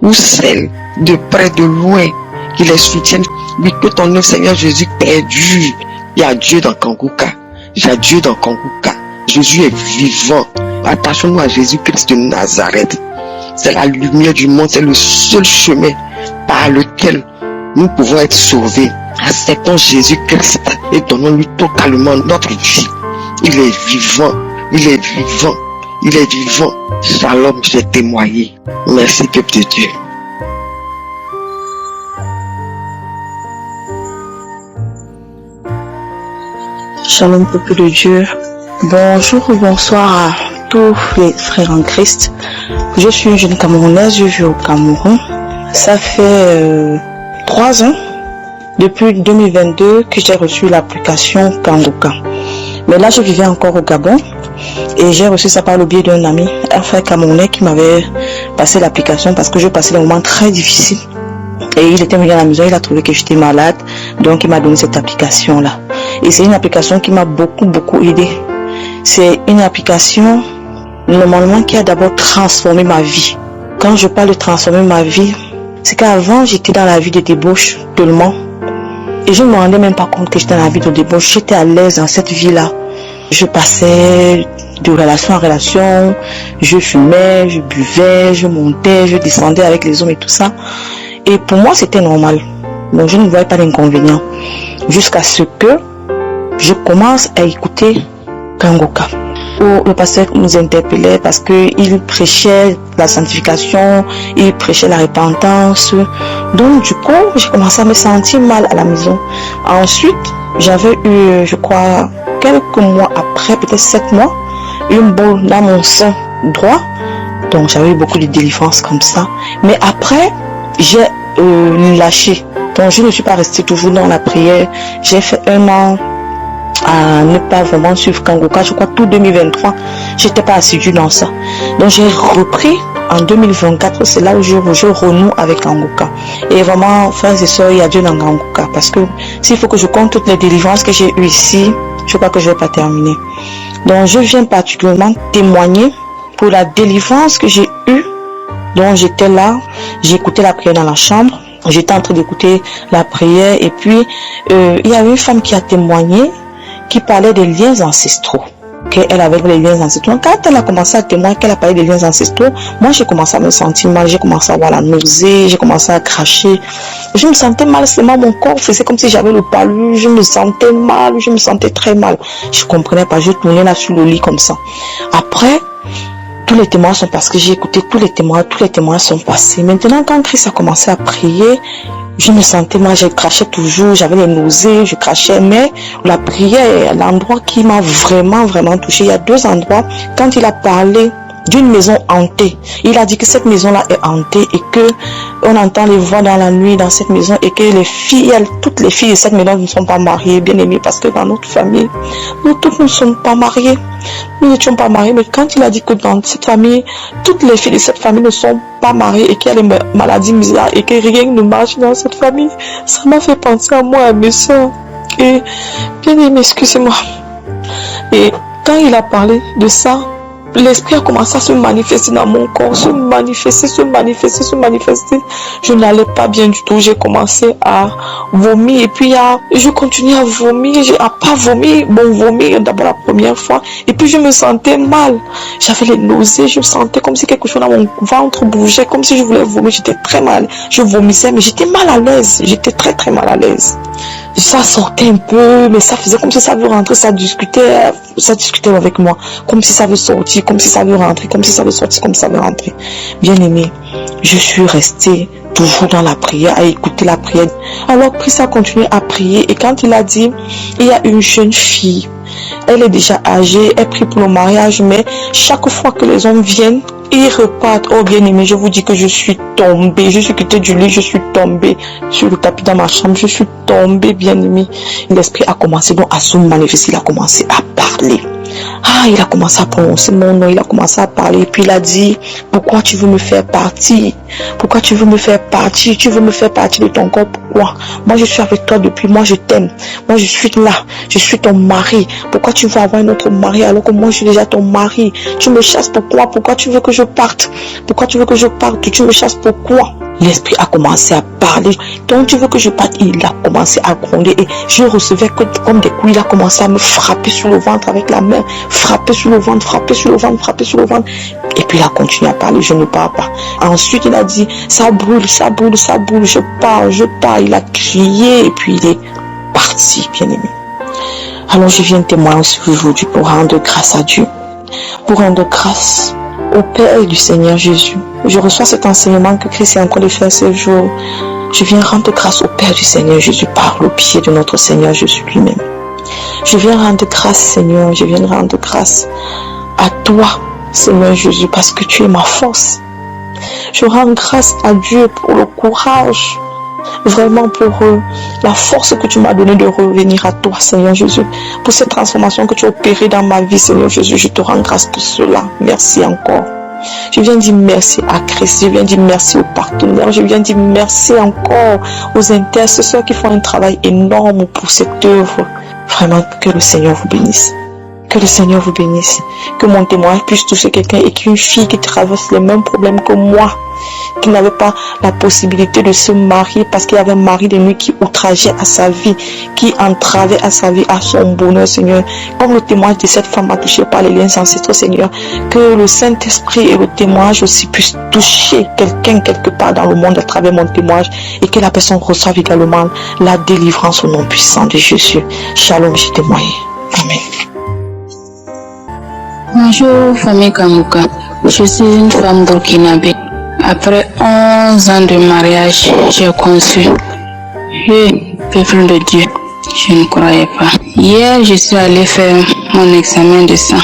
ou celles de près, de loin, qui les soutiennent. Oui, que ton nom, Seigneur Jésus, perdure. Il y a Dieu dans Kanguka. Il y a Dieu dans Kanguka. Jésus est vivant. Attachons-nous à Jésus-Christ de Nazareth. C'est la lumière du monde, c'est le seul chemin par lequel nous pouvons être sauvés. Acceptons Jésus-Christ et donnons-lui totalement notre vie. Il est vivant, il est vivant, il est vivant. Shalom, j'ai témoigné. Merci, peuple de Dieu. Shalom, peuple de Dieu. Bonjour ou bonsoir à tous les frères en Christ. Je suis une jeune Camerounaise, je vis au Cameroun. Ça fait 3 ans, depuis 2022, que j'ai reçu l'application Kanguka. Mais là, je vivais encore au Gabon et j'ai reçu ça par le biais d'un ami, un frère camerounais qui m'avait passé l'application parce que je passais des moments très difficiles. Et il était venu à la maison, il a trouvé que j'étais malade, donc il m'a donné cette application-là. Et c'est une application qui m'a beaucoup aidé. C'est une application, normalement, qui a d'abord transformé ma vie. Quand je parle de transformer ma vie, c'est qu'avant, j'étais dans la vie de débauche, tellement. Et je ne me rendais même pas compte que j'étais dans la vie de débauche. J'étais à l'aise dans cette vie-là. Je passais de relation en relation, je fumais, je buvais, je montais, je descendais avec les hommes et tout ça. Et pour moi, c'était normal. Donc, je ne voyais pas d'inconvénient. Jusqu'à ce que je commence à écouter Kanguka. Le pasteur nous interpellait parce qu'il prêchait la sanctification, il prêchait la repentance. Donc du coup, j'ai commencé à me sentir mal à la maison. Ensuite, j'avais eu, je crois, quelques mois après, peut-être 7 mois, une boule dans mon sein droit. Donc j'avais eu beaucoup de délivrance comme ça. Mais après, j'ai lâché. Donc je ne suis pas restée toujours dans la prière. J'ai fait 1 an à ne pas vraiment suivre Kanguka. Je crois tout 2023, j'étais pas assidue dans ça. Donc j'ai repris en 2024, c'est là où je renoue avec Kanguka. Et vraiment, frères et sœurs, il y a Dieu dans Kanguka. Parce que s'il faut que je compte toutes les délivrances que j'ai eues ici, je crois que je ne vais pas terminer. Donc je viens particulièrement témoigner pour la délivrance que j'ai eue. Donc j'étais là, j'écoutais la prière dans la chambre. J'étais en train d'écouter la prière. Et puis, il y avait une femme qui a témoigné, qui parlait des liens ancestraux, qu'elle avait les liens ancestraux. Quand elle a commencé à témoigner qu'elle a parlé des liens ancestraux, moi j'ai commencé à me sentir mal, j'ai commencé à avoir la nausée, j'ai commencé à cracher. Je me sentais mal, seulement mon corps faisait comme si j'avais le palu, je me sentais mal, je me sentais très mal. Je comprenais pas, je tournais là sur le lit comme ça. Après, tous les témoins sont parce que j'ai écouté tous les témoins sont passés. Maintenant, quand Christ a commencé à prier, je me sentais mal, je crachais toujours, j'avais les nausées, je crachais, mais la prière est l'endroit qui m'a vraiment touché. Il y a 2 endroits, quand il a parlé d'une maison hantée, il a dit que cette maison-là est hantée et que on entend les voix dans la nuit dans cette maison et que les filles, toutes les filles de cette maison ne sont pas mariées, bien aimées, parce que dans notre famille, nous toutes ne sommes pas mariées. Nous n'étions pas mariés, mais quand il a dit que dans cette famille, toutes les filles de cette famille ne sont pas mariées et qu'il y a des maladies bizarres et que rien ne marche dans cette famille, ça m'a fait penser à moi, à mes soeurs. Et bien aimé, excusez-moi. Et quand il a parlé de ça, l'esprit a commencé à se manifester dans mon corps, se manifester. Je n'allais pas bien du tout. J'ai commencé à vomir et puis je continuais à vomir. À pas vomir, vomir d'abord la première fois. Et puis je me sentais mal. J'avais les nausées, je me sentais comme si quelque chose dans mon ventre bougeait, comme si je voulais vomir. J'étais très mal. Je vomissais, mais j'étais mal à l'aise. J'étais très mal à l'aise. Ça sortait un peu, mais ça faisait comme si ça veut rentrer, ça discutait avec moi, comme si ça veut sortir, comme si ça veut rentrer, comme si ça veut sortir, comme si ça veut rentrer. Bien aimé, je suis restée toujours dans la prière, à écouter la prière. Alors Christ a continué à prier et quand il a dit, il y a une jeune fille, elle est déjà âgée, elle prie pour le mariage, mais chaque fois que les hommes viennent, ils repartent. Oh bien aimé, je vous dis que je suis tombée, je suis quittée du lit, je suis tombée sur le tapis dans ma chambre, je suis tombée bien aimé. L'esprit a commencé donc à se manifester, il a commencé à parler. Ah, il a commencé à prononcer mon nom, il a commencé à parler, puis il a dit, pourquoi tu veux me faire partir? Pourquoi tu veux me faire partir? Tu veux me faire partir de ton corps, pourquoi? Moi, je suis avec toi depuis, moi, je t'aime. Moi, je suis là, je suis ton mari. Pourquoi tu veux avoir un autre mari alors que moi, je suis déjà ton mari? Tu me chasses, pourquoi? Pourquoi tu veux que je parte? Pourquoi tu veux que je parte? Tu me chasses, pourquoi? L'esprit a commencé à parler. Donc tu veux que je parte? Il a commencé à gronder et je recevais comme des coups. Il a commencé à me frapper sur le ventre avec la main. Frapper sur le ventre, frapper sur le ventre, frapper sur le ventre. Et puis il a continué à parler. Je ne pars pas. Ensuite il a dit, ça brûle, ça brûle, ça brûle. Je pars, je pars. Il a crié et puis il est parti, bien aimé. Alors je viens témoigner aujourd'hui pour rendre grâce à Dieu. Pour rendre grâce au Père du Seigneur Jésus. Je reçois cet enseignement que Christ est en train de faire ce jour. Je viens rendre grâce au Père du Seigneur Jésus par le pied de notre Seigneur Jésus lui-même. Je viens rendre grâce, Seigneur, je viens rendre grâce à toi, Seigneur Jésus, parce que tu es ma force. Je rends grâce à Dieu pour le courage, vraiment pour la force que tu m'as donnée de revenir à toi, Seigneur Jésus, pour cette transformation que tu as opérée dans ma vie, Seigneur Jésus. Je te rends grâce pour cela. Merci encore. Je viens dire merci à Christ, je viens dire merci aux partenaires, je viens dire merci encore aux intercesseurs qui font un travail énorme pour cette œuvre. Vraiment, que le Seigneur vous bénisse. Que le Seigneur vous bénisse. Que mon témoignage puisse toucher quelqu'un et qu'une fille qui traverse les mêmes problèmes que moi, qui n'avait pas la possibilité de se marier parce qu'il y avait un mari de nuit qui outrageait à sa vie, qui entravait à sa vie, à son bonheur, Seigneur. Comme le témoignage de cette femme a touché par les liens ancestraux, Seigneur, que le Saint-Esprit et le témoignage aussi puissent toucher quelqu'un quelque part dans le monde à travers mon témoignage et que la personne reçoive également la délivrance au nom puissant de Jésus. Shalom, j'ai témoigné. Amen. Bonjour, famille Kanguka. Je suis une femme burkinabé. Après 11 ans de mariage, j'ai conçu. Peuple de Dieu, je ne croyais pas. Hier, je suis allée faire mon examen de sang.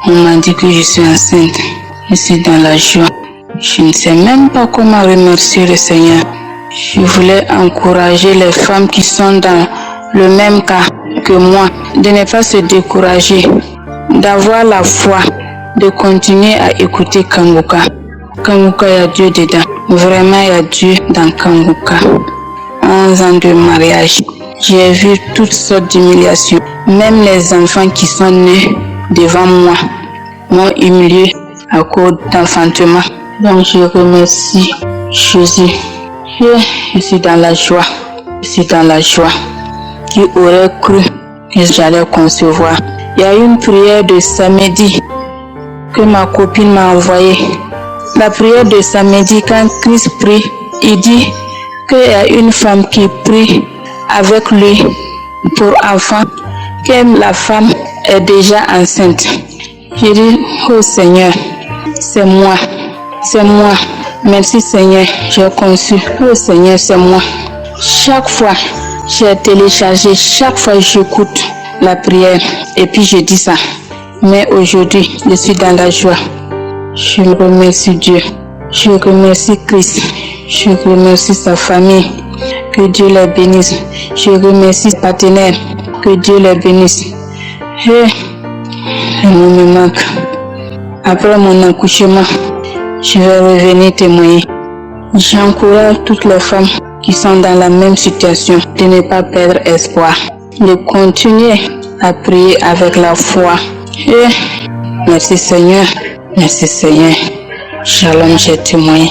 On m'a dit que je suis enceinte. Je suis dans la joie. Je ne sais même pas comment remercier le Seigneur. Je voulais encourager les femmes qui sont dans le même cas que moi, de ne pas se décourager, d'avoir la foi, de continuer à écouter Kanguka. Kanguka, il y a Dieu dedans. Vraiment, il y a Dieu dans Kanguka. 11 ans de mariage. J'ai vu toutes sortes d'humiliations. Même les enfants qui sont nés devant moi m'ont humilié à cause d'enfantement. Donc, je remercie Jésus. Je suis dans la joie. Je suis dans la joie. Qui aurait cru que j'allais concevoir? Il y a une prière de samedi que ma copine m'a envoyée. La prière de samedi, quand Christ prie, il dit qu'il y a une femme qui prie avec lui pour enfant, que la femme est déjà enceinte. J'ai dit, oh Seigneur, c'est moi, c'est moi. Merci Seigneur, j'ai conçu. Oh Seigneur, c'est moi. Chaque fois, j'ai téléchargé, chaque fois j'écoute la prière et puis je dis ça. Mais aujourd'hui, je suis dans la joie. Je remercie Dieu. Je remercie Christ. Je remercie sa famille. Que Dieu les bénisse. Je remercie ses partenaires. Que Dieu les bénisse. Et me manque. Après mon accouchement, je vais revenir témoigner. J'encourage toutes les femmes qui sont dans la même situation de ne pas perdre espoir, de continuer à prier avec la foi. Et merci Seigneur, merci Seigneur. Shalom, j'ai témoigné.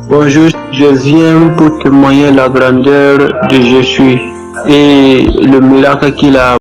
Bonjour, je viens pour témoigner la grandeur de Jésus et le miracle qu'il a